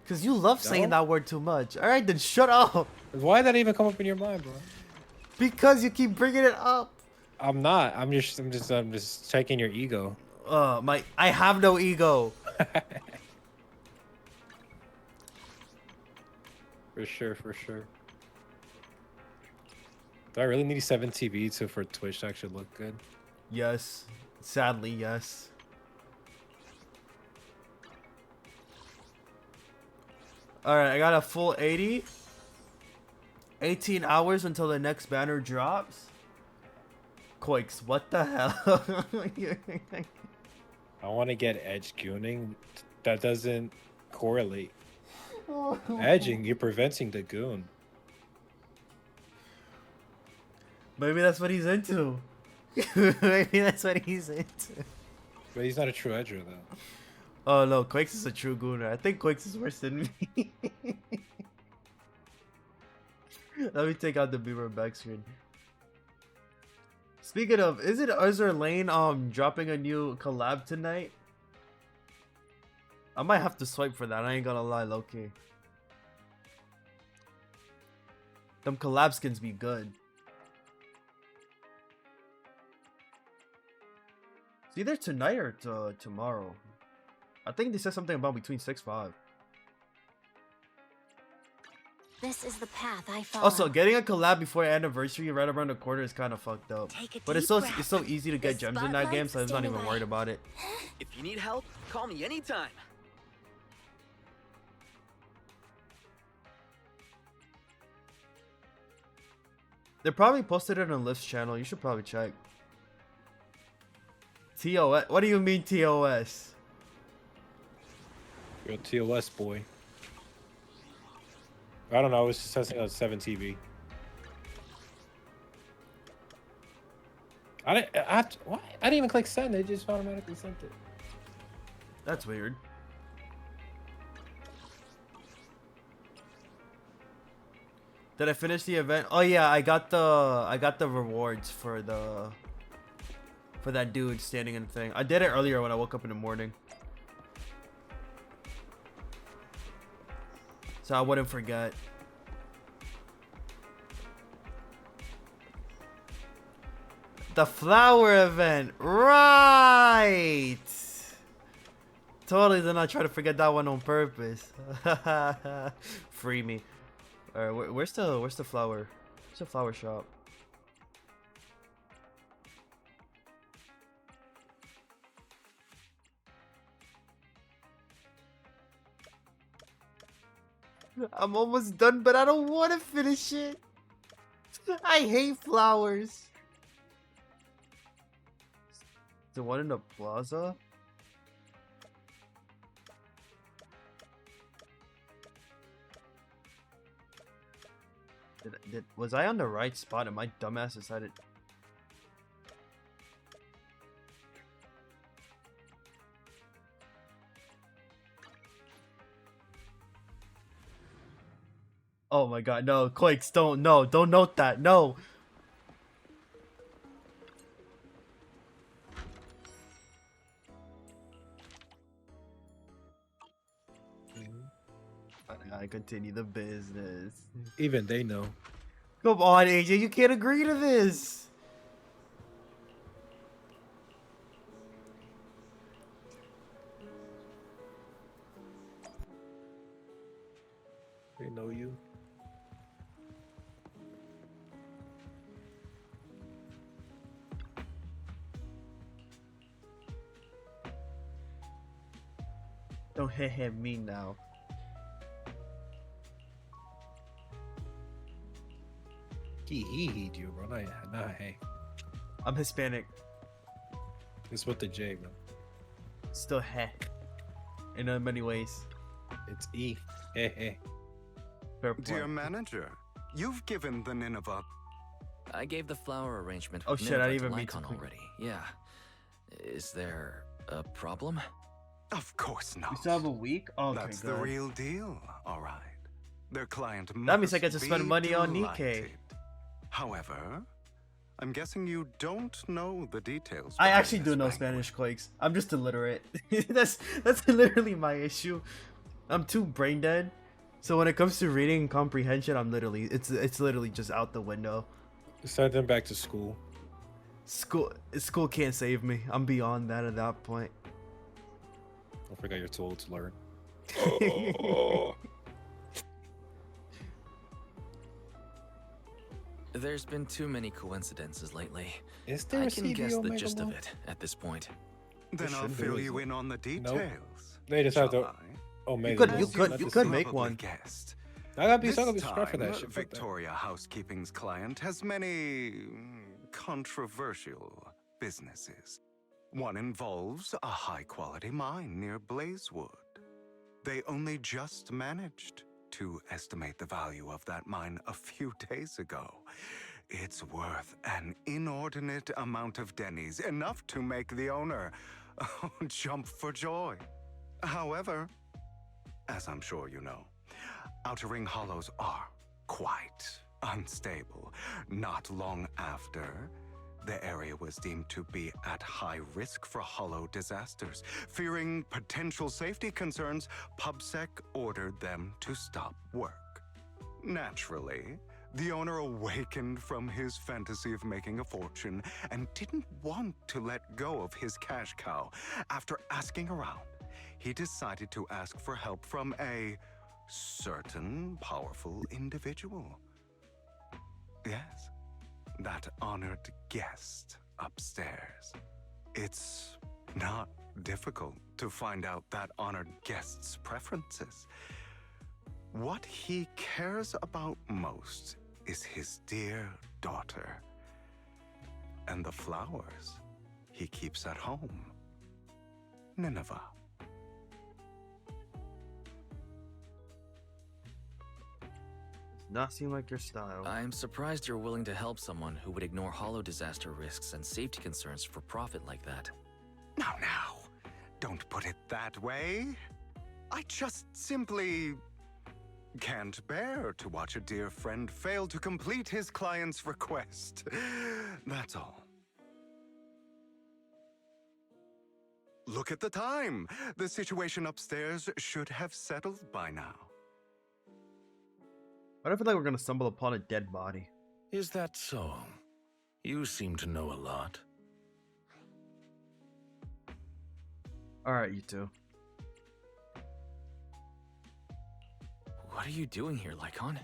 Because you love saying that word too much. Alright, then shut up. Why did that even come up in your mind, bro? Because you keep bringing it up. I'm not. I'm just checking your ego. I have no ego. For sure. Do I really need 7 TV for Twitch to actually look good? Yes. Sadly, yes. Alright, I got a full 80. 18 hours until the next banner drops. Koix, what the hell? I want to get edge gooning. That doesn't correlate. Edging, you're preventing the goon. Maybe that's what he's into. Maybe that's what he's into. But he's not a true edger, though. Oh no, Quakes is a true gooner. I think Quakes is worse than me. Let me take out the beaver back screen. Speaking of, is it Azur Lane dropping a new collab tonight? I might have to swipe for that. I ain't gonna lie, low-key. Them collab skins be good. It's either tonight or tomorrow. I think they said something about between 6-5. This is the path I follow. Also, getting a collab before anniversary right around the corner is kind of fucked up. But it's so easy to get gems in that game, so I'm not even worried about it. If you need help, call me anytime. They probably posted it on Lift's channel. You should probably check. TOS? What do you mean TOS? You're a TOS boy. I don't know. I was just testing out 7 TV. I didn't even click send. They just automatically sent it. That's weird. Did I finish the event? Oh yeah, I got the rewards for that dude standing in the thing. I did it earlier when I woke up in the morning. So I wouldn't forget. The flower event, right? Totally did not try to forget that one on purpose. Free me. All right, where's the flower? Where's the flower shop? I'm almost done, but I don't want to finish it. I hate flowers. The one in the plaza? Was I on the right spot and my dumbass decided... Oh my god, no, Quakes, don't note that, no! I continue the business. Even they know. Come on, AJ, you can't agree to this! They know you. Don't hit me now. He, you, bro. Nah, hey. I'm Hispanic. It's with the J, bro. Still he. In many ways. It's E. Hey. Fair point. Dear manager, you've given the Nineveh. I gave the flower arrangement Oh with shit, I Nineveh didn't to even mean to Lycon click. already. Yeah. Is there a problem? Of course not. You still have a week? Oh, okay, That's good. the real deal, all right. Their client That means I must get to spend be money on delighted. Nikkei. However, I'm guessing you don't know the details. I behind actually do this know banquet. Spanish, Quakes. I'm just illiterate. that's literally my issue. I'm too brain dead. So when it comes to reading and comprehension, it's literally just out the window. Send them back to school. School can't save me. I'm beyond that at that point. Don't forget you're too old to learn. There's been too many coincidences lately. Is there I a can guess CBO the gist of Megalo? it at this point. Then I'll fill you in on the details. They just have shall to. I? Oh, maybe you could make one. Guessed. I gotta be This subscribed for that time, shit. Victoria Housekeeping's client has many controversial businesses. One involves a high-quality mine near Blazewood. They only just managed to estimate the value of that mine a few days ago. It's worth an inordinate amount of Denny's, enough to make the owner jump for joy. However, as I'm sure you know, Outer Ring Hollows are quite unstable. Not long after, the area was deemed to be at high risk for hollow disasters. Fearing potential safety concerns, PubSec ordered them to stop work. Naturally, the owner awakened from his fantasy of making a fortune and didn't want to let go of his cash cow. After asking around, he decided to ask for help from a certain powerful individual. Yes, that honored guest upstairs. It's not difficult to find out that honored guest's preferences. What he cares about most is his dear daughter and the flowers he keeps at home. Nineveh. Not seem like your style. I'm surprised you're willing to help someone who would ignore hollow disaster risks and safety concerns for profit like that. Now, don't put it that way. I just simply can't bear to watch a dear friend fail to complete his client's request. That's all. Look at the time. The situation upstairs should have settled by now. Why do I feel like we're gonna stumble upon a dead body? Is that so? You seem to know a lot. Alright, you two. What are you doing here, Lycon?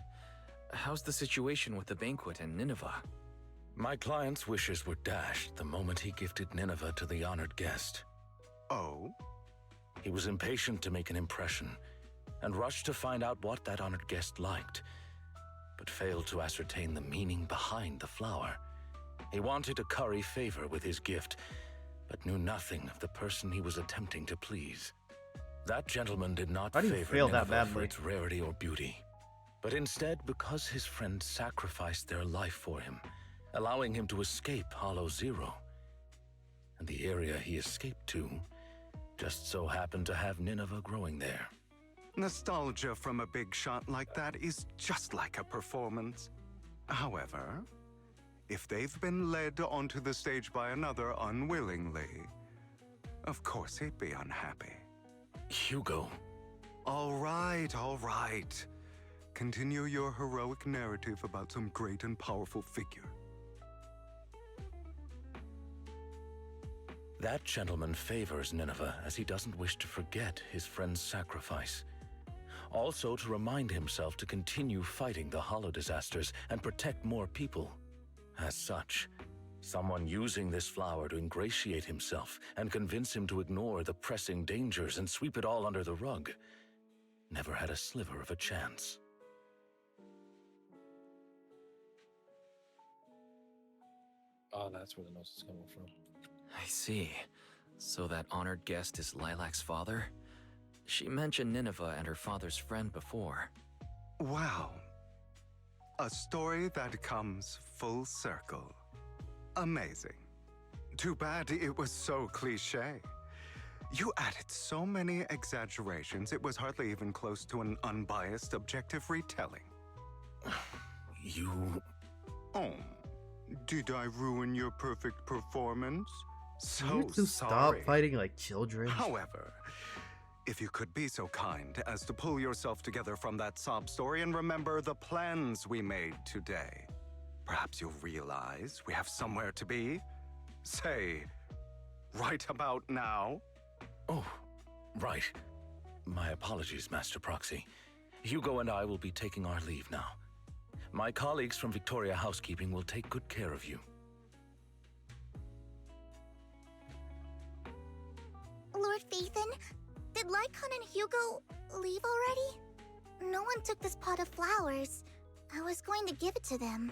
How's the situation with the banquet and Nineveh? My client's wishes were dashed the moment he gifted Nineveh to the honored guest. Oh? He was impatient to make an impression and rushed to find out what that honored guest liked, but failed to ascertain the meaning behind the flower. He wanted to curry favor with his gift, but knew nothing of the person he was attempting to please. That gentleman did not Why do you favor fail that Nineveh for badly? its rarity or beauty, but instead because his friend sacrificed their life for him, allowing him to escape Hollow Zero. And the area he escaped to just so happened to have Nineveh growing there. Nostalgia from a big shot like that is just like a performance. However, if they've been led onto the stage by another unwillingly, of course he'd be unhappy. Hugo. All right. Continue your heroic narrative about some great and powerful figure. That gentleman favors Nineveh as he doesn't wish to forget his friend's sacrifice. Also to remind himself to continue fighting the hollow disasters and protect more people. As such, someone using this flower to ingratiate himself and convince him to ignore the pressing dangers and sweep it all under the rug never had a sliver of a chance. Oh, that's where the nose is coming from. I see. So that honored guest is Lilac's father? She mentioned Nineveh and her father's friend before. Wow. A story that comes full circle. Amazing. Too bad it was so cliché. You added so many exaggerations, it was hardly even close to an unbiased, objective retelling. You... Oh, did I ruin your perfect performance? You So need to sorry. stop fighting like children. However, if you could be so kind as to pull yourself together from that sob story and remember the plans we made today, perhaps you'll realize we have somewhere to be. Say, right about now. Oh, right. My apologies, Master Proxy. Hugo and I will be taking our leave now. My colleagues from Victoria Housekeeping will take good care of you. Lord Phaethon, did Lycon and Hugo leave already? No one took this pot of flowers. I was going to give it to them.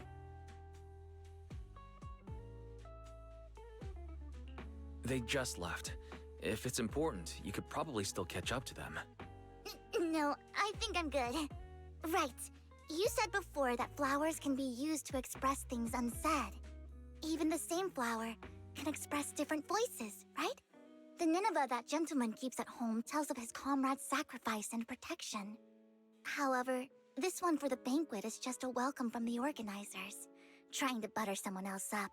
They just left. If it's important, you could probably still catch up to them. No, I think I'm good. Right. You said before that flowers can be used to express things unsaid. Even the same flower can express different voices, right? The Nineveh that gentleman keeps at home tells of his comrade's sacrifice and protection. However, this one for the banquet is just a welcome from the organizers, trying to butter someone else up.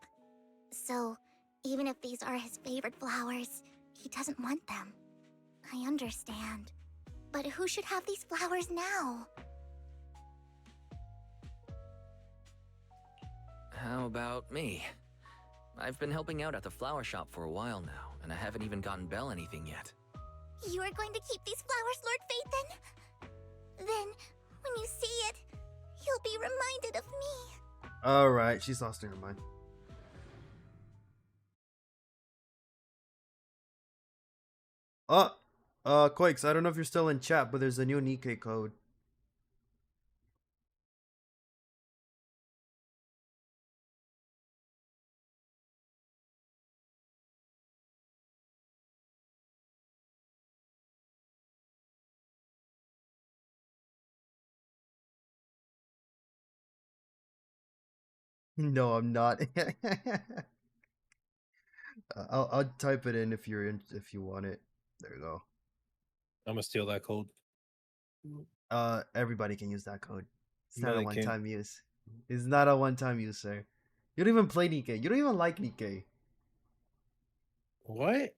So, even if these are his favorite flowers, he doesn't want them. I understand. But who should have these flowers now? How about me? I've been helping out at the flower shop for a while now, and I haven't even gotten Belle anything yet. You are going to keep these flowers, Lord Phaethon? Then, when you see it, you'll be reminded of me. Alright, she's lost her mind. Quakes, I don't know if you're still in chat, but there's a new Nikkei code. No, I'm not. I'll type it in if you're in, if you want it. There you go. I'm gonna steal that code. Everybody can use that code. It's No, not a they can't. one-time use. It's not a one-time use, sir. You don't even play Nikkei. You don't even like Nikkei. What?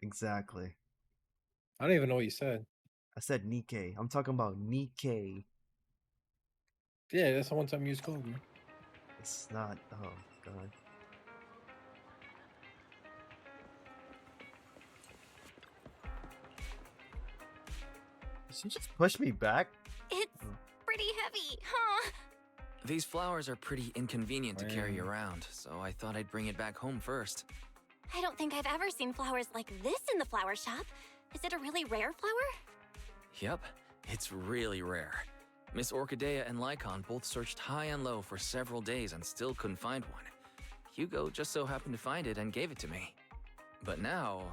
Exactly. I don't even know what you said. I said Nikkei. I'm talking about Nikkei. Yeah, that's a one-time use code, man. It's not. Oh god. Did you just push me back? It's pretty heavy, huh? These flowers are pretty inconvenient to carry around, so I thought I'd bring it back home first. I don't think I've ever seen flowers like this in the flower shop. Is it a really rare flower? Yep, it's really rare. Miss Orchidea and Lycon both searched high and low for several days and still couldn't find one. Hugo just so happened to find it and gave it to me. But now,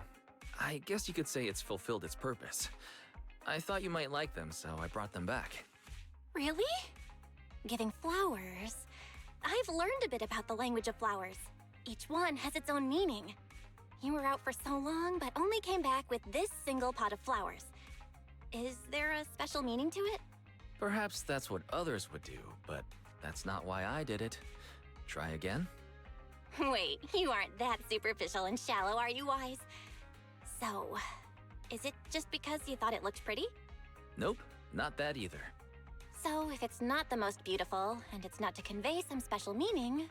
I guess you could say it's fulfilled its purpose. I thought you might like them, so I brought them back. Really? Giving flowers? I've learned a bit about the language of flowers. Each one has its own meaning. You were out for so long, but only came back with this single pot of flowers. Is there a special meaning to it? Perhaps that's what others would do, but that's not why I did it. Try again? Wait, you aren't that superficial and shallow, are you, Wise? So, is it just because you thought it looked pretty? Nope, not that either. So, if it's not the most beautiful, and it's not to convey some special meaning,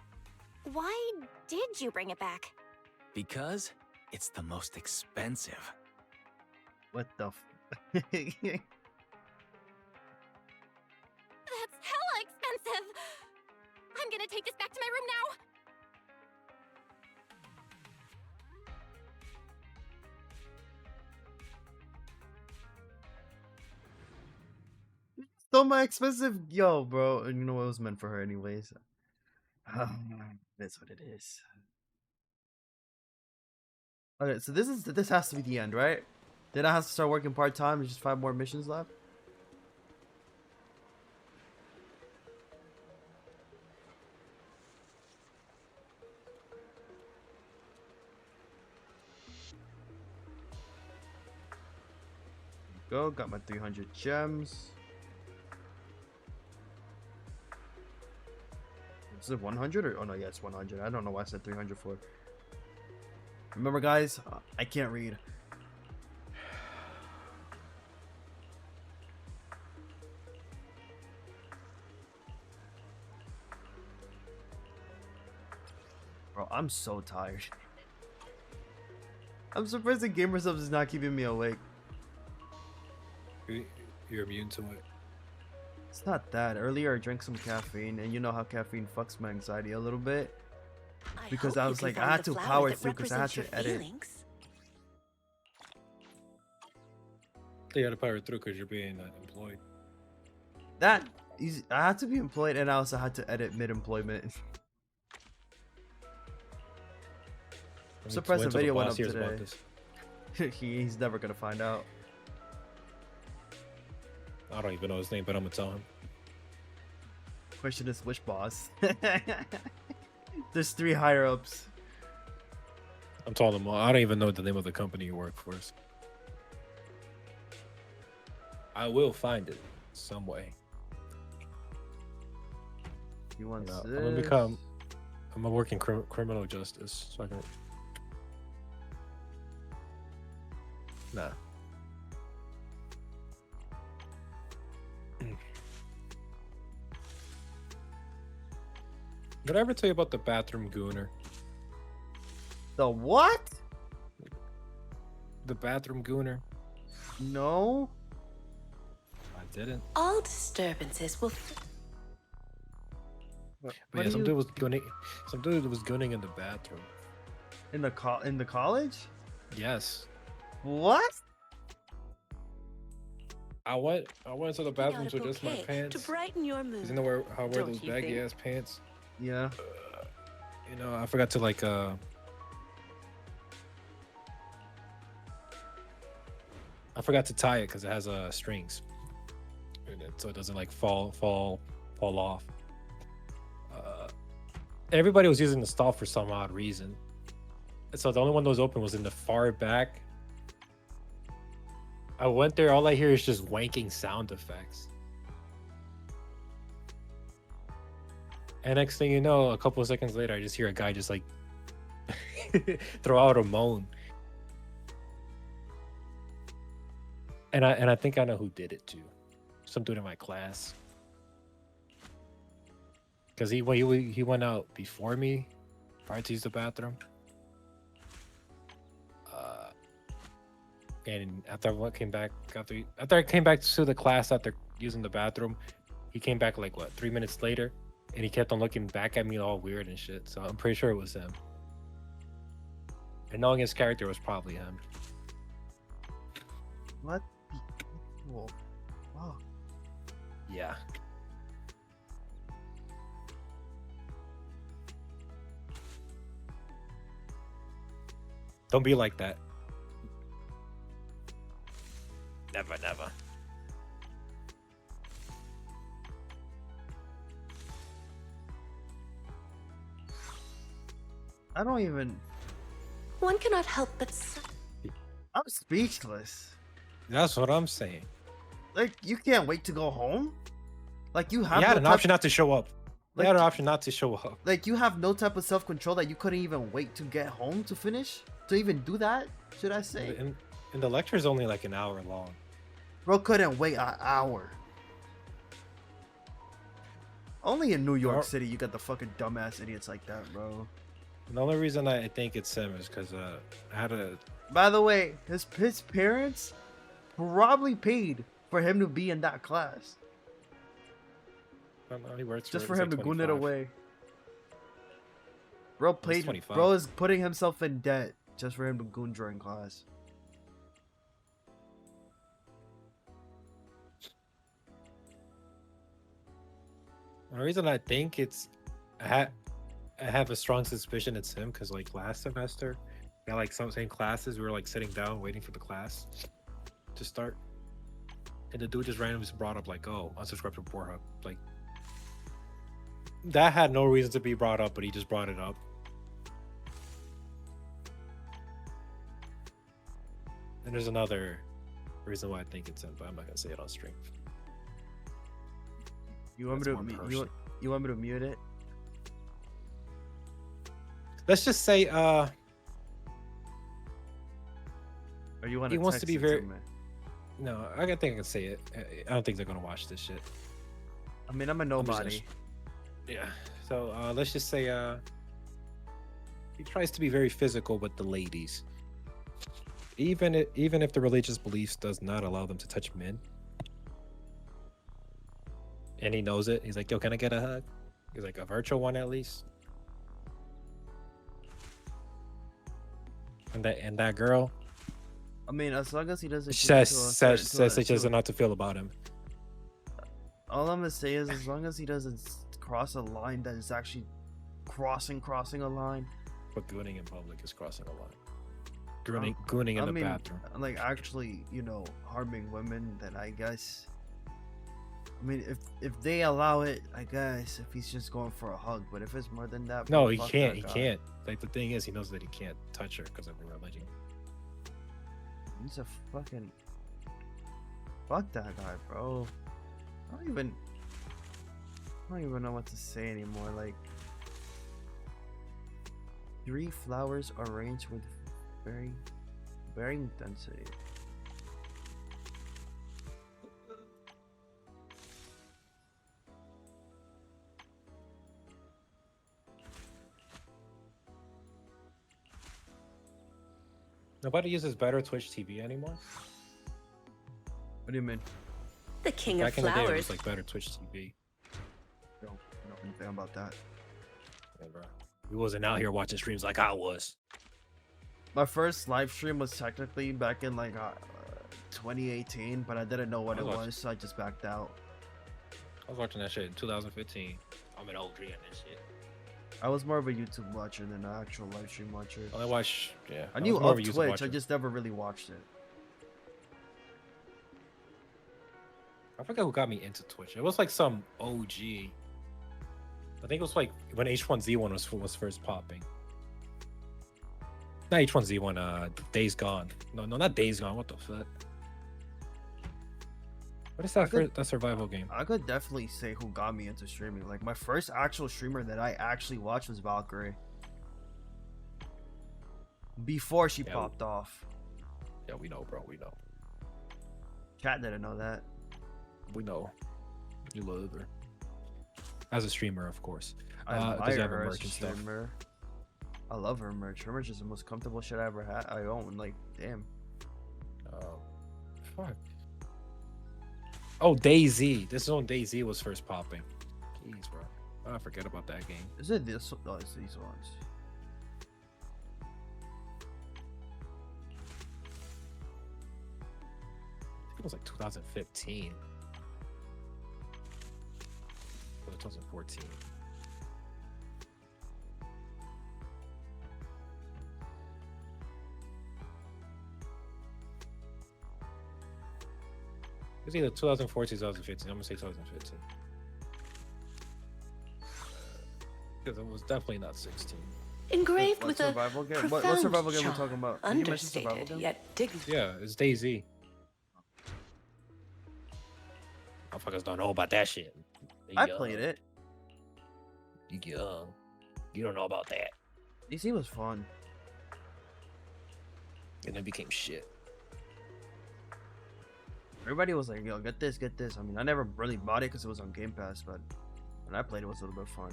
why did you bring it back? Because it's the most expensive. What the f- That's hella expensive! I'm gonna take this back to my room now! So my expensive, yo, bro. You know what, it was meant for her anyways. That's what it is. Okay, so this has to be the end, right? Then I have to start working part-time. There's just 5 more missions left. Go, got my 300 gems. Is it 100 or? Oh no, yeah, it's 100. I don't know why I said 300 for. Remember, guys, I can't read. Bro, I'm so tired. I'm surprised the gamer subs is not keeping me awake. You're immune to it. It's not that. Earlier I drank some caffeine, and you know how caffeine fucks my anxiety a little bit. Because I was like, I had to power through because I had to edit. You had to power through because you're being employed. That easy. I had to be employed, and I also had to edit mid-employment. I'm surprised the video went up today. He's never gonna find out. I don't even know his name, but I'm gonna tell him. Question is, which boss? There's 3 higher ups. I'm telling him. I don't even know the name of the company you work for. I will find it some way. He wants this. I'm gonna become. I'm gonna work in criminal justice, so I can. Nah. Did I ever tell you about the bathroom gooner? The what? The bathroom gooner? No. I didn't. All disturbances will. But yeah, some dude was gunning. Some dude was gunning in the bathroom. In the college? Yes. What? I went to the bathroom to adjust my pants. To brighten your mood. You know how I wear Don't those you baggy think? ass pants? Yeah. You know, I forgot to like I forgot to tie it because it has strings, so it doesn't like fall off. Everybody was using the stall for some odd reason, so the only one that was open was in the far back. I went there, all I hear is just wanking sound effects. And next thing you know, a couple of seconds later, I just hear a guy just like throw out a moan. And I think I know who did it too. Some dude in my class. Because he went out before me, prior to use the bathroom. And after I came back to the class after using the bathroom, he came back like 3 minutes later, and he kept on looking back at me all weird and shit. So I'm pretty sure it was him. And knowing his character was probably him. What? Whoa. Wow. Yeah. Don't be like that. Never, never. I don't even. One cannot help but. I'm speechless. That's what I'm saying. Like, you can't wait to go home? Like, you have You had no an type- option not to show up. You Like, had an option not to show up. Like, you have no type of self-control that you couldn't even wait to get home to finish? To even do that, should I say? And the lecture is only like an hour long. Bro couldn't wait an hour. Only in New York City you got the fucking dumbass idiots like that, bro. The only reason I think it's him is because I had a... By the way, his parents probably paid for him to be in that class. I don't know, he works Just for for it, him it's to like goon it 25. away. Bro It's paid. 25. Bro is putting himself in debt just for him to goon during class. The reason I think it's... I have a strong suspicion it's him because like last semester got like some same classes. We were like sitting down waiting for the class to start, and the dude just randomly brought up like, "Oh, unsubscribe to Pornhub." Like that had no reason to be brought up, but he just brought it up. And there's another reason why I think it's him, but I'm not gonna say it on stream. You want me to you want me to mute it? Let's just say Or you want he wants to text be it very me? No, I think I can say it. I don't think they're gonna watch this shit. I mean, I'm a nobody. Yeah. So let's just say he tries to be very physical with the ladies. Even if the religious beliefs does not allow them to touch men. And he knows it. He's like, "Yo, can I get a hug?" He's like, "A virtual one at least." And that girl, I mean, as long as he doesn't. says she doesn't know how to feel about him. All I'm gonna say is, as long as he doesn't cross a line that is actually crossing a line. But gooning in public is crossing a line. Gooning in the bathroom. Like actually, harming women, then I guess. I mean, if they allow it, I guess. If he's just going for a hug, but if it's more than that, no, bro, he fuck can't. that He guy. can't. Like the thing is, he knows that he can't touch her because of her religion. He's a fucking. Fuck that guy, bro. I don't even know what to say anymore. Like, 3 flowers arranged with varying density. Nobody uses better Twitch TV anymore. What do you mean? The king Back of in the day, it flowers. was like better Twitch TV. Don't know anything about that. Yeah, bro. We wasn't out here watching streams like I was. My first live stream was technically back in like 2018, but I didn't know what it was, so I just backed out. I was watching that shit in 2015. I'm an OG on this shit. I was more of a YouTube watcher than an actual live stream watcher. I watch, yeah. I knew was more of a YouTube Twitch, watcher. I just never really watched it. I forget who got me into Twitch. It was like some OG. I think it was like when H1Z1 was first popping. Not H1Z1, Days Gone. No, not Days Gone. What the fuck? What is that that survival game? I could definitely say who got me into streaming. Like, my first actual streamer that I actually watched was Valkyrie. Before she popped off. Yeah, we know, bro. We know. Chat didn't know that. We know. You love her. As a streamer, of course. I does admire he have her a as merch a and stuff? streamer. I love her merch. Her merch is the most comfortable shit I ever had. I own. Like, damn. Fuck. Oh, DayZ. This is when DayZ was first popping. Jeez, bro. I forget about that game. Is it this? No, it's these ones. I think it was like 2015. Or 2014. It's either 2014 or 2015. I'm gonna say 2015. Because it was definitely not 16. Engraved What with a survival game? profound What survival game charm, we talking about? Did you mention survival understated game? yet dignified. Yeah, it's DayZ. Motherfuckers don't know about that shit. I played it. You young. You don't know about that. DC was fun. And then became shit. Everybody was like, yo, get this, get this. I mean, I never really bought it because it was on Game Pass, but when I played it, it was a little bit fun.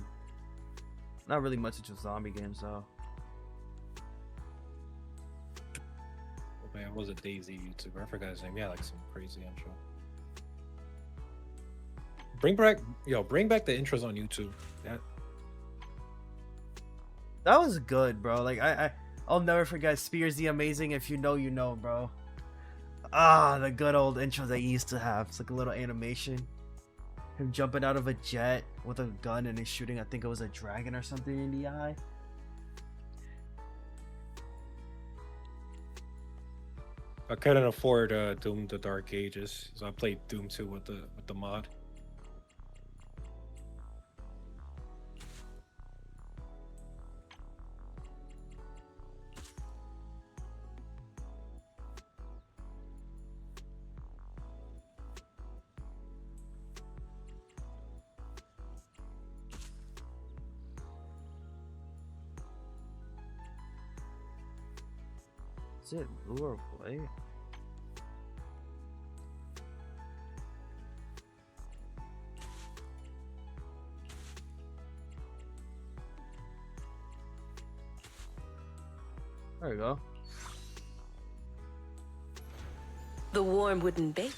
Not really much into zombie games, though. Oh, man, was a DayZ YouTuber. I forgot his name. Yeah, like some crazy intro. Bring back the intros on YouTube. That was good, bro. Like, I'll never forget Spears the Amazing. If you know, you know, bro. Ah, the good old intro that he used to have. It's like a little animation. Him jumping out of a jet with a gun and he's shooting, I think it was a dragon or something in the eye. I couldn't afford Doom: The Dark Ages, so I played Doom 2 with the mod. Is it blue or white? There we go. The warm wooden base.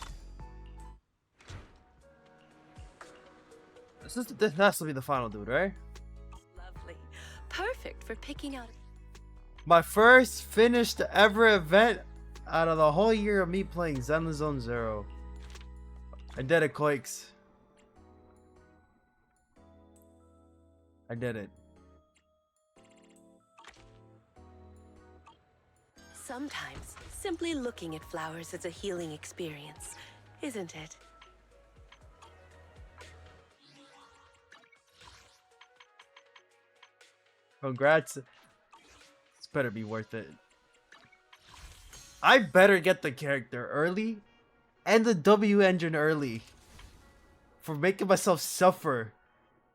This has to be the final dude, right? Lovely. Perfect for picking out. My first finished ever event out of the whole year of me playing Zenless Zone Zero. I did it, Quakes. I did it. Sometimes, simply looking at flowers is a healing experience, isn't it? Congrats. This better be worth it. I better get the character early and the W engine early for making myself suffer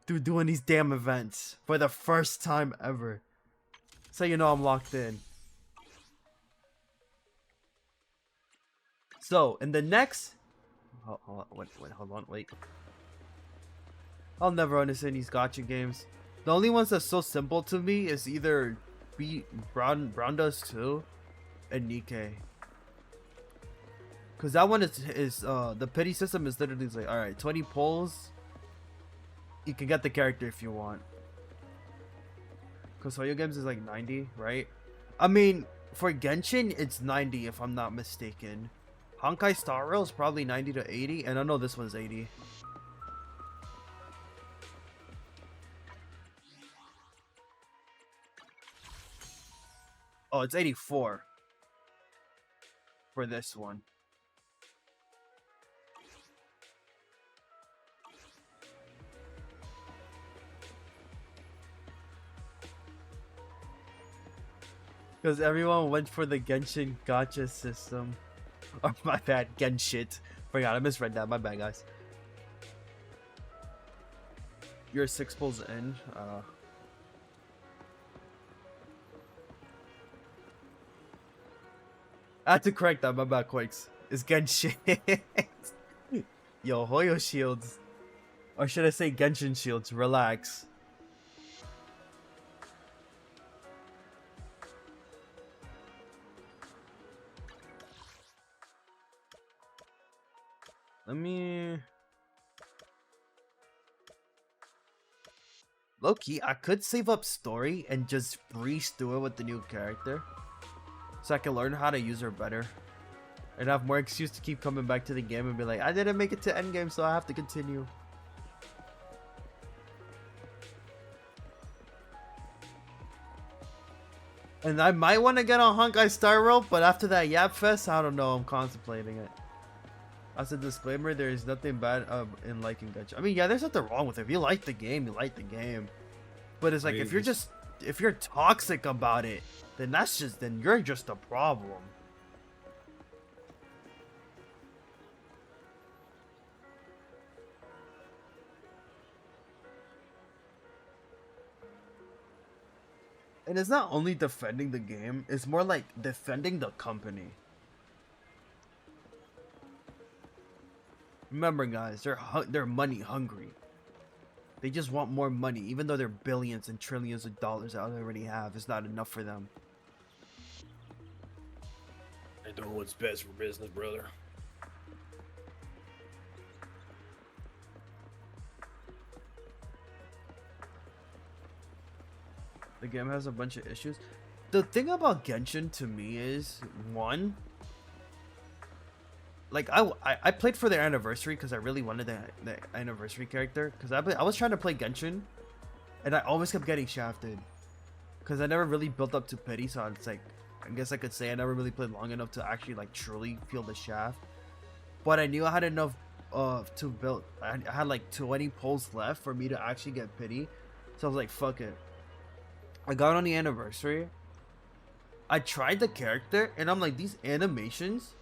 through doing these damn events for the first time ever. So you know I'm locked in. So in the next, hold on, wait. I'll never understand these gacha games. The only ones that's so simple to me is either Brown Does 2 and Nikkei. Cause that one is the pity system is literally like, alright, 20 pulls. You can get the character if you want. Cause Hoyo Games is like 90, right? I mean, for Genshin, it's 90 if I'm not mistaken. Honkai Star Rail is probably 90 to 80, and I know this one's 80. Oh, it's 84 for this one. Because everyone went for the Genshin Gacha system. Oh, my bad. Genshit. Forgot, I misread that. My bad, guys. You're 6 pulls in. I had to correct that. My bad, Quakes. It's Genshin. Yo, Hoyo shields. Or should I say Genshin shields? Relax. Let me... Low-key, I could save up story and just breeze through it with the new character. So I can learn how to use her better. And have more excuse to keep coming back to the game and be like, I didn't make it to endgame, so I have to continue. And I might want to get on Honkai Star Rail, but after that Yap Fest, I don't know, I'm contemplating it. As a disclaimer, there is nothing bad in liking Gacha. I mean, yeah, there's nothing wrong with it. If you like the game, you like the game. But it's like, if you're toxic about it, then you're just a problem. And it's not only defending the game, it's more like defending the company. Remember, guys, they're money hungry. They just want more money, even though they're billions and trillions of dollars that they already have. It's not enough for them. They're doing what's best for business, brother. The game has a bunch of issues. The thing about Genshin to me is, one, like I played for their anniversary because I really wanted the anniversary character, because I was trying to play Genshin and I always kept getting shafted because I never really built up to pity, so it's like I guess I could say I never really played long enough to actually like truly feel the shaft. But I knew I had enough to build. I had like 20 pulls left for me to actually get pity. So I was like, fuck it. I got on the anniversary. I tried the character and I'm like, these animations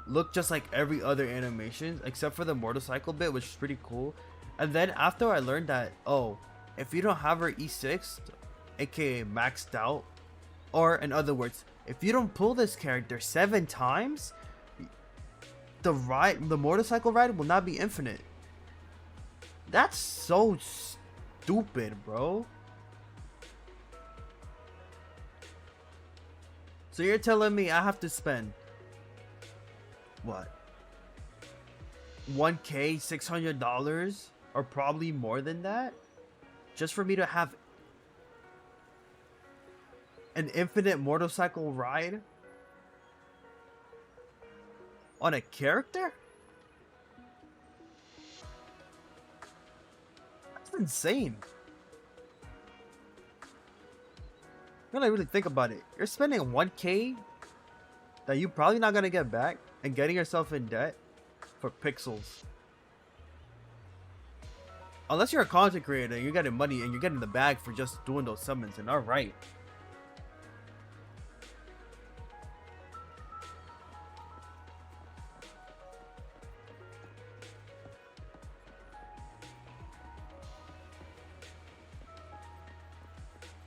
look just like every other animation except for the motorcycle bit, which is pretty cool. And then after I learned that, oh, if you don't have her E6, aka maxed out, or in other words, if you don't pull this character 7 times, the motorcycle ride will not be infinite. That's so stupid, bro. So you're telling me I have to spend what? $1K, $600, or probably more than that, just for me to have an infinite motorcycle ride on a character? That's insane. When I really think about it, you're spending 1K that you're probably not gonna get back and getting yourself in debt for pixels. Unless you're a content creator and you're getting money and you're getting the bag for just doing those summons, and alright.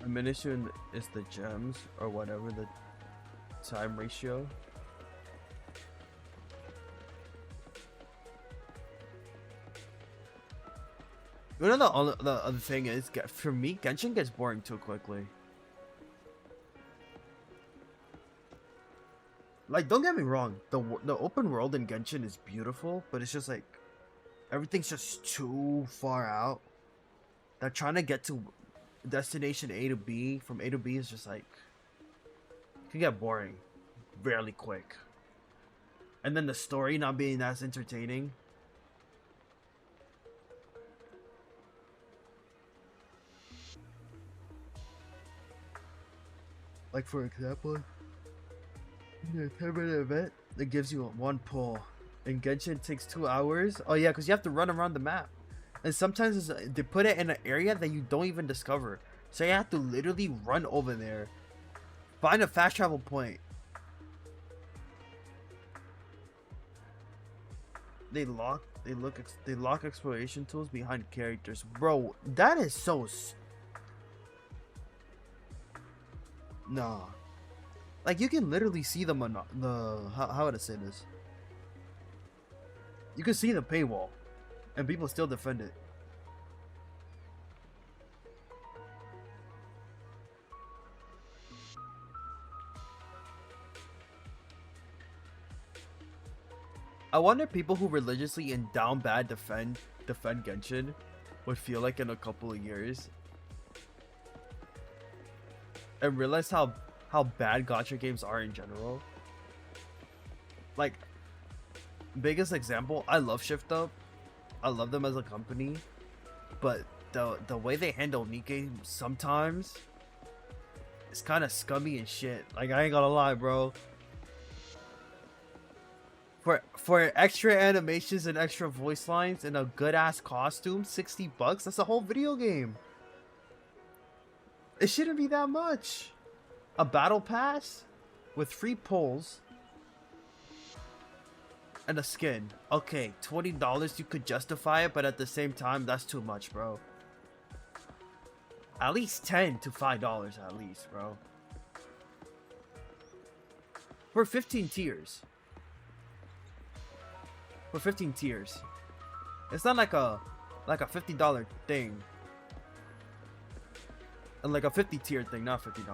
Ammunition is the gems or whatever the time ratio. You know, the other thing is, for me, Genshin gets boring too quickly. Like, don't get me wrong, the open world in Genshin is beautiful, but it's just like everything's just too far out. That trying to get to destination A to B from A to B is just like, it can get boring fairly quick. And then the story not being as entertaining. Like, for example, in a 10-minute event that gives you one pull. In Genshin it takes 2 hours. Oh yeah, because you have to run around the map. And sometimes they put it in an area that you don't even discover. So you have to literally run over there. Find a fast travel point. They lock exploration tools behind characters. Bro, that is so... Nah. Like, you can literally see them on the... How would I say this? You can see the paywall. And people still defend it. I wonder people who religiously and down bad defend Genshin would feel like in a couple of years. And realize how bad gacha games are in general. Like, biggest example, I love Shift Up. I love them as a company, but the way they handle Nikke sometimes it's kind of scummy and shit. Like, I ain't gonna lie, bro. For extra animations and extra voice lines and a good ass costume, $60. That's a whole video game. It shouldn't be that much. A battle pass with free pulls and a skin. Okay, $20, you could justify it, but at the same time, that's too much, bro. At least $10 to $5 at least, bro. For 15 tiers. For 15 tiers. It's not like a $50 thing. And like a 50 tier thing, not $50.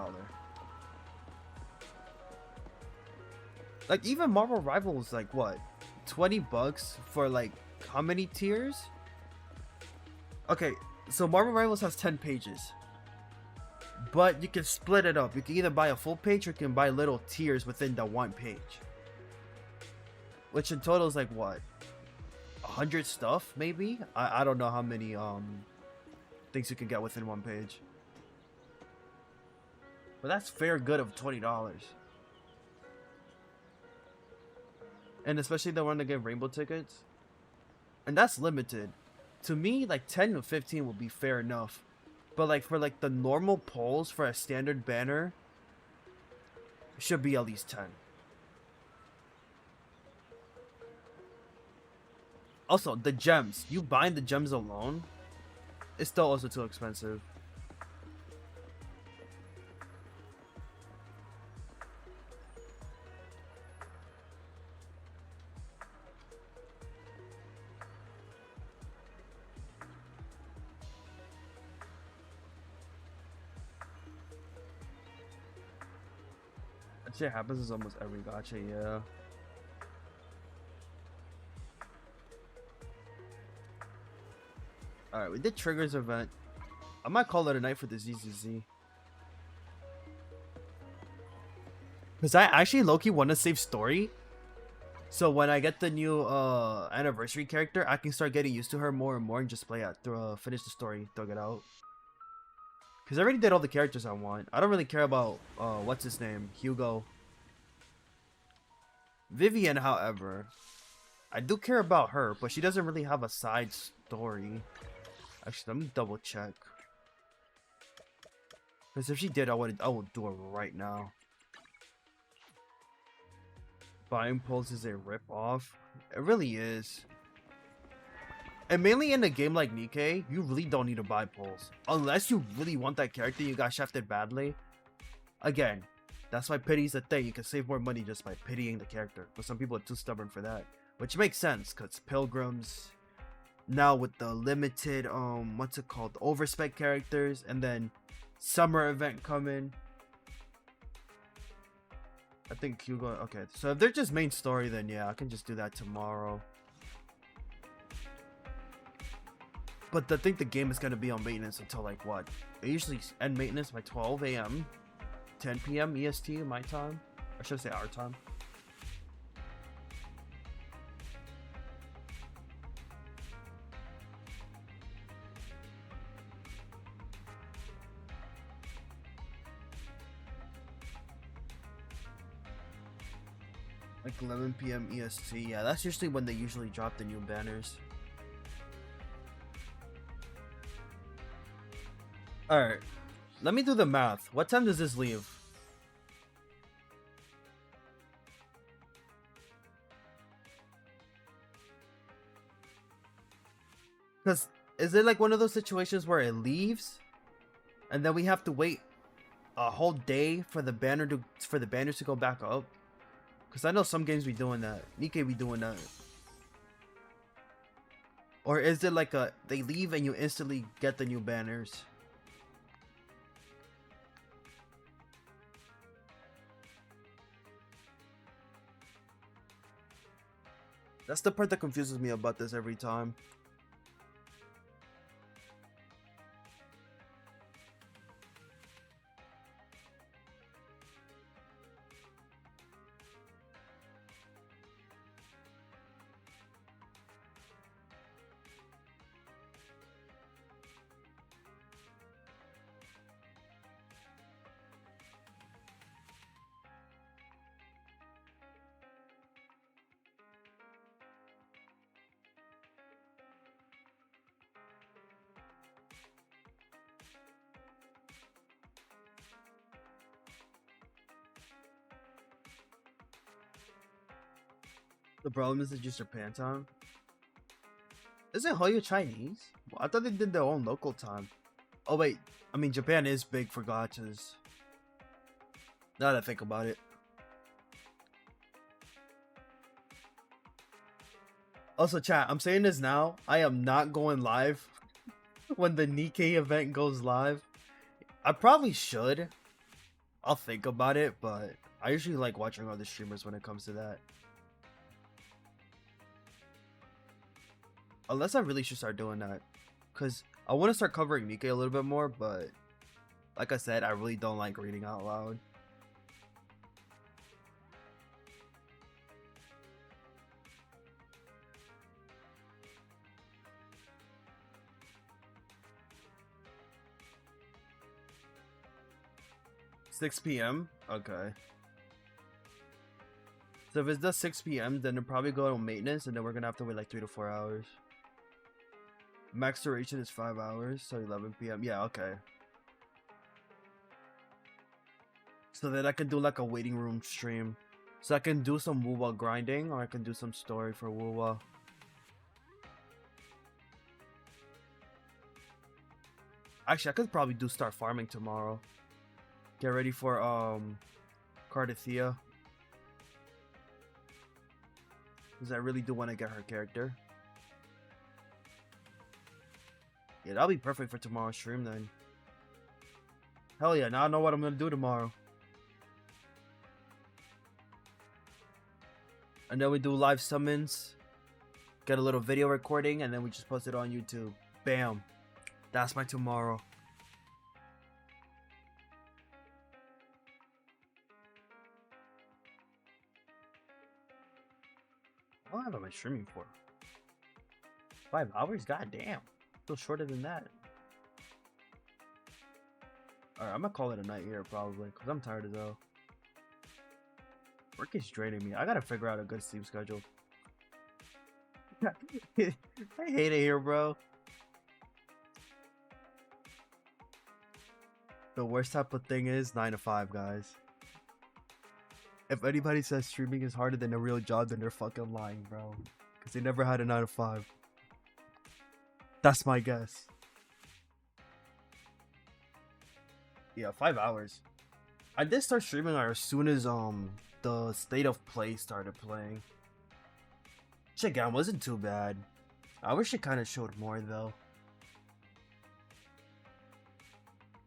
Like, even Marvel Rivals, like, what? $20 for, like, how many tiers? Okay, so Marvel Rivals has 10 pages. But you can split it up. You can either buy a full page or you can buy little tiers within the one page. Which in total is like, what? 100 stuff, maybe? I don't know how many, things you can get within one page. But that's fair good of $20. And especially the one to get rainbow tickets. And that's limited. To me, like 10 to 15 would be fair enough. But like for like the normal polls for a standard banner, it should be at least 10. Also, the gems. You buying the gems alone, it's still also too expensive. That shit happens in almost every gacha, yeah. Alright, we did Trigger's event. I might call it a night for the ZZZ. Because I actually low-key want to save story. So when I get the new anniversary character, I can start getting used to her more and more and just play it, finish the story, thug it out. Because I already did all the characters I want. I don't really care about, what's his name? Hugo. Vivian, however, I do care about her, but she doesn't really have a side story. Actually, let me double check. Because if she did, I would do it right now. Buying pulls is a rip-off. It really is. And mainly in a game like Nikkei, you really don't need to buy pulls. Unless you really want that character you got shafted badly. Again, that's why pity's a thing. You can save more money just by pitying the character. But some people are too stubborn for that. Which makes sense, because Pilgrims... Now with the limited, what's it called? Overspec characters. And then summer event coming. I think Hugo... Okay, so if they're just main story, then yeah, I can just do that tomorrow. But I think the game is going to be on maintenance until like what? They usually end maintenance by 12 a.m. 10 p.m. EST, my time. Or should I say our time? Like 11 p.m. EST. Yeah, that's usually when they usually drop the new banners. Alright. Let me do the math. What time does this leave? Because is it like one of those situations where it leaves and then we have to wait a whole day for the banners to go back up? Because I know some games be doing that. Nikkei be doing that. Or is it like they leave and you instantly get the new banners? That's the part that confuses me about this every time. The problem is it's just Japan time. Isn't Hoyo Chinese? Well, I thought they did their own local time. Oh wait, I mean Japan is big for gachas. Now that I think about it. Also chat, I'm saying this now. I am not going live when the Nikkei event goes live. I probably should. I'll think about it, but I usually like watching other streamers when it comes to that. Unless I really should start doing that. Because I want to start covering Nikkei a little bit more, but like I said, I really don't like reading out loud. 6 p.m. Okay. So if it's the 6 p.m., then it'll probably go on maintenance, and then we're gonna have to wait like 3 to 4 hours. Max duration is 5 hours, so 11 p.m. Yeah, okay. So then I can do like a waiting room stream. So I can do some Wuwa grinding, or I can do some story for Wuwa. Actually, I could probably start farming tomorrow. Get ready for Cardithea. Because I really do want to get her character. Yeah, that'll be perfect for tomorrow's stream then. Hell yeah, now I know what I'm gonna do tomorrow. And then we do live summons, get a little video recording, and then we just post it on YouTube. Bam. That's my tomorrow. How long am I streaming for? 5 hours? God damn. Still shorter than that. Alright, I'm gonna call it a night here probably, because I'm tired as hell. Work is draining me. I gotta figure out a good sleep schedule. I hate it here, bro. The worst type of thing is 9 to 5, guys. If anybody says streaming is harder than a real job, then they're fucking lying, bro. Because they never had a 9 to 5. That's my guess. Yeah, 5 hours. I did start streaming as soon as the State of Play started playing. Shit, again, wasn't too bad. I wish it kind of showed more though.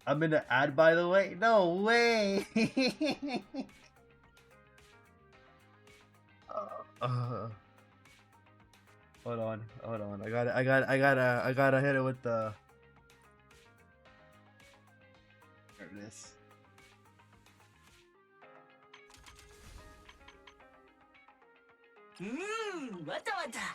I'm in the ad, by the way. No way. Hold on. I gotta hit it with the. There it is. Wata wata.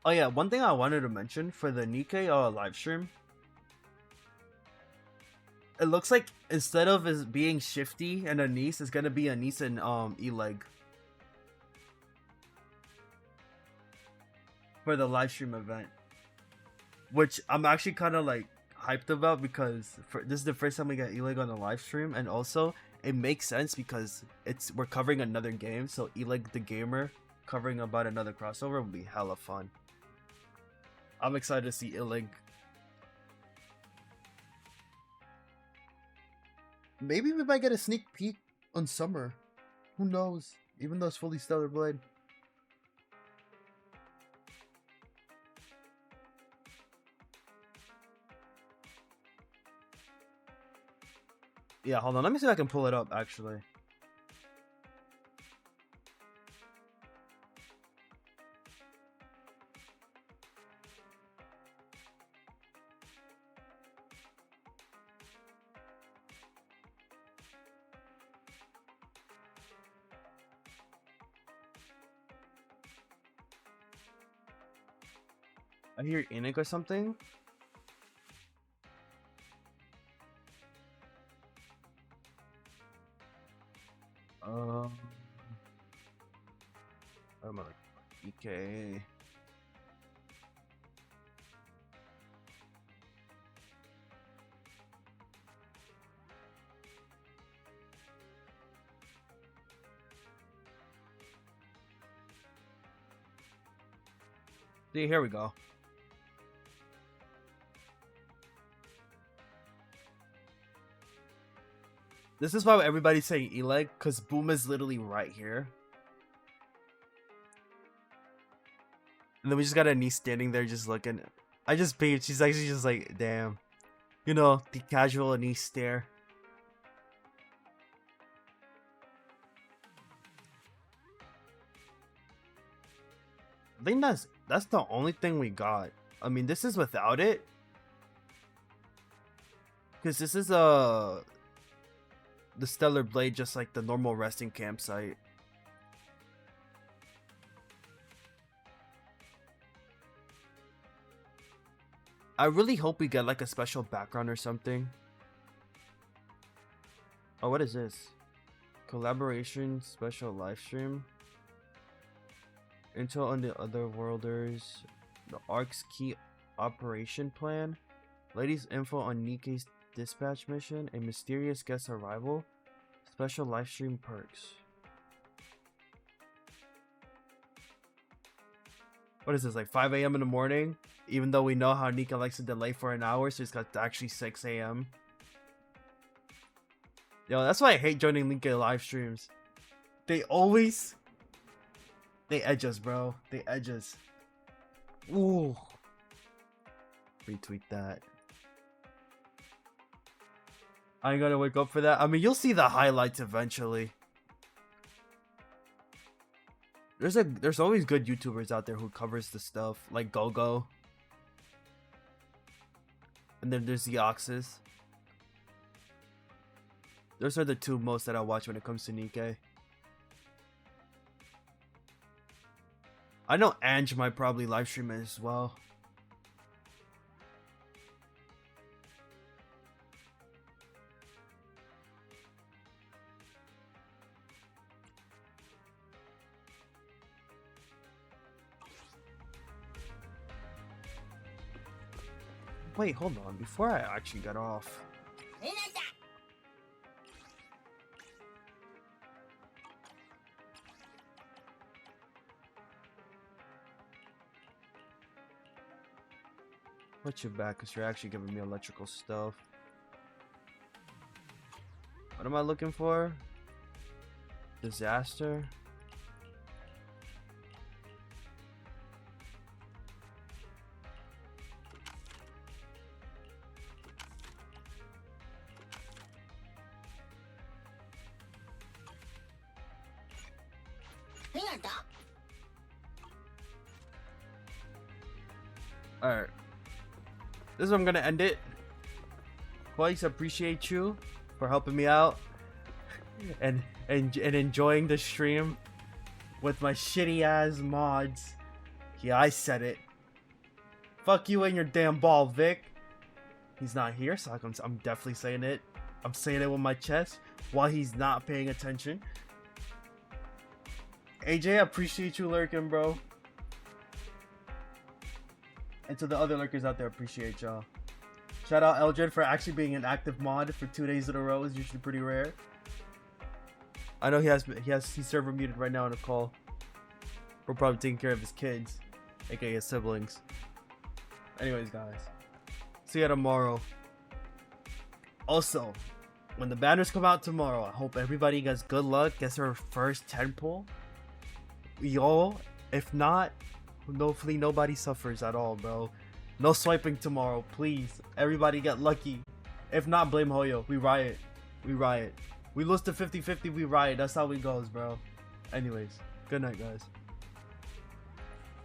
Oh yeah, one thing I wanted to mention for the Nikkei live stream. It looks like instead of it being Shifty and Anise, it's gonna be Anise and E-Leg. For the live stream event. Which I'm actually kind of like hyped about because this is the first time we get E-Leg on the live stream, and also it makes sense because we're covering another game, so E-Leg the gamer covering about another crossover would be hella fun. I'm excited to see E-Leg. Maybe we might get a sneak peek on Summer. Who knows? Even though it's fully Stellar Blade. Yeah, hold on. Let me see if I can pull it up, actually. I hear Enoch or something. I'm like EK. See, here we go. This is why everybody's saying E-Leg, because Boom is literally right here. And then we just got a niece standing there just looking. I just peeped. She's actually just like, damn. You know, the casual niece stare. I think that's the only thing we got. I mean, this is without it. Because this is the Stellar Blade, just like the normal resting campsite. I really hope we get like a special background or something. Oh, what is this? Collaboration special live stream. Intel on the Otherworlders. The Ark's key operation plan. Latest info on Nikke's dispatch mission. A mysterious guest arrival. Special live stream perks. What is this, like 5 a.m. in the morning? Even though we know how Nikke likes to delay for an hour, so it's got actually 6 a.m. Yo, that's why I hate joining Nikke live streams. They edge us, bro. They edge us. Ooh. Retweet that. I ain't gonna wake up for that. I mean, you'll see the highlights eventually. There's always good YouTubers out there who covers the stuff, like GoGo. And then there's the Oxes. Those are the two most that I watch when it comes to Nikke. I know Ange might probably live stream it as well. Wait, hold on. Before I actually get off. Put you back because you're actually giving me electrical stuff. What am I looking for? Disaster? Alright. This is where I'm gonna end it. Boys, appreciate you for helping me out and enjoying the stream with my shitty ass mods. Yeah, I said it. Fuck you and your damn ball, Vic. He's not here, so I'm definitely saying it. I'm saying it with my chest while he's not paying attention. AJ, I appreciate you lurking, bro. And to the other lurkers out there, appreciate y'all. Shout out Eldred for actually being an active mod for 2 days in a row. Is usually pretty rare. I know he's server muted right now on a call. We're probably taking care of his kids, aka his siblings. Anyways, guys, see you tomorrow. Also, when the banners come out tomorrow, I hope everybody gets good luck, gets their first 10 pull. Y'all, if not, hopefully nobody suffers at all, bro. No swiping tomorrow, please. Everybody get lucky. If not, blame Hoyo. We riot. We riot. We lose to 50-50, we riot. That's how it goes, bro. Anyways, good night, guys.